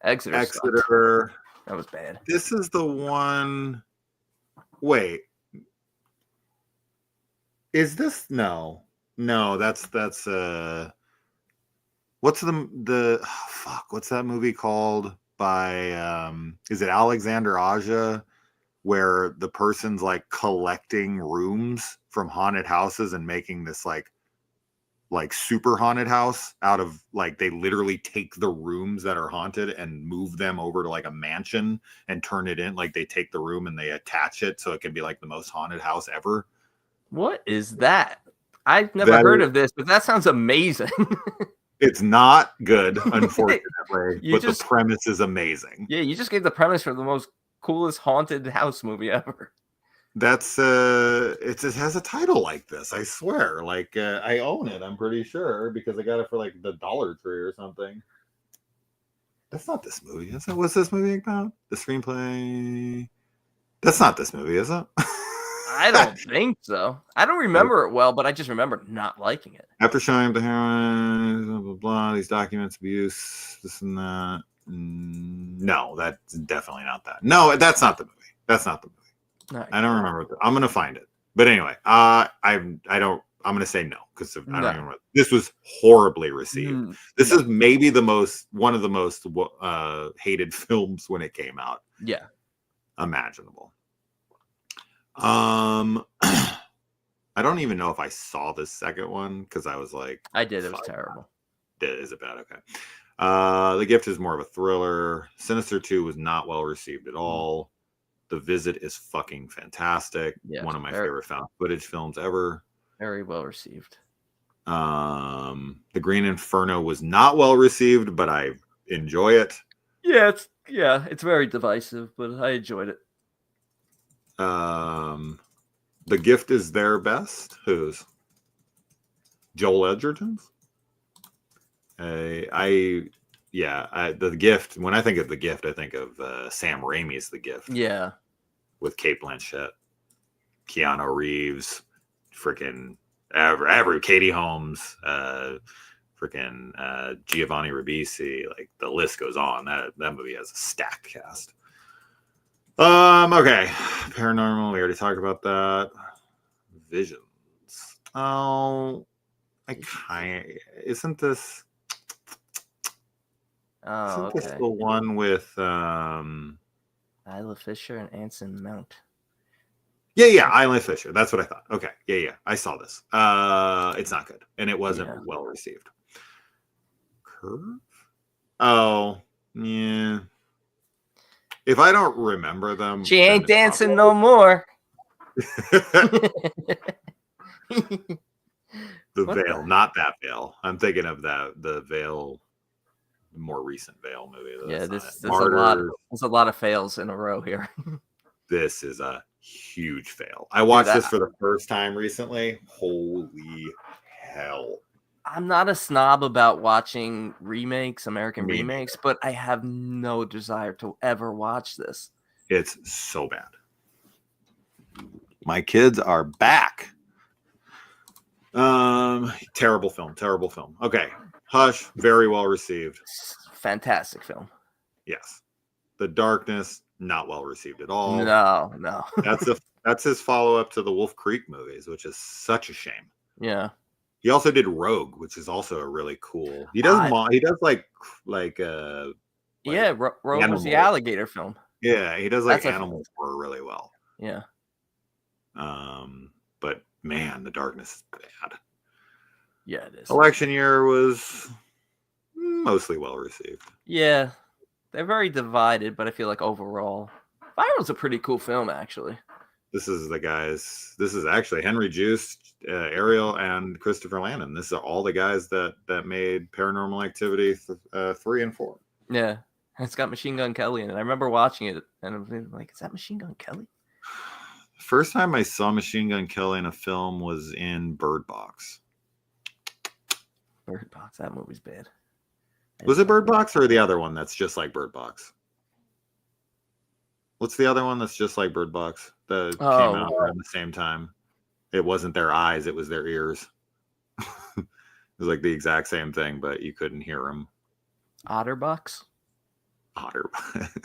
Exeter. That was bad. This is the one. Wait. Is this no? That's What's what's that movie called by is it Alexander Aja, where the person's like collecting rooms from haunted houses and making this like super haunted house out of, like, they literally take the rooms that are haunted and move them over to like a mansion and turn it in, like they take the room and they attach it so it can be like the most haunted house ever. What is that? I've never heard of this, but that sounds amazing. It's not good, unfortunately, but the premise is amazing. Yeah, you just gave the premise for the most coolest haunted house movie ever. That's it has a title like this, I swear. Like I own it, I'm pretty sure, because I got it for like the Dollar Tree or something. That's not this movie, is it? What's this movie about? The screenplay? That's not this movie, is it? I don't think so. I don't remember it well, but I just remember not liking it. After showing the heroin, blah, blah, blah, these documents, abuse, this and that. No, that's definitely not that. No, that's not the movie. That's not the movie. Right. I don't remember. I'm gonna find it. But anyway, I'm gonna say no because I don't remember. This was horribly received. This is maybe one of the most hated films when it came out. Yeah, imaginable. I don't even know if I saw the second one because I was like, I did. It was terrible. Is it bad? Okay. The Gift is more of a thriller. Sinister 2 was not well received at all. The Visit is fucking fantastic. Yes, one of my favorite found footage films ever. Very well received. The Green Inferno was not well received, but I enjoy it. Yeah, it's very divisive, but I enjoyed it. The Gift is their best. Whose? Joel Edgerton's? The Gift. When I think of The Gift, I think of Sam Raimi's The Gift. Yeah, with Cate Blanchett, Keanu Reeves, freaking every Katie Holmes, freaking Giovanni Ribisi. Like the list goes on. That movie has a stacked cast. Okay, Paranormal. We already talked about that. Visions. Oh, isn't this? Oh, okay. This the one with Isla Fisher and Anson Mount. Yeah, Isla Fisher. That's what I thought. Okay, yeah. I saw this. It's not good, and it wasn't well received. Curve? Oh, yeah. If I don't remember them, she ain't dancing no more. The Veil, not that Veil. I'm thinking of the Veil. More recent Veil movie. Yeah, there's a lot of fails in a row here. This is a huge fail. I watched this for the first time recently. Holy hell. I'm not a snob about watching American remakes, but I have no desire to ever watch this. It's so bad. My kids are back. Terrible film. Okay. Hush, very well received. Fantastic film. Yes. The Darkness, not well received at all. No. That's his follow-up to the Wolf Creek movies, which is such a shame. Yeah. He also did Rogue, which is also a really cool. He does Rogue was the alligator film. Yeah, he does animals really well. Yeah. But man, The Darkness is bad. Yeah, it is. Election Year was mostly well received. Yeah, they're very divided, but I feel like overall, Viral's a pretty cool film, actually. This is actually Henry Joost, Ariel, and Christopher Landon. This are all the guys that made Paranormal Activity 3 and 4. Yeah, it's got Machine Gun Kelly in it. I remember watching it, and I was like, "Is that Machine Gun Kelly?" First time I saw Machine Gun Kelly in a film was in Bird Box. Bird Box, that movie's bad. Was it Bird Box or the other one that's just like Bird Box? What's the other one that's just like Bird Box that came out around the same time? It wasn't their eyes, it was their ears. It was like the exact same thing, but you couldn't hear them. Otterbox? Otterbox.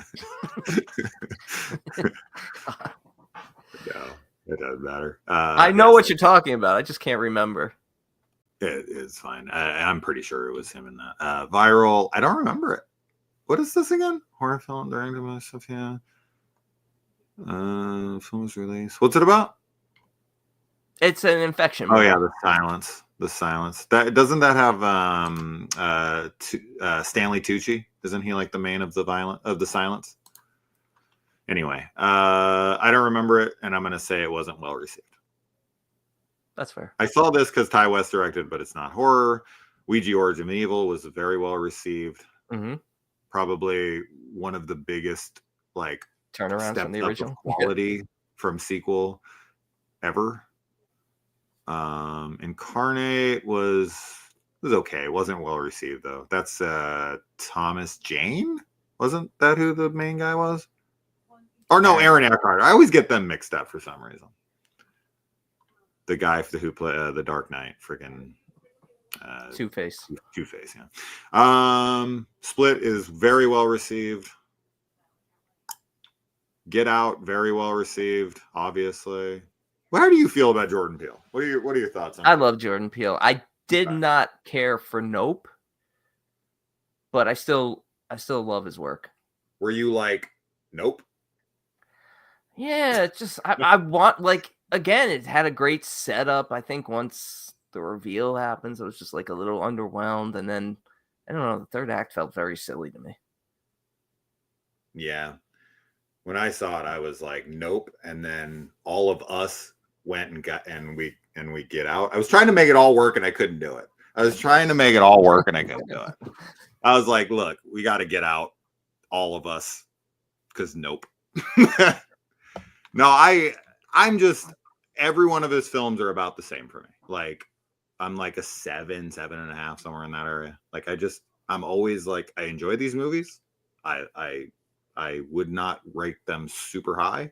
No, it doesn't matter. I know what you're talking about. I just can't remember. It's fine. I'm pretty sure it was him in that. Viral. I don't remember it. What is this again? Horror film directed by Sophia. Film was released. What's it about? It's an infection. Oh movie. yeah, the silence. The silence. That doesn't that have Stanley Tucci? Isn't he like the main of the silence? Anyway, I don't remember it, and I'm gonna say it wasn't well received. That's fair. I saw this because Ty West directed, but it's not horror. Ouija Origin of Evil was very well received. Mm-hmm. Probably one of the biggest like Turnarounds from the steps up original of quality from sequel ever. Incarnate was okay. It wasn't well received though. That's Thomas Jane. Wasn't that who the main guy was? Or no, Aaron Eckhart. I always get them mixed up for some reason. The guy who played the Dark Knight, freaking Two-Face. Two-Face, yeah. Split is very well received. Get Out, very well received, obviously. Well, how do you feel about Jordan Peele? What are your thoughts on I it? love Jordan Peele. I did not care for Nope, but I still love his work. Were you like, nope? Yeah, it's just I want, like, again, it had a great setup. I think once the reveal happens, I was just like a little underwhelmed, and then I don't know, the third act felt very silly to me. Yeah. When I saw it, I was like, nope. And then all of us went and we Get Out. I was trying to make it all work and I couldn't do it. I was trying to make it all work and I couldn't do it. I was like, look, we got to get out, all of us, because nope. No, I'm just, every one of his films are about the same for me. Like, I'm like a 7.5, somewhere in that area. Like, I'm always like, I enjoy these movies. I would not rate them super high.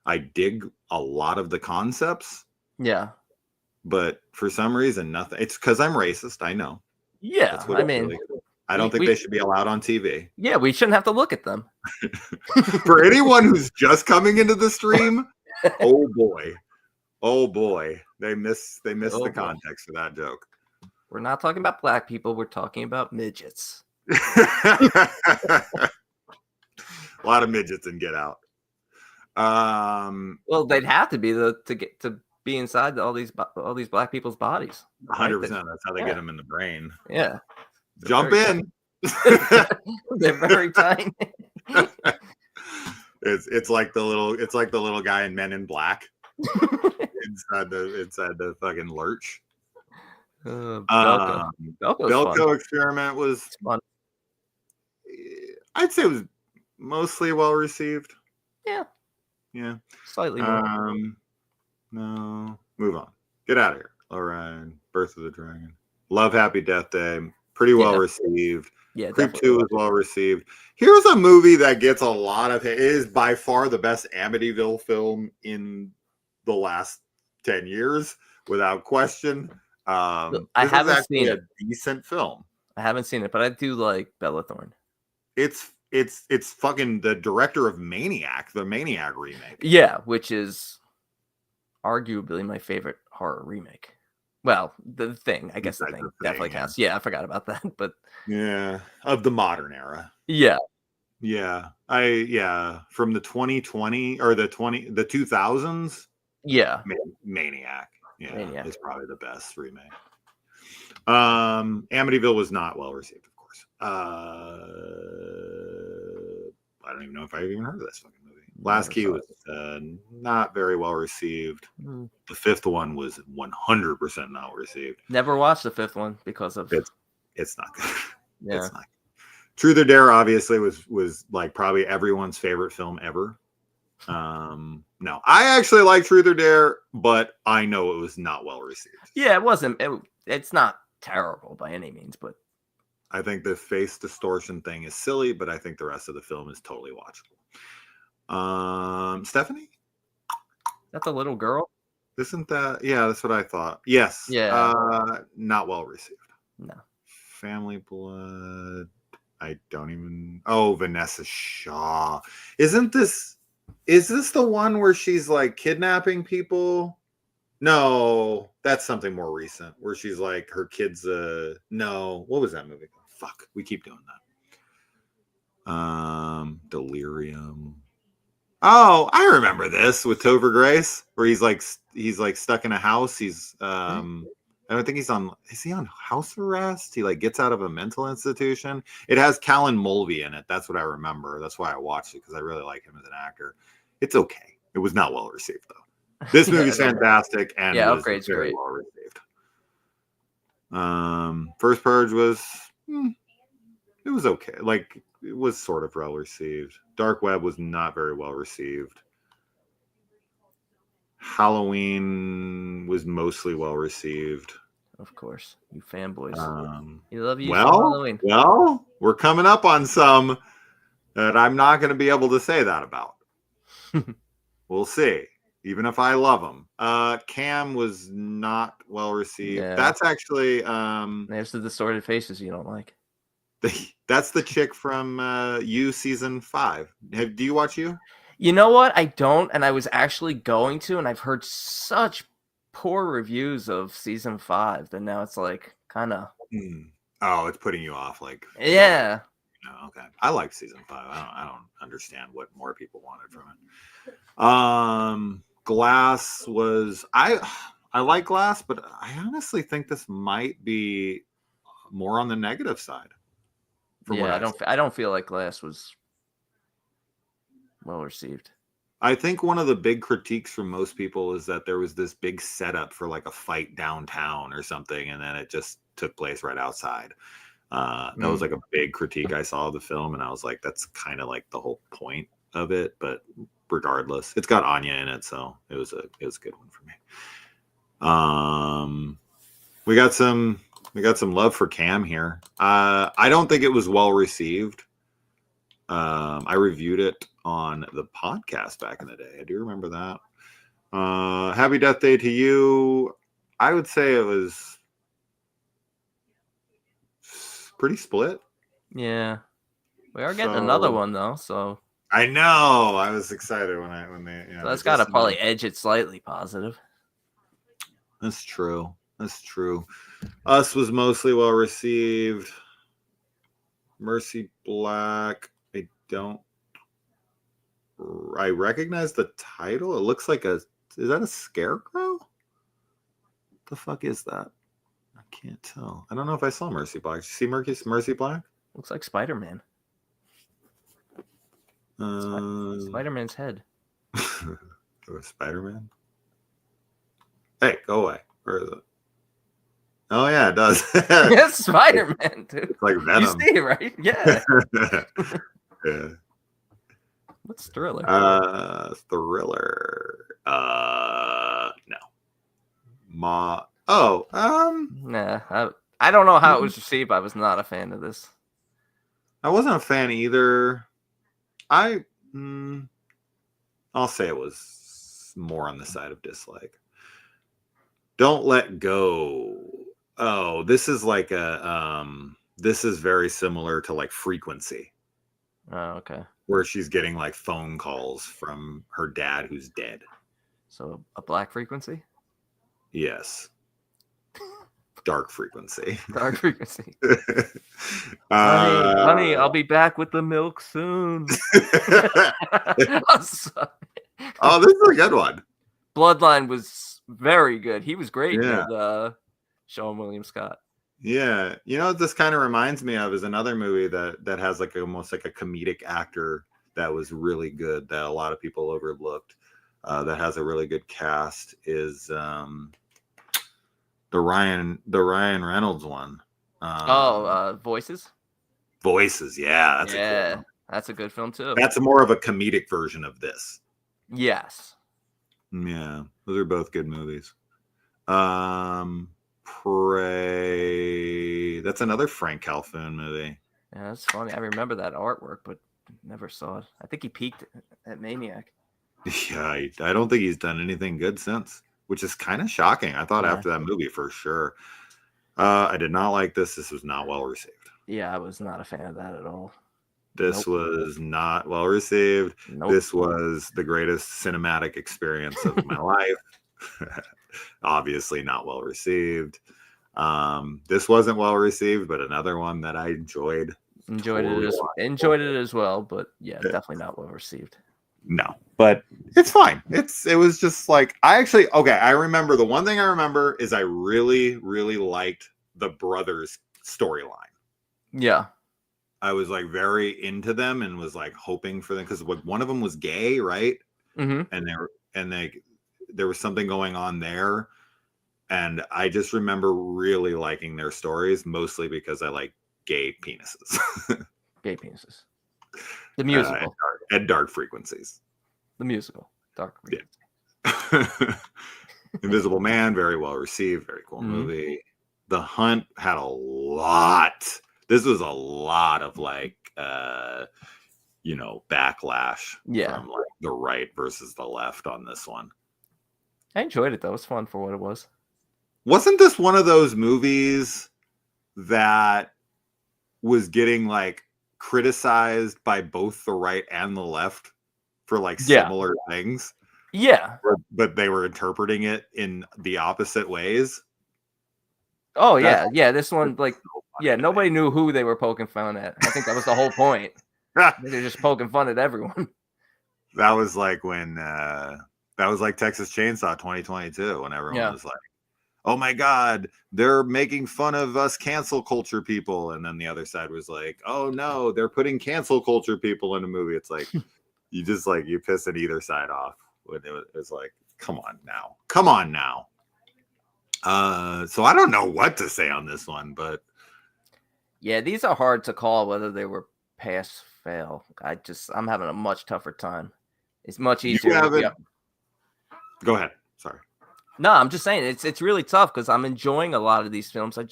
I dig a lot of the concepts. Yeah. But for some reason, nothing. It's because I'm racist. I know. Yeah. I mean, I don't think they should be allowed on TV. Yeah, we shouldn't have to look at them. For anyone who's just coming into the stream, oh boy, they missed the context of that joke. We're not talking about black people. We're talking about midgets. A lot of midgets in Get Out. Well, they'd have to be to be inside all these black people's bodies. 100%. That's how they get them in the brain. Yeah. Jump in. They're very tiny. It's like the little guy in Men in Black inside the fucking lurch. Belko Experiment was fun. I'd say it was mostly well received. Yeah. Slightly more. No. Move on. Get out of here. All right. Birth of the Dragon. Love Happy Death Day. Pretty well received. Yeah. Creep 2 is well received. Here's a movie that gets a lot of it. It is by far the best Amityville film in the last 10 years, without question. I haven't seen it. A decent film. I haven't seen it, but I do like Bella Thorne. It's fucking the director of Maniac, the Maniac remake. Yeah, which is arguably my favorite horror remake. Well, the Thing, I guess the Thing definitely counts. Yeah, I forgot about that, but yeah, of the modern era. Yeah. From the 2020 or the 2000s. Yeah. Maniac. Yeah, Maniac is probably the best remake. Amityville was not well received, of course. I don't even know if I even heard of this fucking movie. Last Key was not very well received. The fifth one was 100% not received. Never watched the fifth one because of it's not good. Yeah. It's not. Truth or Dare obviously was like probably everyone's favorite film ever. No, I actually like Truth or Dare, but I know it was not well received. Yeah, it wasn't. It's not terrible by any means, but I think the face distortion thing is silly, but I think the rest of the film is totally watchable. Stephanie? That's a little girl? Isn't that? Yeah, that's what I thought. Yes. Yeah. Not well received. No. Family Blood. I don't even. Oh, Vanessa Shaw. Is this the one where she's like kidnapping people? No, that's something more recent where she's like her kids. No, what was that movie? Fuck, we keep doing that. Delirium. Oh, I remember this with Topher Grace, where he's like stuck in a house. He's I don't think he's on. Is he on house arrest? He like gets out of a mental institution. It has Callan Mulvey in it. That's what I remember. That's why I watched it because I really like him as an actor. It's okay. It was not well received though. This movie's fantastic and was Upgrade's very great. well received. First Purge was it was okay. Like it was sort of well received. Dark Web was not very well received. Halloween was mostly well received. Of course, you fanboys. You love you. Halloween. Well, we're coming up on some that I'm not going to be able to say that about. We'll see. Even if I love them. Cam was not well received. Yeah. That's actually There's the distorted faces you don't like. That's the chick from You season 5. Do you watch You? You know what? I don't, and I was actually going to, and I've heard such poor reviews of season 5 that now it's like kind of. Oh, it's putting you off. Like yeah. Okay. I like season 5. I don't understand what more people wanted from it. Glass was I like Glass, but I honestly think this might be more on the negative side. Yeah, I don't feel like Glass was well received. I think one of the big critiques from most people is that there was this big setup for like a fight downtown or something, and then it just took place right outside. That was like a big critique I saw of the film, and I was like, that's kind of like the whole point of it. But regardless, it's got Anya in it, so it was a good one for me. We got some love for Cam here. I don't think it was well received. I reviewed it on the podcast back in the day. I do remember that. Happy Death Day to You. I would say it was pretty split. Yeah, we are getting another one though, so I know. I was excited when they. So that's got to probably edge it slightly positive. That's true. Us was mostly well received. Mercy Black. I recognize the title. It looks like is that a scarecrow? What the fuck is that? I can't tell. I don't know if I saw Mercy Black. Did you see Mercy Black? Looks like Spider-Man. Spider-Man's head. Spider-Man? Hey, go away. Where is it? Oh yeah, it does. It's Spider-Man, dude. It's like Venom. You see, right? Yeah. Yeah. What's Thriller? Thriller. No. Nah, I don't know how it was received. I was not a fan of this. I wasn't a fan either. I'll say it was more on the side of dislike. Don't Let Go. Oh, this is like this is very similar to like Frequency. Oh, okay. Where she's getting like phone calls from her dad who's dead. So a black frequency? Yes. Dark Frequency. Dark Frequency. Honey, I'll be back with the milk soon. I'm sorry. Oh, this is a good one. Bloodline was very good. He was great Yeah. with Sean William Scott. Yeah, you know what this kind of reminds me of is another movie that has like almost like a comedic actor that was really good that a lot of people overlooked. That has a really good cast is the Ryan Reynolds one. Voices. Voices, yeah, that's a cool one. That's a good film too. That's more of a comedic version of this. Yes. Yeah, those are both good movies. Prey. That's another Frank Calhoun movie. Yeah, that's funny. I remember that artwork, but never saw it. I think he peaked at Maniac. Yeah, I don't think he's done anything good since, which is kind of shocking. I thought after that movie for sure. I did not like this. This was not well received. Yeah, I was not a fan of that at all. This was not well received. Nope. This was the greatest cinematic experience of my life. Obviously not well received. This wasn't well received, but another one that I enjoyed. Enjoyed it as well, but yeah, definitely not well received. No, but it's fine. It was just like I remember the one thing I remember is I really, really liked the brothers storyline. Yeah. I was like very into them and was like hoping for them because one of them was gay, right? Mm-hmm. And there was something going on there. And I just remember really liking their stories, mostly because I like gay penises. Gay penises. The musical. At dark frequencies. The musical. Dark frequencies. Yeah. Invisible Man, very well received. Very cool movie. The Hunt had a lot. This was a lot of like, backlash from like the right versus the left on this one. I enjoyed it though. It was fun for what it was. Wasn't this one of those movies that was getting like criticized by both the right and the left for like similar things? Yeah. But they were interpreting it in the opposite ways. Oh, yeah. Yeah. This one, like, nobody knew who they were poking fun at. I think that was the whole point. They're just poking fun at everyone. That was like when, that was like Texas Chainsaw 2022 when everyone was like, oh my God, they're making fun of us cancel culture people. And then the other side was like, oh no, they're putting cancel culture people in a movie. It's like, you piss at either side off. It was like, come on now. So I don't know what to say on this one, but yeah, these are hard to call whether they were pass fail. I'm having a much tougher time. It's much easier. Go ahead. Sorry. No, I'm just saying it's really tough because I'm enjoying a lot of these films. A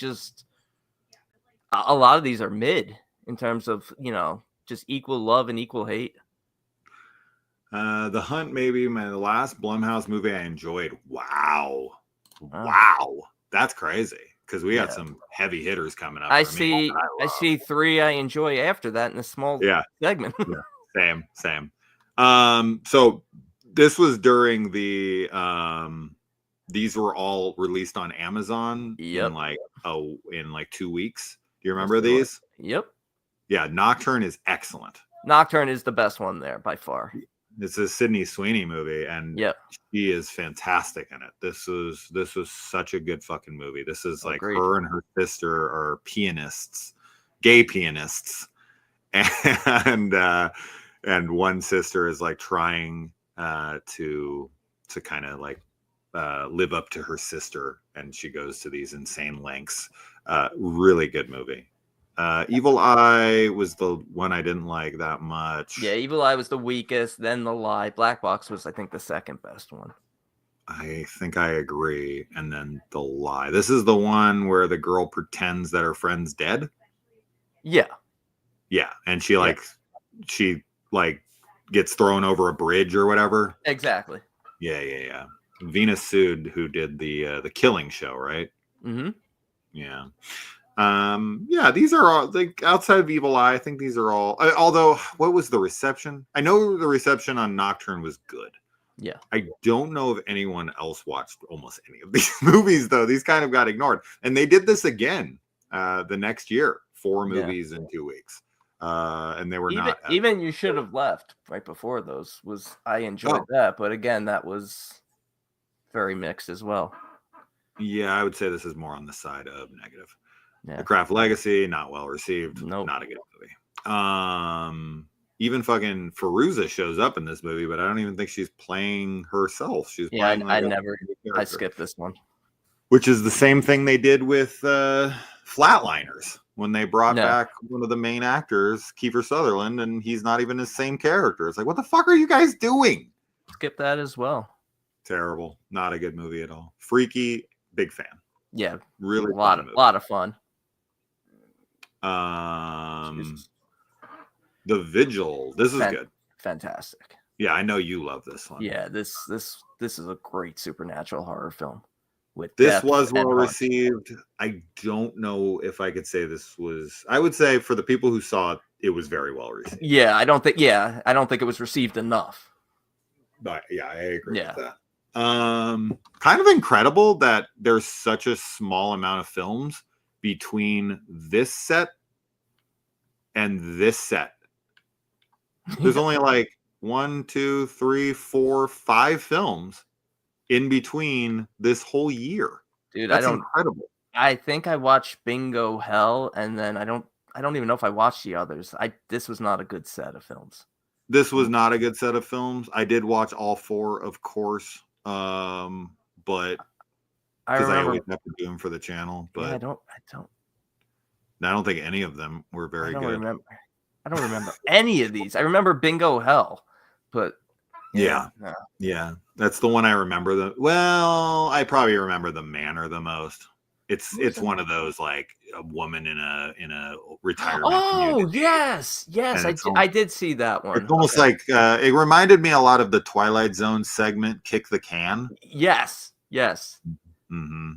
lot of these are mid in terms of, just equal love and equal hate. The Hunt, maybe my last Blumhouse movie I enjoyed. Wow. That's crazy because we got some heavy hitters coming up. I see 3 I enjoy after that in a small segment. Same. So this was during the these were all released on Amazon in like 2 weeks. Do you remember these? Yep. Yeah, Nocturne is excellent. Nocturne is the best one there by far. It's a Sydney Sweeney movie, and she is fantastic in it. This was such a good fucking movie. This is like her and her sister are pianists, gay pianists, and one sister is like trying to kind of like live up to her sister, and she goes to these insane lengths. Really good movie. Evil Eye was the one I didn't like that much. Yeah, Evil Eye was the weakest, then The Lie. Black Box was, I think, the second best one. I think I agree. And then The Lie. This is the one where the girl pretends that her friend's dead? Yeah. Yeah, and she gets thrown over a bridge or whatever. Exactly. Yeah. Venus Sood, who did the Killing Show, right? Mm-hmm. Yeah. These are all like outside of Evil Eye. I think these are all. Although, what was the reception? I know the reception on Nocturne was good. Yeah. I don't know if anyone else watched almost any of these movies though. These kind of got ignored, and they did this again the next year. 4 movies in 2 weeks, and they were even You Should Have Left right before those. I enjoyed that, but again, that was very mixed as well. Yeah, I would say this is more on the side of negative. Yeah. The Craft Legacy, not well received. Nope. Not a good movie. Even fucking Fairuza shows up in this movie, but I don't even think she's playing herself. She's playing I skipped this one. Which is the same thing they did with Flatliners when they brought back one of the main actors, Kiefer Sutherland, and he's not even his same character. It's like, what the fuck are you guys doing? Skip that as well. Terrible. Not a good movie at all. Freaky, big fan. Yeah. Really a lot of fun. The Vigil. This is good. Fantastic. Yeah, I know you love this one. Yeah, this is a great supernatural horror film. This was well received. I don't know if I could say this was. I would say for the people who saw it, it was very well received. Yeah, I don't think it was received enough. But yeah, I agree with that. Kind of incredible that there's such a small amount of films between this set and this set. There's only like 1, 2, 3, 4, 5 films in between this whole year. Dude, That's incredible. I think I watched Bingo Hell, and then I don't even know if I watched the others. This was not a good set of films. This was not a good set of films. I did watch all 4, of course. But because I always have to do them for the channel. But yeah, I don't think any of them were very good. I don't remember any of these. I remember Bingo Hell, but yeah, that's the one I remember. Well, I probably remember the manor the most. It's one of those like a woman in a retirement. Oh community. yes, I did see that one. It's almost like it reminded me a lot of the Twilight Zone segment, "Kick the Can." Yes. Mm-hmm.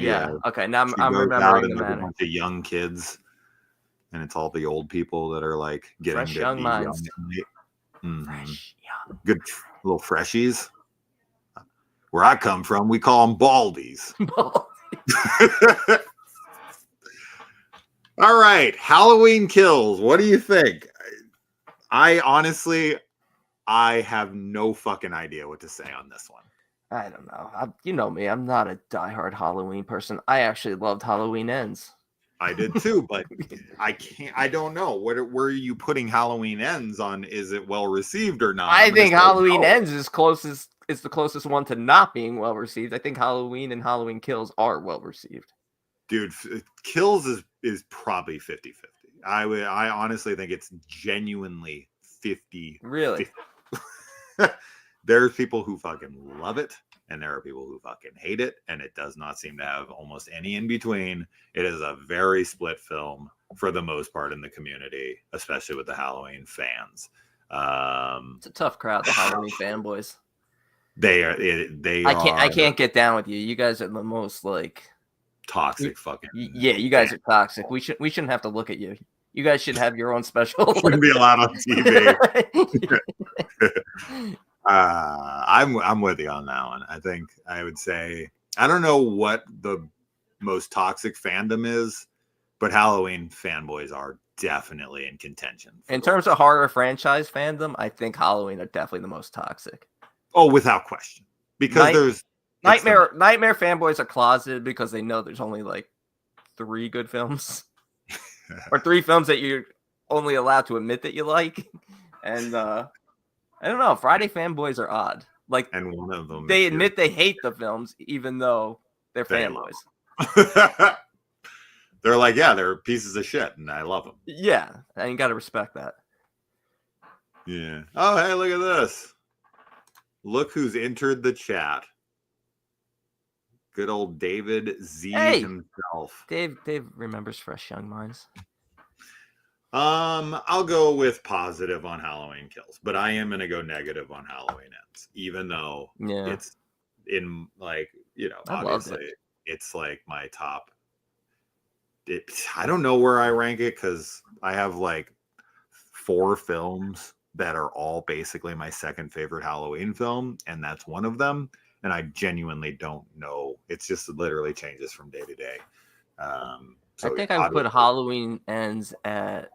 Yeah. Okay, now I'm remembering the manor. A bunch of young kids, and it's all the old people that are like getting fresh young minds. Fresh young. Good little freshies. Where I come from, we call them baldies. All right, Halloween Kills. What do you think? I honestly have no fucking idea what to say on this one. I don't know. You know me. I'm not a diehard Halloween person. I actually loved Halloween Ends. I did too, but I don't know. Where are you putting Halloween Ends on? Is it well received or not? I think Halloween Ends is the closest one to not being well received. I think Halloween and Halloween Kills are well received. Dude, Kills is probably 50-50. I honestly think it's genuinely 50. Really? 50. There's people who fucking love it, and there are people who fucking hate it, and it does not seem to have almost any in between. It is a very split film for the most part in the community, especially with the Halloween fans. It's a tough crowd, the Halloween fanboys. They are. I can't get down with you. You guys are the most like toxic fucking. Yeah, you guys are toxic. We shouldn't have to look at you. You guys should have your own special. Shouldn't be allowed on TV. I'm with you on that one. I think I would say I don't know what the most toxic fandom is, but Halloween fanboys are definitely in contention. In terms of horror franchise fandom, I think Halloween are definitely the most toxic. Oh, without question. Because there's Nightmare fanboys are closeted because they know there's only like 3 good films. Or 3 films that you're only allowed to admit that you like. And I don't know, Friday fanboys are odd. Like, and one of them they admit they hate the films even though they're fanboys. They're like, yeah, they're pieces of shit and I love them. Yeah, and you got to respect that. Yeah. Oh, hey, look at this. Look who's entered the chat. Good old David Z himself. Dave remembers fresh young minds. I'll go with positive on Halloween Kills, but I am gonna go negative on Halloween Ends, even though it's in like, obviously it's like my top. I don't know where I rank it because I have like 4 films that are all basically my second favorite Halloween film, and that's one of them. And I genuinely don't know. It's just literally changes from day to day. I think I would put Halloween Ends at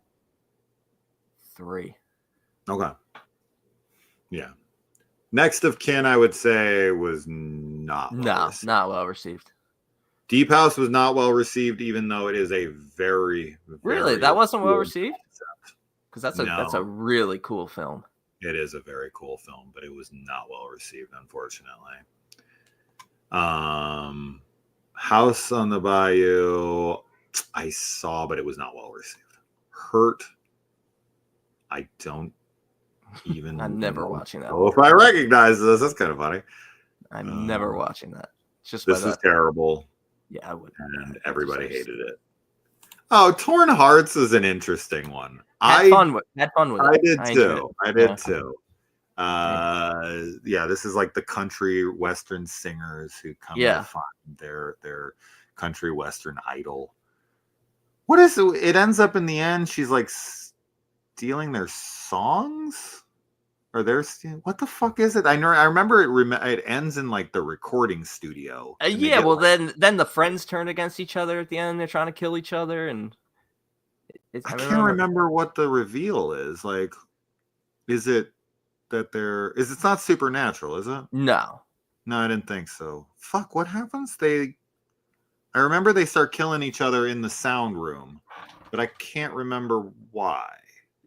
3. Okay. Yeah. Next of kin, I would say, was not well received. Deep House was not well received, even though it is a very really that wasn't well received. Because that's a really cool film. It is a very cool film, but it was not well received, unfortunately. House on the Bayou, I saw, but it was not well received. Hurt, I don't even. I'm never watching that. Oh, if I recognize this, that's kind of funny. I'm never watching that. It's just this is terrible. Yeah, I would. And everybody hated it. Oh, Torn Hearts is an interesting one. Had fun with it. I did too. This is like the country western singers who come to find their country western idol. What is it? It ends up in the end, she's like stealing their songs, Or there's what the fuck is it? I know. I remember it ends in like the recording studio. and they Yeah, get, well like, then the friends turn against each other at the end. They're trying to kill each other, and I can't remember what the reveal is. Like, is it that it's not supernatural, is it? No. No, I didn't think so. Fuck, what happens? I remember they start killing each other in the sound room, but I can't remember why.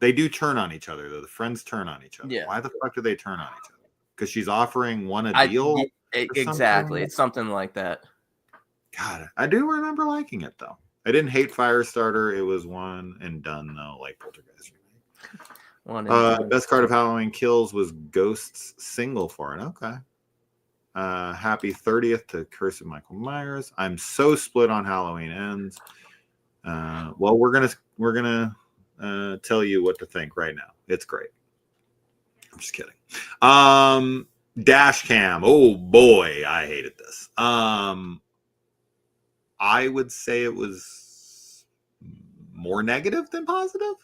They do turn on each other, though. The friends turn on each other. Yeah. Why the fuck do they turn on each other? Because she's offering one a deal? Exactly. It's something like that. God, I do remember liking it, though. I didn't hate Firestarter. It was one and done, though, like Poltergeist. Best card of Halloween Kills was Ghost's single for it. Okay. Happy 30th to Curse of Michael Myers. I'm so split on Halloween Ends. Well, we're gonna tell you what to think right now. It's great. I'm just kidding. Dash cam. Oh boy, I hated this. I would say it was more negative than positive.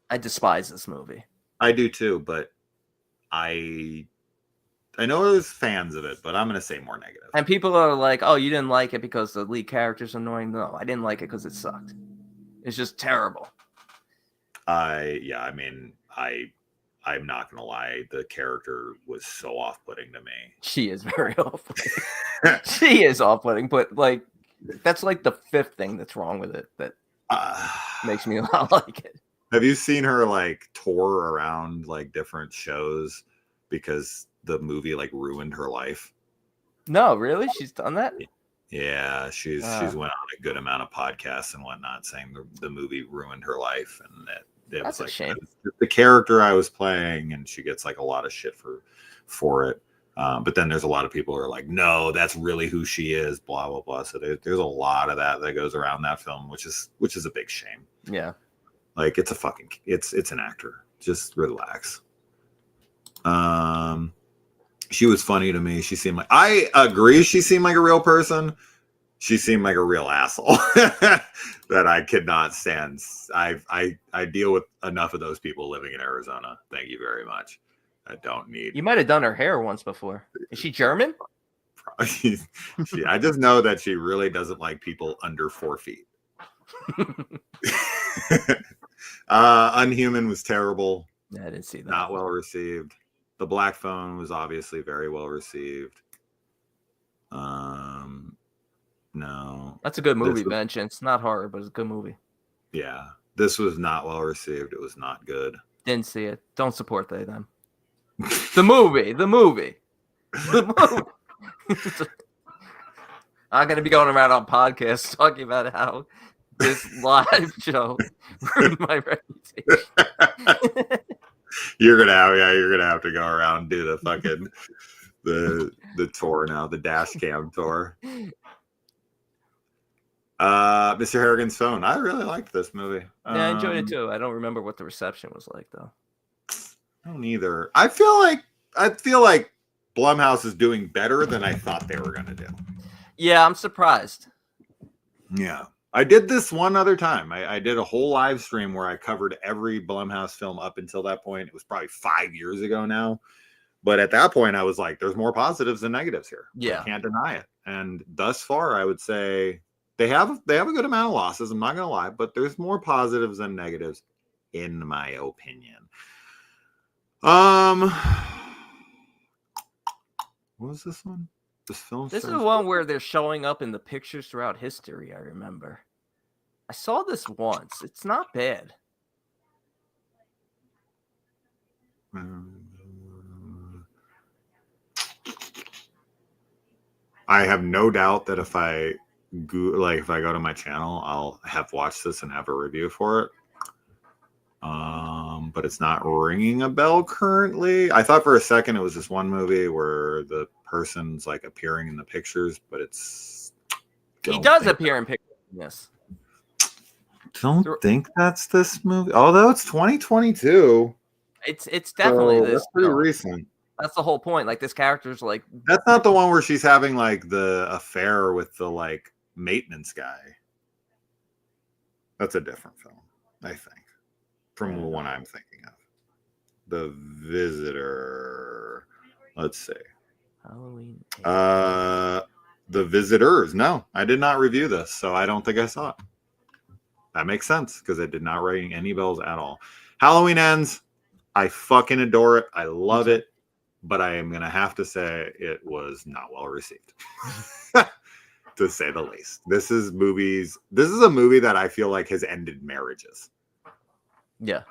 I despise this movie. I do too, but I know there's fans of it, but I'm going to say more negative. And people are like, oh, you didn't like it because the lead character's annoying. No, I didn't like it because it sucked. It's just terrible. I'm not going to lie. The character was so off-putting to me. She is very off-putting. She is off-putting, but like, that's like the fifth thing that's wrong with it that makes me not like it. Have you seen her like tour around like different shows because the movie like ruined her life? No, really? She's done that? Yeah, she's went on a good amount of podcasts and whatnot saying the movie ruined her life, and it That's was like a shame. the character I was playing, and she gets like a lot of shit for it. But then there's a lot of people who are like, no, that's really who she is, blah blah blah. So there's a lot of that goes around that film, which is a big shame. Yeah. Like it's an actor. Just relax. She was funny to me. She seemed like, I agree, she seemed like a real person. She seemed like a real asshole that I could not stand. I deal with enough of those people living in Arizona. Thank you very much. I don't need. You might have done her hair once before. Is she German? I just know that she really doesn't like people under 4 feet. Unhuman was terrible. Yeah, I didn't see that. Not well received. The Black Phone was obviously very well received. No. That's a good movie, Vengeance. Not horror, but it's a good movie. Yeah. This was not well received. It was not good. Didn't see it. Don't support they them. The movie. I'm gonna be going around on podcasts talking about how this live show ruined my reputation. You're gonna have to go around and do the fucking the tour now, the dash cam tour. Mr. Harrigan's Phone. I really liked this movie. Yeah, I enjoyed it too. I don't remember what the reception was like though. I don't either. I feel like Blumhouse is doing better than I thought they were gonna do. Yeah, I'm surprised. Yeah. I did this one other time. I did a whole live stream where I covered every Blumhouse film up until that point. It was probably 5 years ago now. But at that point, I was like, there's more positives than negatives here. Yeah. I can't deny it. And thus far, I would say they have a good amount of losses. I'm not going to lie, but there's more positives than negatives, in my opinion. What was this one? This is one where they're showing up in the pictures throughout history, I remember. I saw this once. It's not bad. I have no doubt that if I go to my channel, I'll have watched this and have a review for it. But it's not ringing a bell currently. I thought for a second it was just one movie where the person's like appearing in the pictures, but he does appear in pictures in this. Don't think that's this movie. Although it's 2022. It's definitely this. That's pretty recent. That's the whole point. Like this character's like, that's not the one where she's having like the affair with the like maintenance guy. That's a different film, I think, from the one I'm thinking of. The Visitor. Let's see. Halloween. The Visitors. No, I did not review this, so I don't think I saw it. That makes sense because it did not ring any bells at all. Halloween Ends. I fucking adore it. I love it, but I am gonna have to say it was not well received, to say the least. This is a movie that I feel like has ended marriages. Yeah.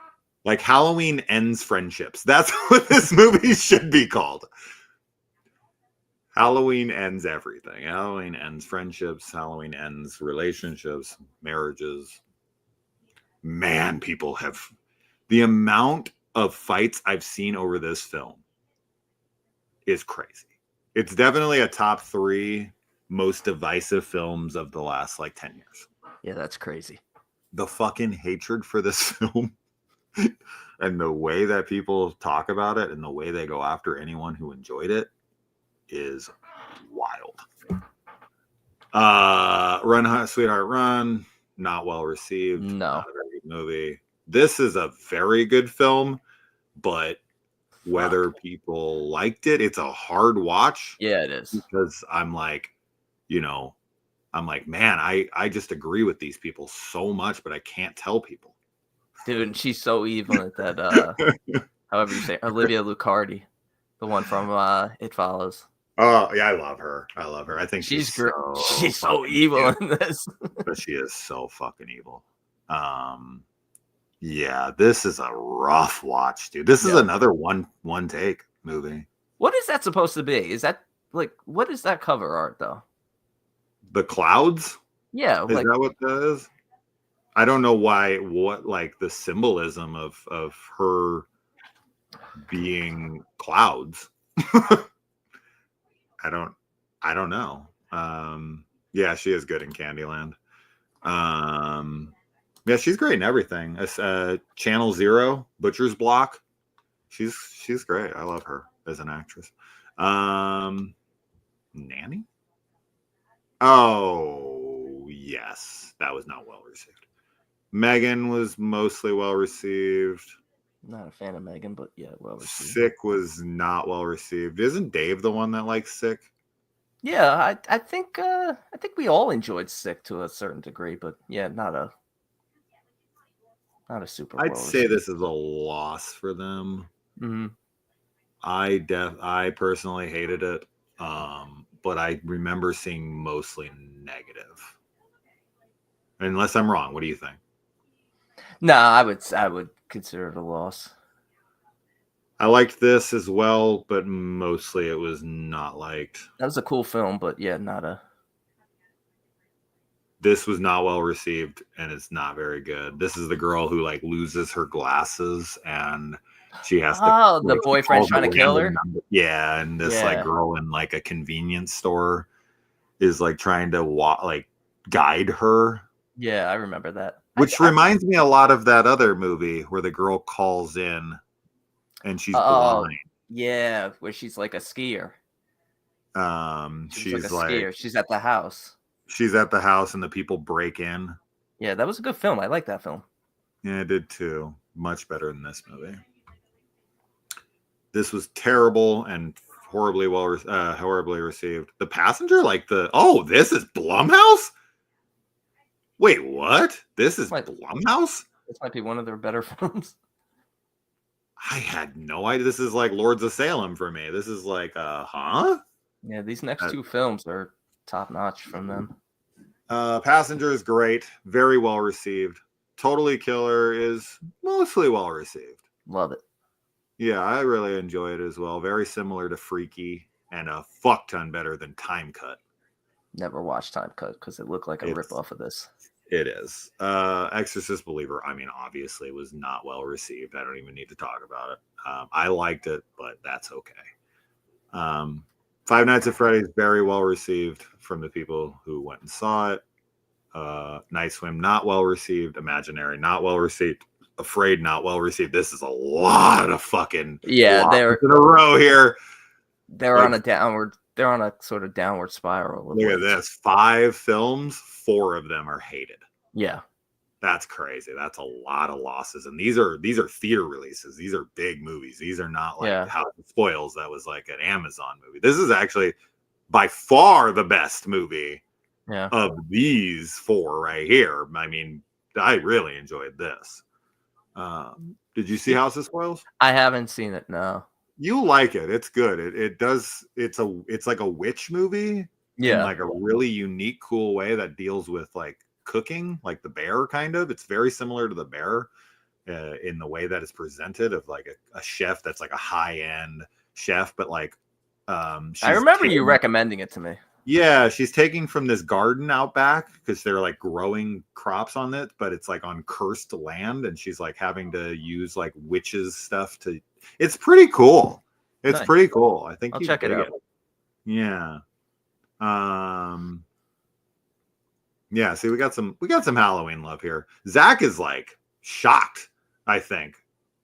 Like Halloween ends friendships. That's what this movie should be called. Halloween ends everything. Halloween ends friendships. Halloween ends relationships, marriages. Man, people have the amount of fights I've seen over this film is crazy. It's definitely a top 3 most divisive films of the last like 10 years. Yeah, that's crazy. The fucking hatred for this film and the way that people talk about it and the way they go after anyone who enjoyed it is wild. Run, Sweetheart, Run. Not well received. No. Not a very good movie. This is a very good film, but whether people liked it, it's a hard watch. Yeah, it is. Because I'm like, man, I just agree with these people so much, but I can't tell people. Dude, and she's so evil at that, however you say it, Olivia Lucardi, the one from It Follows. Oh, yeah, I love her. I think she's great. She's so evil in this. But she is so fucking evil. Yeah, this is a rough watch, dude. This is another one take movie. What is that supposed to be? Is that like, what is that cover art though? The clouds? Yeah. Is that what that is? I don't know what like the symbolism of her being clouds. I don't know. Yeah, she is good in Candyland. Yeah, she's great in everything. Channel Zero, Butcher's Block. She's great. I love her as an actress. Nanny? Oh, yes. That was not well received. Megan was mostly well received. Not a fan of Megan, but yeah, well received. Sick was not well received. Isn't Dave the one that likes Sick? Yeah, I think we all enjoyed Sick to a certain degree, but yeah, not a super. I'd say this is a loss for them. Mm-hmm. I personally hated it, but I remember seeing mostly negative. Unless I'm wrong, what do you think? No, I would consider it a loss. I liked this as well, but mostly it was not liked. That was a cool film, but yeah, not a. This was not well received, and it's not very good. This is the girl who like loses her glasses, and she has to. Oh, the boyfriend's trying to kill her. Yeah, and this like girl in like a convenience store is like trying to guide her. Yeah, I remember that. Which reminds me a lot of that other movie where the girl calls in and she's blind. Yeah, where she's like a skier. She's like a skier. She's at the house. She's at the house and the people break in. Yeah, that was a good film. I like that film. Yeah, I did too. Much better than this movie. This was terrible and horribly received. The Passenger, this is Blumhouse? Wait, what? This is Blumhouse? This might be one of their better films. I had no idea. This is like Lords of Salem for me. This is like, huh? Yeah, these next two films are top notch from them. Passenger is great. Very well received. Totally Killer is mostly well received. Love it. Yeah, I really enjoy it as well. Very similar to Freaky and a fuck ton better than Time Cut. Never watched Time Cut because it looked like a ripoff of this. It is. Exorcist Believer, I mean, obviously was not well received. I don't even need to talk about it. I liked it, but that's okay. Five Nights at Freddy's, very well received from the people who went and saw it. Night Swim, not well received. Imaginary, not well received. Afraid, not well received. This is a lot of fucking they're in a row here. They're on a downward. They're on a sort of downward spiral. Look at this. 5 films, 4 of them are hated. Yeah. That's crazy. That's a lot of losses, and these are theater releases. These are big movies. These are not like Yeah. House of Spoils. That was like an Amazon movie. This is actually by far the best movie Yeah. of these four right here. I mean, I really enjoyed this. Did you see House of Spoils? I haven't seen it. No. You like it. It's good. It does. It's like a witch movie in Yeah. like a really unique, cool way that deals with like cooking, like The Bear kind of. It's very similar to The Bear in the way that it's presented, of like a chef that's like a high-end chef, but like I remember you recommending it to me. Yeah, she's taking from this garden out back because they're like growing crops on it, but it's like on cursed land, and she's like having to use like witches stuff to. It's pretty cool. It's Nice. pretty cool. I think I'll you'd check it dig out. Yeah. Yeah, see, we got some Halloween love here. Zach is like shocked, I think,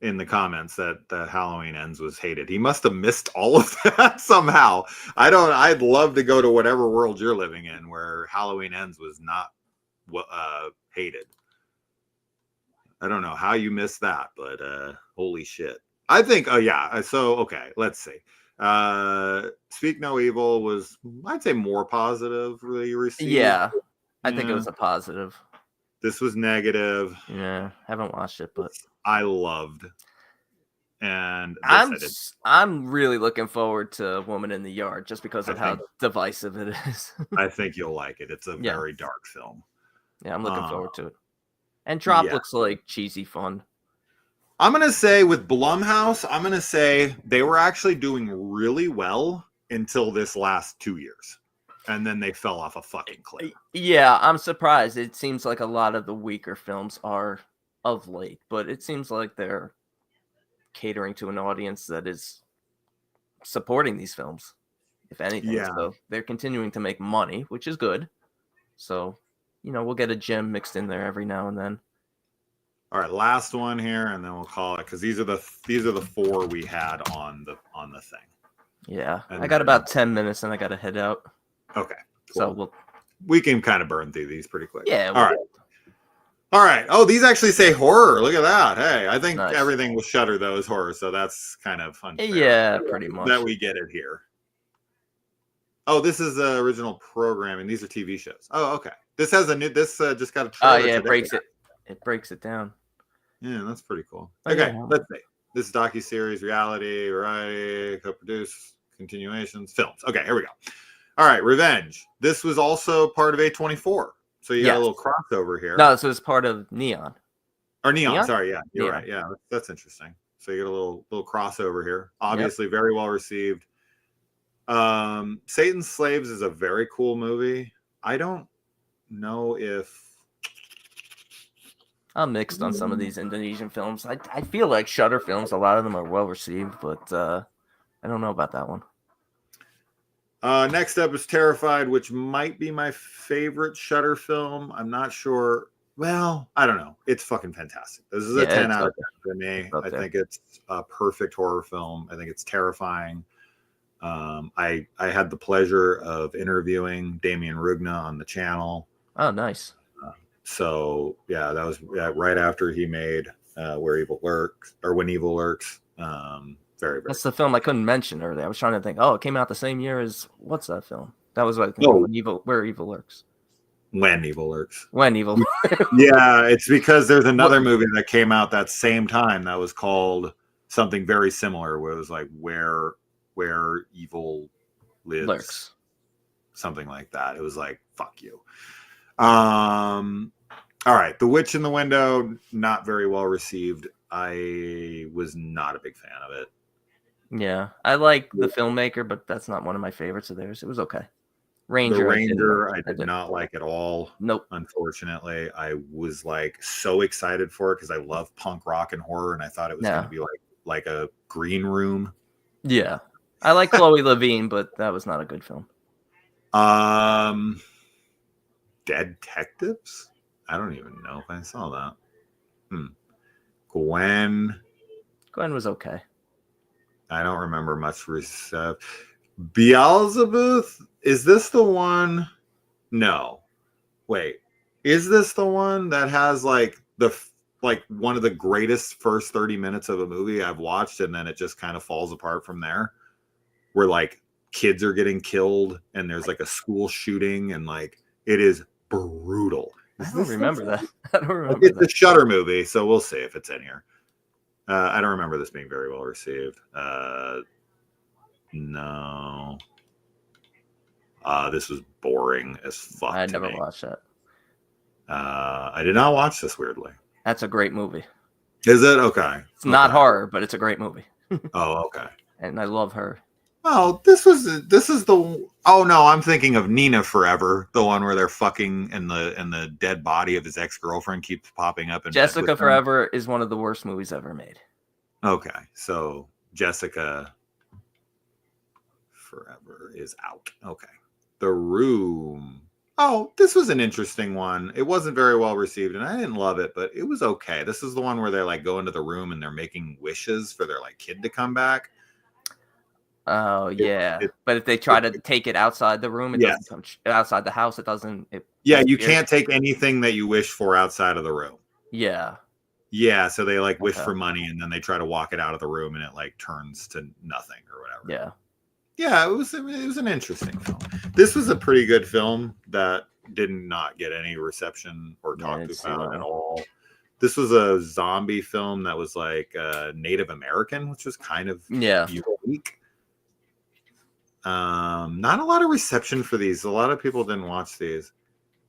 in the comments that Halloween Ends was hated. He must have missed all of that somehow. I'd love to go to whatever world you're living in where Halloween Ends was not hated. I don't know how you missed that, but holy shit. I think, oh yeah, so okay, let's see. Speak No Evil was, I'd say, more positively received. Yeah. I think it was a positive. This was negative. Yeah, haven't watched it, but I loved. And I'm really looking forward to Woman in the Yard just because of how divisive it is. I think you'll like it. It's a very dark film. Yeah, I'm looking forward to it. And Drop looks like cheesy fun. I'm going to say with Blumhouse, I'm going to say they were actually doing really well until this last 2 years. And then they fell off a fucking cliff. Yeah, I'm surprised. It seems like a lot of the weaker films are of late, but it seems like they're catering to an audience that is supporting these films, if anything. Yeah. So they're continuing to make money, which is good. So, we'll get a gem mixed in there every now and then. All right, last one here, and then we'll call it, because these are the four we had on the thing. Yeah, I got about 10 minutes, and I got to head out. Okay, cool. So we can kind of burn through these pretty quick. Yeah. All right. Oh, these actually say horror. Look at that. Hey, I think everything with Shudder though is horror, so that's kind of unfair. Yeah, pretty much. That we get it here. Oh, this is the original programming. These are TV shows. Oh, okay. This has just got a trailer. Oh yeah, it breaks it down. Yeah, that's pretty cool. Okay, let's see. This is docuseries, reality, variety, co-produced, continuations, films. Okay, here we go. All right, Revenge. This was also part of A24. So you got a little crossover here. No, so it's part of Neon. Or Neon? Sorry, yeah. You're right. Yeah, that's interesting. So you get a little crossover here. Obviously, very well received. Satan's Slaves is a very cool movie. I don't know if... I'm mixed on some of these Indonesian films. I feel like Shudder films, a lot of them are well received, but I don't know about that one. Next up is Terrified, which might be my favorite Shudder film. I'm not sure. Well, I don't know. It's fucking fantastic. This is a 10 out of 10 for me. I think it's a perfect horror film. I think it's terrifying. I had the pleasure of interviewing Damien Rugna on the channel. Oh, nice. So yeah, that was right after he made Where Evil Lurks, or When Evil Lurks. Very, very. That's the film I couldn't mention earlier. I was trying to think. Oh, it came out the same year as what's that film? That was what I think. Where Evil Lurks. When Evil Lurks. When Evil. Yeah, it's because there's another movie that came out that same time that was called something very similar, where it was like Where Evil Lives. Lurks. Something like that. It was like, fuck you. All right, The Witch in the Window, not very well received. I was not a big fan of it. Yeah, I like the filmmaker, but that's not one of my favorites of theirs. It was okay. Ranger, I did not like at all. Nope. Unfortunately, I was like so excited for it because I love punk rock and horror, and I thought it was going to be like a Green Room. Yeah, I like Chloe Levine, but that was not a good film. Detectives? I don't even know if I saw that. Gwen was okay. I don't remember much. Beelzebub? Is this the one? No. Wait. Is this the one that has like one of the greatest first 30 minutes of a movie I've watched, and then it just kind of falls apart from there? Where like kids are getting killed and there's like a school shooting and like it is brutal. I don't remember that. I don't remember It's a Shudder movie, so we'll see if it's in here. I don't remember this being very well received. No. This was boring as fuck. I never watched that. I did not watch this, weirdly. That's a great movie. Is it? Okay. It's not horror, but it's a great movie. Oh, okay. And I love her. Oh, this is the. Oh no, I'm thinking of Nina Forever, the one where they're fucking and the dead body of his ex-girlfriend keeps popping up. In Jessica Forever is one of the worst movies ever made. Okay, so Jessica Forever is out. Okay, The Room. Oh, this was an interesting one. It wasn't very well received, and I didn't love it, but it was okay. This is the one where they like go into the room and they're making wishes for their like kid to come back. Oh yeah, but if they try to take it outside the room, it doesn't come outside the house. It doesn't. You can't take anything that you wish for outside of the room. Yeah. Yeah, so they like wish for money, and then they try to walk it out of the room, and it like turns to nothing or whatever. Yeah, it was an interesting film. This was a pretty good film that did not get any reception or talked about at all. This was a zombie film that was like Native American, which was kind of unique. Not a lot of reception for these. A lot of people didn't watch these.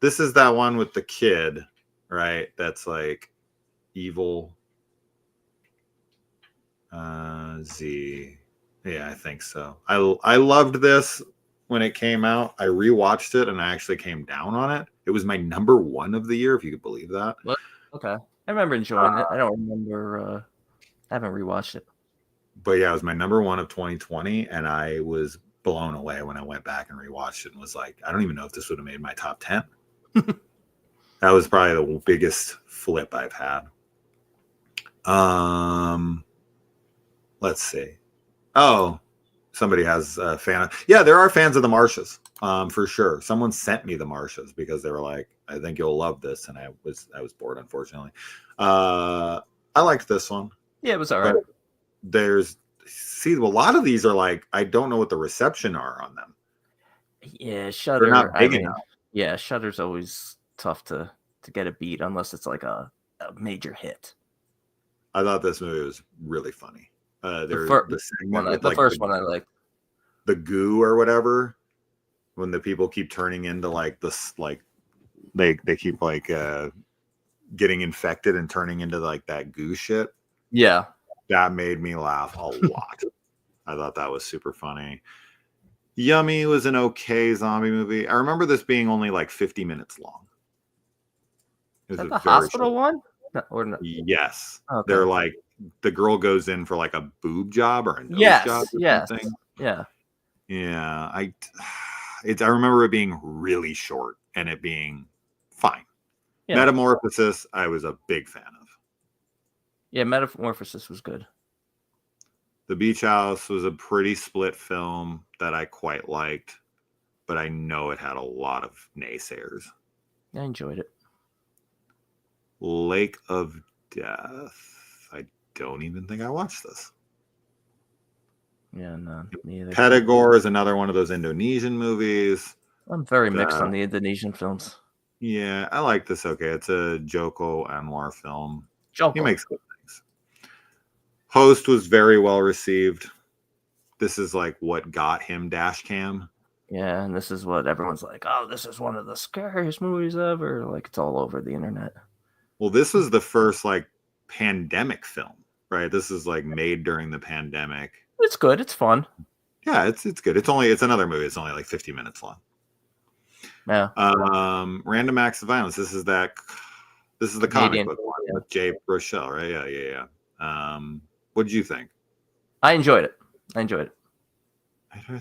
This is that one with the kid, right? That's like evil. Z. Yeah, I think so. I loved this when it came out. I rewatched it and I actually came down on it. It was my number one of the year, if you could believe that. What? Okay. I remember enjoying it. I don't remember. I haven't rewatched it. But yeah, it was my number one of 2020, and I was blown away when I went back and rewatched it and was like, I don't even know if this would have made my top 10. That was probably the biggest flip I've had. Let's see. Oh, somebody has a fan of, there are fans of The Marshes, for sure. Someone sent me The Marshes because they were like, I think you'll love this, and I was bored, unfortunately. I liked this one. Yeah, it was all right. A lot of these are like, I don't know what the reception are on them. Yeah, Shudder. They're not big enough. Yeah, Shudder's always tough to get a beat unless it's like a major hit. I thought this movie was really funny. The first one I liked. The goo or whatever, when the people keep turning into like this, like they keep like getting infected and turning into like that goo shit. Yeah. That made me laugh a lot. I thought that was super funny. Yummy was an okay zombie movie. I remember this being only like 50 minutes long. Is that the hospital one? No, or no? Yes. Okay. They're like, the girl goes in for like a boob job or a nose job or something. Yeah. Yeah. I remember it being really short and it being fine. Yeah. Metamorphosis, I was a big fan of. Yeah, Metamorphosis was good. The Beach House was a pretty split film that I quite liked, but I know it had a lot of naysayers. I enjoyed it. Lake of Death. I don't even think I watched this. Yeah, no, me either. Pedagore is another one of those Indonesian movies. I'm very mixed on the Indonesian films. Yeah, I like this. Okay, it's a Joko Anwar film. He makes good things. Host was very well received. This is like what got him Dashcam. Yeah, and this is what everyone's like, oh, this is one of the scariest movies ever. Like, it's all over the internet. Well, this was the first like pandemic film, right? This is like made during the pandemic. It's good. It's fun. Yeah, it's good. It's another movie. It's only like 50 minutes long. Yeah. Random Acts of Violence. This is the comic book one with Jay Baruchel, right? Yeah. What did you think? I enjoyed it.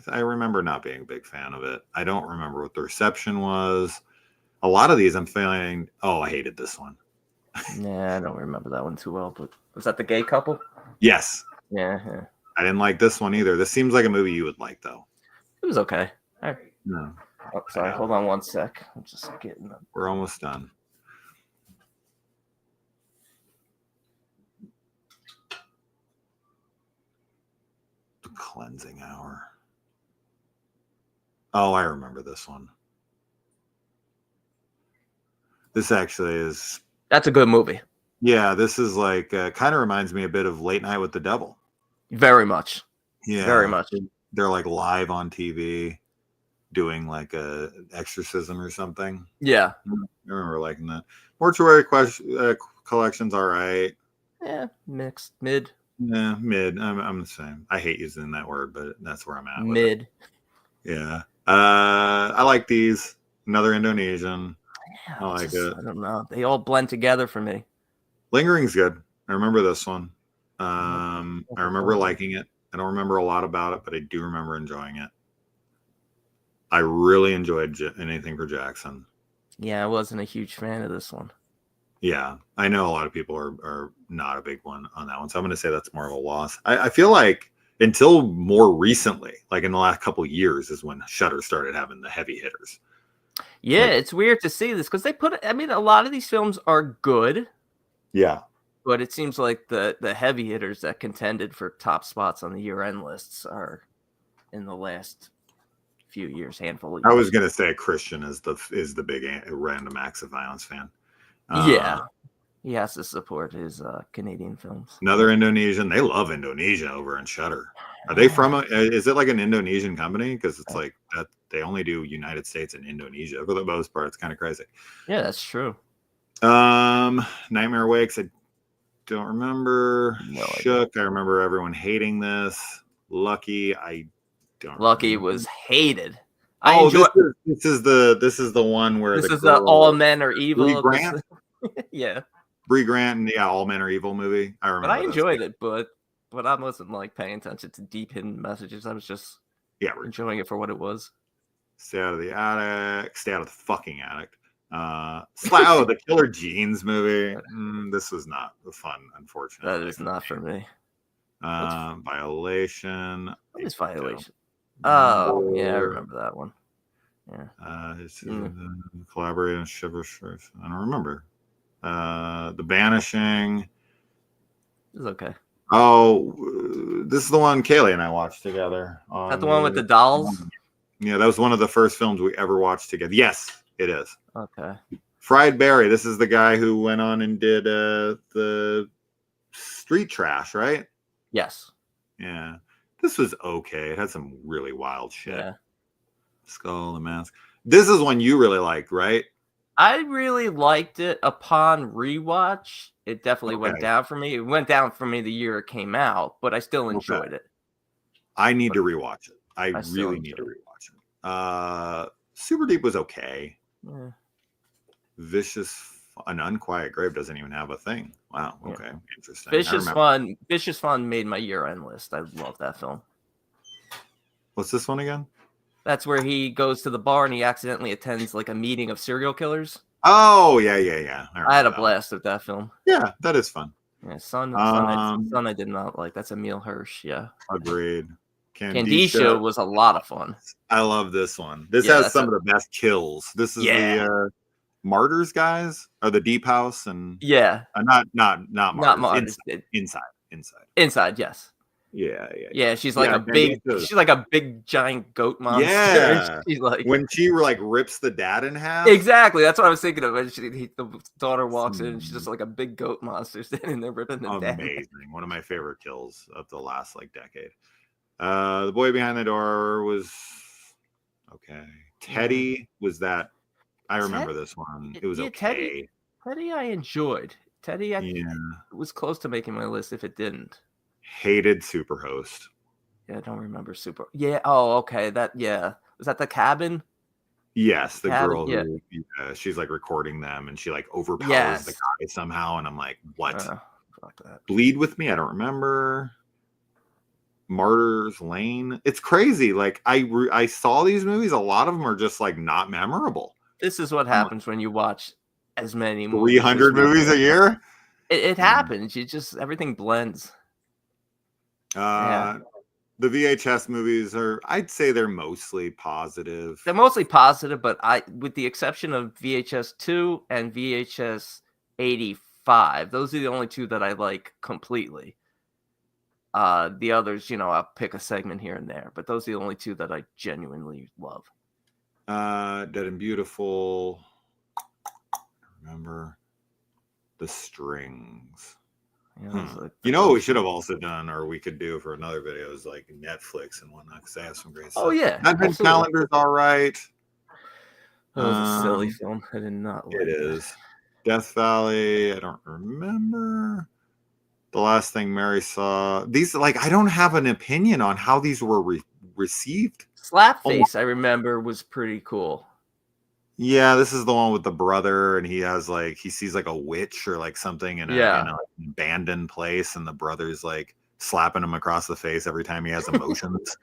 I remember not being a big fan of it. I don't remember what the reception was. A lot of these I'm feeling, I hated this one. Yeah, I don't remember that one too well, but was that the gay couple? Yes. Yeah. I didn't like this one either. This seems like a movie you would like, though. It was okay. No. Oh, sorry. Hold on one sec. I'm just getting them. We're almost done. Cleansing Hour. Oh, I remember this one. This actually is. That's a good movie. Yeah, this is like kind of reminds me a bit of Late Night with the Devil. Very much. Yeah, Very much. They're like live on TV doing like a exorcism or something. Yeah. I remember liking that. Mortuary Collection's all right. Yeah, mixed, mid. Yeah, mid. I'm the same. I hate using that word, but that's where I'm at. With Mid. it. Yeah. I like these. Another Indonesian. Yeah, I like it. I don't know. They all blend together for me. Lingering's good. I remember this one. I remember liking it. I don't remember a lot about it, but I do remember enjoying it. I really enjoyed anything for Jackson. Yeah, I wasn't a huge fan of this one. Yeah, I know a lot of people are not a big one on that one, so I'm going to say that's more of a loss. I feel like until more recently, like in the last couple of years, is when Shudder started having the heavy hitters. Yeah, Like, it's weird to see this because they put. I mean, a lot of these films are good. Yeah, but it seems like the heavy hitters that contended for top spots on the year-end lists are in the last few years, handful of years. I was going to say Christian is the big Random Acts of Violence fan. Yeah, he has to support his Canadian films. Another Indonesian. They love Indonesia over in Shudder. Are they from? Is it like an Indonesian company? Because it's like that they only do United States and Indonesia for the most part. It's kind of crazy. Yeah, that's true. Nightmare Wakes. I don't remember. No idea. Shook. I remember everyone hating this. Lucky. I don't. Lucky remember. was hated. Oh, this is the one where this is the All Men Are Evil. Bree Grant. Yeah, Bree Grant and All Men Are Evil movie. I remember. But I enjoyed it, but I wasn't like paying attention to deep hidden messages. I was just enjoying it for what it was. Stay out of the attic. Stay out of the fucking attic. The Killer Jeans movie. This was not fun, unfortunately. That is not for me. Violation. What is Violation? Oh, yeah, I remember that one. Yeah. Collaborating on Shiver Shirts. I don't remember. The Banishing. It's okay. Oh, this is the one Kaylee and I watched together. Is that the one with the dolls? Yeah, that was one of the first films we ever watched together. Yes, it is. Okay. Fried Barry. This is the guy who went on and did the Street Trash, right? Yes. Yeah. This was okay. It had some really wild shit. Yeah. Skull and Mask. This is one you really liked, right? I really liked it upon rewatch. It definitely went down for me. It went down for me the year it came out, but I still enjoyed it. I need to rewatch it. I really need to rewatch it. Super Deep was okay. Yeah. An Unquiet Grave doesn't even have a thing. Wow. Okay. Yeah. Interesting. Vicious Fun made my year-end list. I love that film. What's this one again? That's where he goes to the bar and he accidentally attends like a meeting of serial killers. Oh, yeah. I had a blast with that film. Yeah, that is fun. Yeah, Son I did not like. That's Emile Hirsch. Yeah. Agreed. Candicia was a lot of fun. I love this one. This has some of the best kills. This is the Martyrs guys, or the Deep House, and not Martyrs. Inside. Yes. Yeah. She's like a big giant goat monster. Yeah. She's like when she like rips the dad in half. Exactly. That's what I was thinking of. When the daughter walks in, and she's just like a big goat monster standing there ripping the dad. Amazing. One of my favorite kills of the last decade. The Boy Behind the Door was okay. Teddy was that. I remember this one. It was okay. Teddy I enjoyed. Teddy was close to making my list if it didn't. Hated Superhost. Yeah, I don't remember Super. Yeah. Oh, okay. Was that the cabin? Yes, the girl who she's like recording them and she like overpowers the guy somehow, and I'm like, what? Fuck that. Bleed With Me. I don't remember. Martyrs Lane. It's crazy. Like I saw these movies. A lot of them are just like not memorable. This is what happens when you watch as many 300 movies a year. It happens. Everything blends. The VHS movies I'd say they're mostly positive. They're mostly positive, but with the exception of VHS 2 and VHS 85, those are the only two that I like completely. The others, I'll pick a segment here and there, but those are the only two that I genuinely love. Dead and Beautiful. Remember The Strings. What we should have also done, or we could do for another video, is like Netflix and whatnot, because they have some great stuff. Oh yeah, Advent Calendar's all right. That was a silly film. I did not like it. Is Death Valley. I don't remember. The Last Thing Mary Saw. These, like, I don't have an opinion on how these were received. Slapface, I remember, was pretty cool. Yeah, this is the one with the brother, and he sees like a witch or like something in an abandoned place, and the brother's like slapping him across the face every time he has emotions.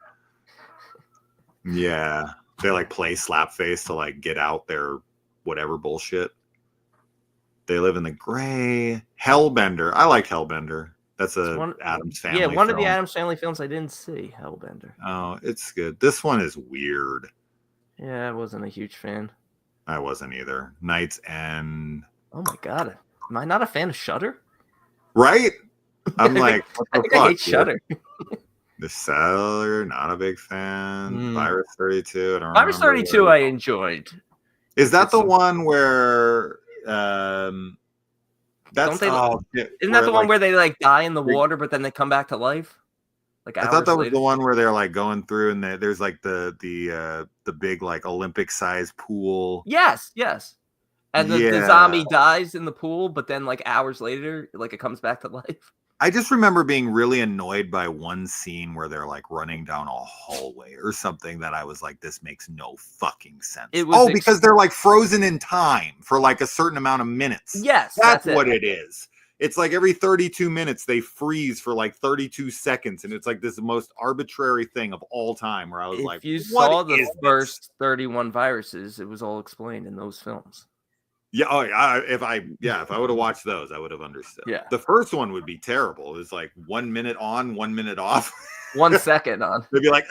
Yeah, they like play Slapface to like get out their whatever bullshit. They Live in the Gray. Hellbender. I like Hellbender. That's Addams Family. Yeah, one of the Addams Family films I didn't see. Hellbender. Oh, it's good. This one is weird. Yeah, I wasn't a huge fan. I wasn't either. Night's End. Oh my god, am I not a fan of Shudder? Right? I'm like, what the I think fuck, I hate Shudder. The Settler, not a big fan. Virus 32. I don't Virus 32, I enjoyed. Is that the one where? That's isn't that the one where they like die in the water, but then they come back to life? Like I thought that was the one where they're like going through, and there's like the big like Olympic size pool. Yes. And the zombie dies in the pool, but then like hours later, like it comes back to life. I just remember being really annoyed by one scene where they're like running down a hallway or something that I was like, this makes no fucking sense. Because they're like frozen in time for like a certain amount of minutes. Yes, that's what it is. It's like every 32 minutes they freeze for like 32 seconds, and it's like this most arbitrary thing of all time where I was like, if you saw the first 31 viruses, it was all explained in those films. Yeah, if I would have watched those, I would have understood. Yeah. The first one would be terrible. It's like 1 minute on, 1 minute off. 1 second on. They'd be like,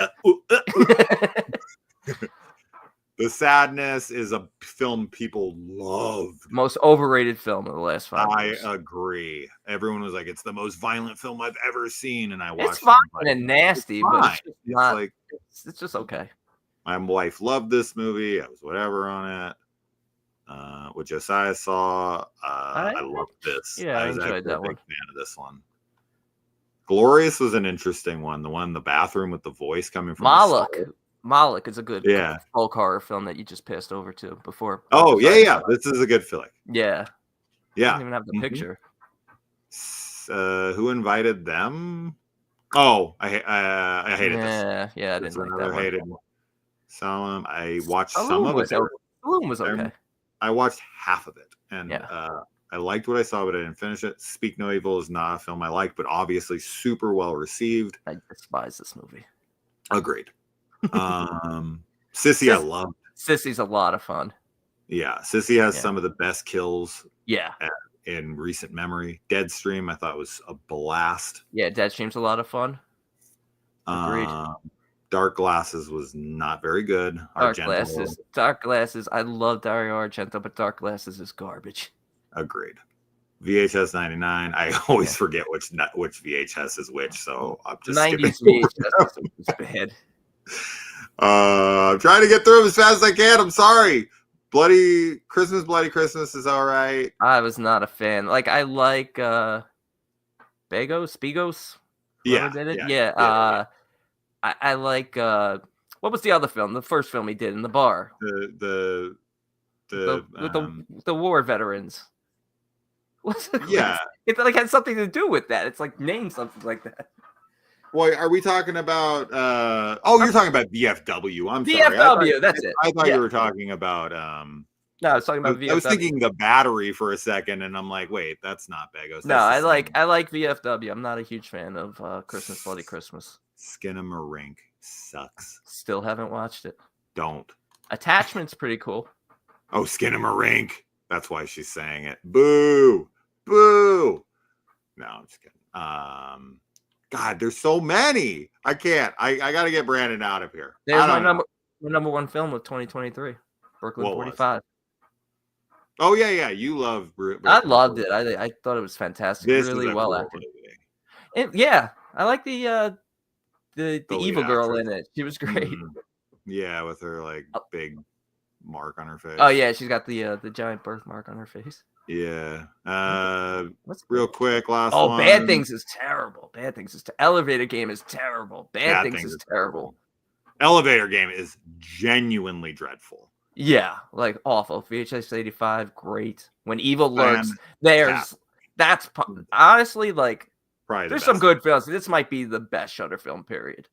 The Sadness is a film people loved. Most overrated film of the last 5 years. I agree. Everyone was like, it's the most violent film I've ever seen. And I watched it. It's fine and nasty, but it's just okay. My wife loved this movie. I was whatever on it. What Josiah saw, I loved this. Yeah, I was enjoyed that a big one. fan of this one. Glorious was an interesting one. The one in the bathroom with the voice coming from Moloch is a good folk horror film that you just passed over to before. Oh, yeah. This is a good flick. Yeah. Yeah. I don't even have the picture. Who Invited Them? Oh, I hated this. Yeah, I didn't like that one. Hated Solemn. I watched some of it. Saloon was okay. I watched half of it, and I liked what I saw, but I didn't finish it. Speak No Evil is not a film I like, but obviously super well received. I despise this movie. Agreed. Sissy, I love. Sissy's a lot of fun. Yeah, Sissy has some of the best kills. Yeah. In recent memory. Deadstream, I thought was a blast. Yeah, Deadstream's a lot of fun. Agreed. Dark Glasses was not very good. Dark Glasses. I love Dario Argento, but Dark Glasses is garbage. Agreed. VHS 99. I always forget which VHS is which, so I'm just 90s VHS is bad. I'm trying to get through them as fast as I can. I'm sorry. Bloody Christmas is all right. I was not a fan. Like, I like Spigos. Yeah. Did it? Yeah. I like what was the other film? The first film he did in the bar. The war veterans. What's it? Yeah. It like had something to do with that. It's like name something like that. Well, are we talking about you're talking about VFW. I'm sorry. VFW, that's it. I thought you were talking about no, I was talking about VFW. I was thinking The Battery for a second, and I'm like, wait, that's not Begos. No, I like VFW. I'm not a huge fan of Christmas Bloody Christmas. Skinamarink sucks. Still haven't watched it. Don't. Attachment's pretty cool. Oh, Skinamarink. That's why she's saying it. Boo. Boo. No, I'm just kidding. God, there's so many. I can't. I got to get Brandon out of here. There's my number one film of 2023, Brooklyn 45. Oh, yeah. You love I loved it. I thought it was fantastic. Really well acted. Yeah. I like the lead evil girl actress. in it. She was great. Yeah, with her like Oh. big mark on her face. Oh yeah, she's got the giant birthmark on her face. Yeah. What's Real quick, last Oh, one. Bad Things is terrible. Bad Things is Elevator Game is terrible. Bad Things is terrible. Elevator Game is genuinely dreadful. Yeah, like awful. VHS 85, great. When Evil Lurks, Fantastic. that's honestly like Probably there's the some best. good films. This might be the best Shudder film, period.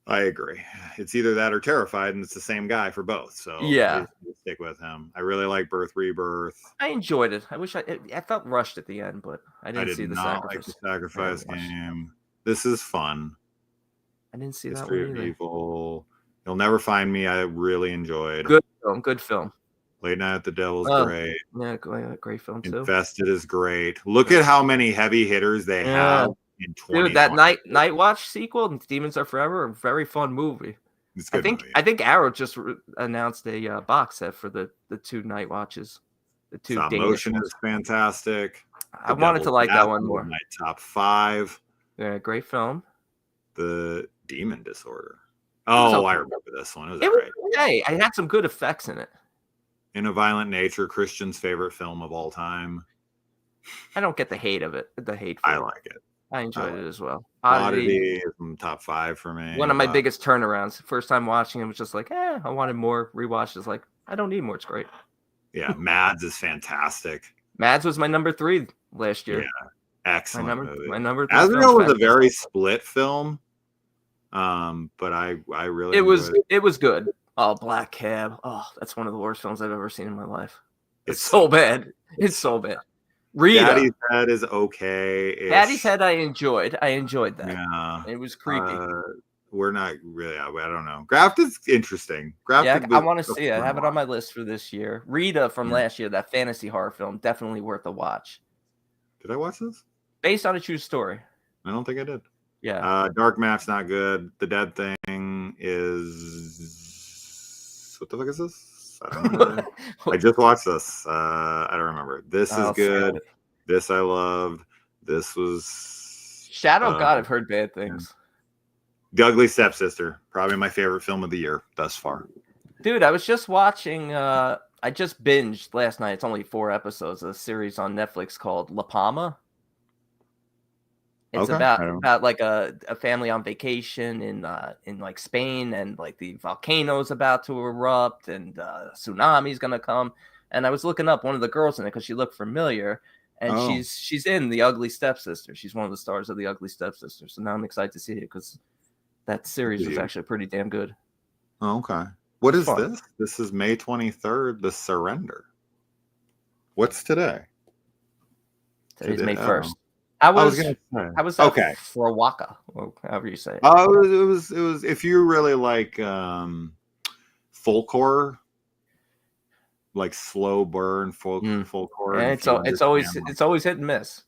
I agree. It's either that or Terrified, and it's the same guy for both. So Yeah, I stick with him. I really like Birth Rebirth. I enjoyed it. I wish I felt rushed at the end, but I didn't see the not sacrifice. like the Sacrifice Game. This is fun. I didn't see History that one of either. Evil. You'll Never Find Me. I really enjoyed. Good film. Late Night at the Devil's great. Yeah, great film too. Infested is great. Look at how many heavy hitters they have in 2020. Dude, that Night Watch sequel, Demons Are Forever, a very fun movie. It's a good movie. I think Arrow just announced a box set for the two Night Watches. The two Stop Danish Motion ones. is fantastic. I wanted to like that one more. My top 5. Yeah, great film. The Demon Disorder. Oh, I remember this one. It was great. Hey, I had some good effects in it. In a Violent Nature, Christian's favorite film of all time. I don't get the hate of it. The hate for I it. like it. I enjoyed it as well. Oddity is in top 5 for me. One of my biggest turnarounds. First time watching it was just like, I wanted more. Rewatch is like, I don't need more. It's great. Yeah, Mads is fantastic. Mads was my number 3 last year. Yeah, excellent movie. My number 3. Azrael was a very split film. But I really it was good. Oh, Black Cab. Oh, that's one of the worst films I've ever seen in my life. It's so bad. It's so bad. Rita. Daddy's Head is okay. Daddy's Head I enjoyed. I enjoyed that. Yeah. It was creepy. We're not really, I don't know. Grafted is interesting. I want to see it. I have it on my list for this year. Rita from last year, that fantasy horror film, definitely worth a watch. Did I watch this? Based on a true story. I don't think I did. Yeah. Dark Match, not good. The Dead Thing is... What the fuck is this? I don't remember. I just watched this. I don't remember. This is good. This I loved. This was... Shadow God, I've heard bad things. The Ugly Stepsister, probably my favorite film of the year thus far. Dude, I was just watching... I just binged last night. It's only 4 episodes of a series on Netflix called La Palma. It's about like a family on vacation in like Spain, and like the volcano's about to erupt, and tsunami's gonna come. And I was looking up one of the girls in it because she looked familiar, and she's in The Ugly Stepsister. She's one of the stars of The Ugly Stepsister. So now I'm excited to see it because that series is actually pretty damn good. Oh, okay. What is this? This is May 23rd. The Surrender. What's today? Today's May 1st. I was gonna say. How was that? Okay. For Waka, or however you say it. Oh, it was. If you really like folk horror, like slow burn folk horror. Yeah, it's always hit and miss.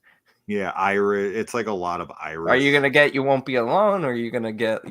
Yeah, Irish. It's like a lot of Irish. Are you gonna get You Won't Be Alone, or are you gonna get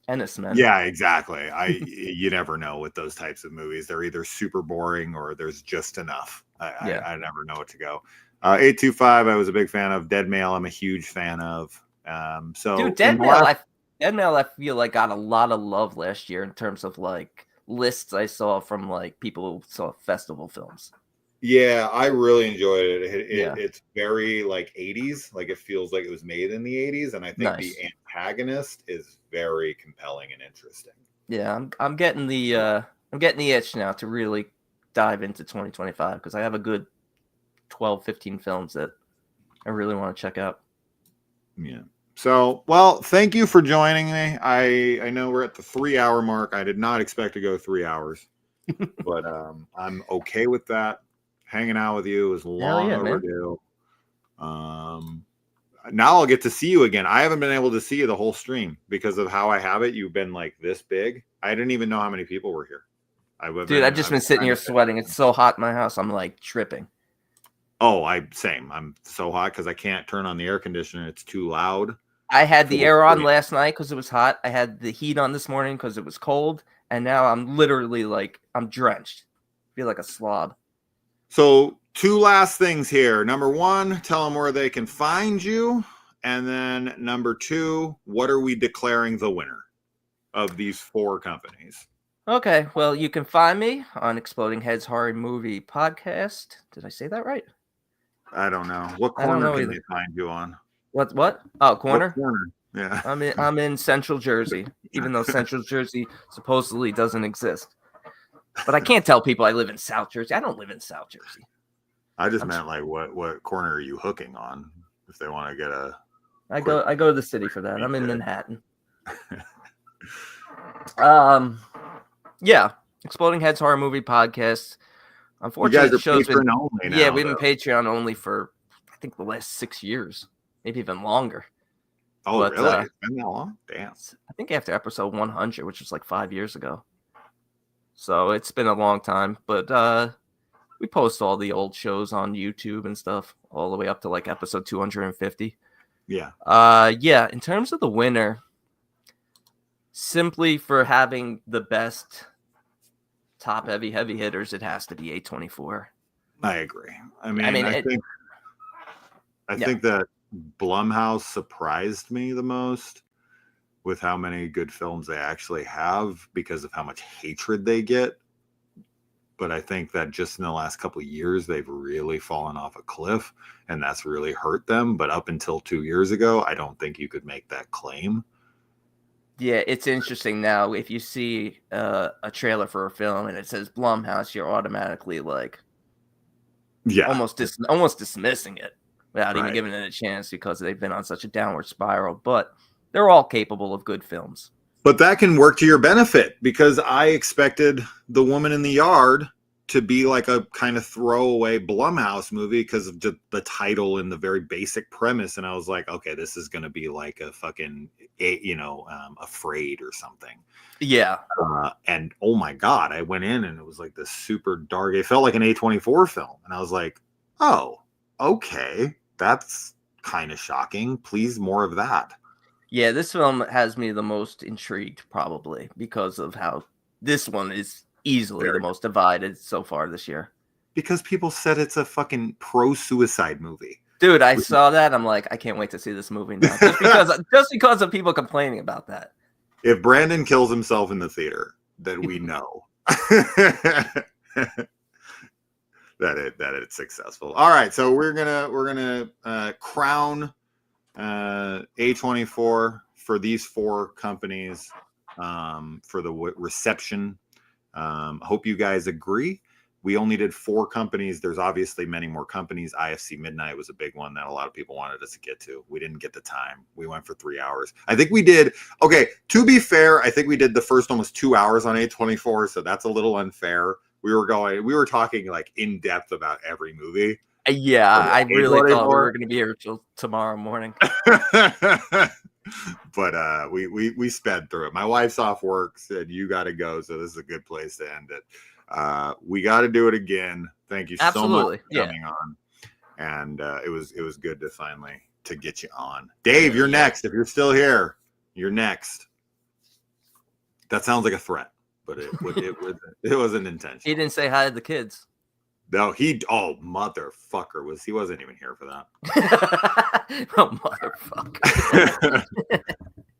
Ennisman? Yeah, exactly. You never know with those types of movies. They're either super boring or there's just enough. I never know what to go. 825, I was a big fan of. Dead Mail, I'm a huge fan of. Dude, Dead Mail, I feel like got a lot of love last year in terms of like lists I saw from like people who saw festival films. Yeah, I really enjoyed it. It's very like 80s, like it feels like it was made in the 80s, and I think the antagonist is very compelling and interesting. Yeah, I'm getting the itch now to really dive into 2025 because I have a good 12-15 films that I really want to check out. Yeah. So, well, thank you for joining me. I know we're at the 3-hour mark. I did not expect to go 3 hours, but I'm okay with that. Hanging out with you is long overdue. Now I'll get to see you again. I haven't been able to see you the whole stream because of how I have it. You've been like this big. I didn't even know how many people were here. I've just been sitting here sweating. It's so hot in my house. I'm like tripping. Oh, same. I'm so hot because I can't turn on the air conditioner. It's too loud. I had the air on last night because it was hot. I had the heat on this morning because it was cold. And now I'm literally like, I'm drenched. I feel like a slob. So 2 last things here. Number 1, tell them where they can find you. And then number 2, what are we declaring the winner of these 4 companies? Okay, well, you can find me on Exploding Heads Horror Movie Podcast. Did I say that right? I don't know. What I don't corner know can either. they find you on? What? Oh, corner? What corner? Yeah. I'm in Central Jersey, even though Central Jersey supposedly doesn't exist. But I can't tell people I live in South Jersey. I don't live in South Jersey. I just meant like what corner are you hooking on if they want to get a I go to the city for that. I'm in Manhattan. Yeah, Exploding Heads Horror Movie Podcast. Unfortunately, you guys are Patreon only now. Yeah, we've been Patreon only for I think the last 6 years, maybe even longer. Oh, but, really? It's been that long? Damn. I think after episode 100, which was like 5 years ago. So it's been a long time, but we post all the old shows on YouTube and stuff all the way up to like episode 250. Yeah. Yeah, in terms of the winner, simply for having the best top heavy hitters, it has to be A24. I agree. I think that Blumhouse surprised me the most with how many good films they actually have because of how much hatred they get. But I think that just in the last couple of years, they've really fallen off a cliff, and that's really hurt them. But up until 2 years ago, I don't think you could make that claim. Yeah, it's interesting now. If you see a trailer for a film and it says Blumhouse, you're automatically like, almost dismissing it without even giving it a chance because they've been on such a downward spiral. But they're all capable of good films. But that can work to your benefit because I expected The Woman in the Yard to be like a kind of throwaway Blumhouse movie because of the title and the very basic premise. And I was like, okay, this is going to be like a fucking, Afraid or something. Yeah. And oh my God, I went in and it was like this super dark, it felt like an A24 film. And I was like, oh, okay, that's kind of shocking. Please, more of that. Yeah, this film has me the most intrigued probably because of how this one is easily the most divided so far this year. Because people said it's a fucking pro-suicide movie. Dude, I saw that. I'm like, I can't wait to see this movie now. Just because of people complaining about that. If Brandon kills himself in the theater, then we know that it's successful. All right, so we're gonna crown A24 for these 4 companies for the reception. Hope you guys agree. We only did 4 companies. There's obviously many more companies. IFC Midnight was a big one that a lot of people wanted us to get to. We didn't get the time. We went for 3 hours. I think we did. Okay, to be fair, I think we did the first almost 2 hours on A24, so that's a little unfair. We were talking like in depth about every movie. Yeah, I really thought we were going to be here till tomorrow morning. But we sped through it. My wife's off work, said you got to go, so this is a good place to end it. We got to do it again. Thank you so much for coming on, and it was good to finally to get you on. Dave, you're next. If you're still here, you're next. That sounds like a threat, but it wasn't intentional. He didn't say hi to the kids. No, motherfucker, he wasn't even here for that. Oh, motherfucker.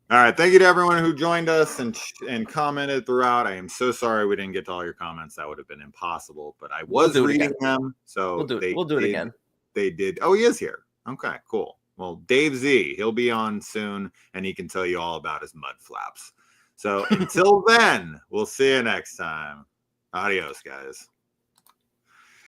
All right, thank you to everyone who joined us and commented throughout. I am so sorry we didn't get to all your comments. That would have been impossible, but I was reading them. So we'll do it again. They did. Oh, he is here. Okay, cool. Well, Dave Z, he'll be on soon, and he can tell you all about his mud flaps. So until then, we'll see you next time. Adios, guys.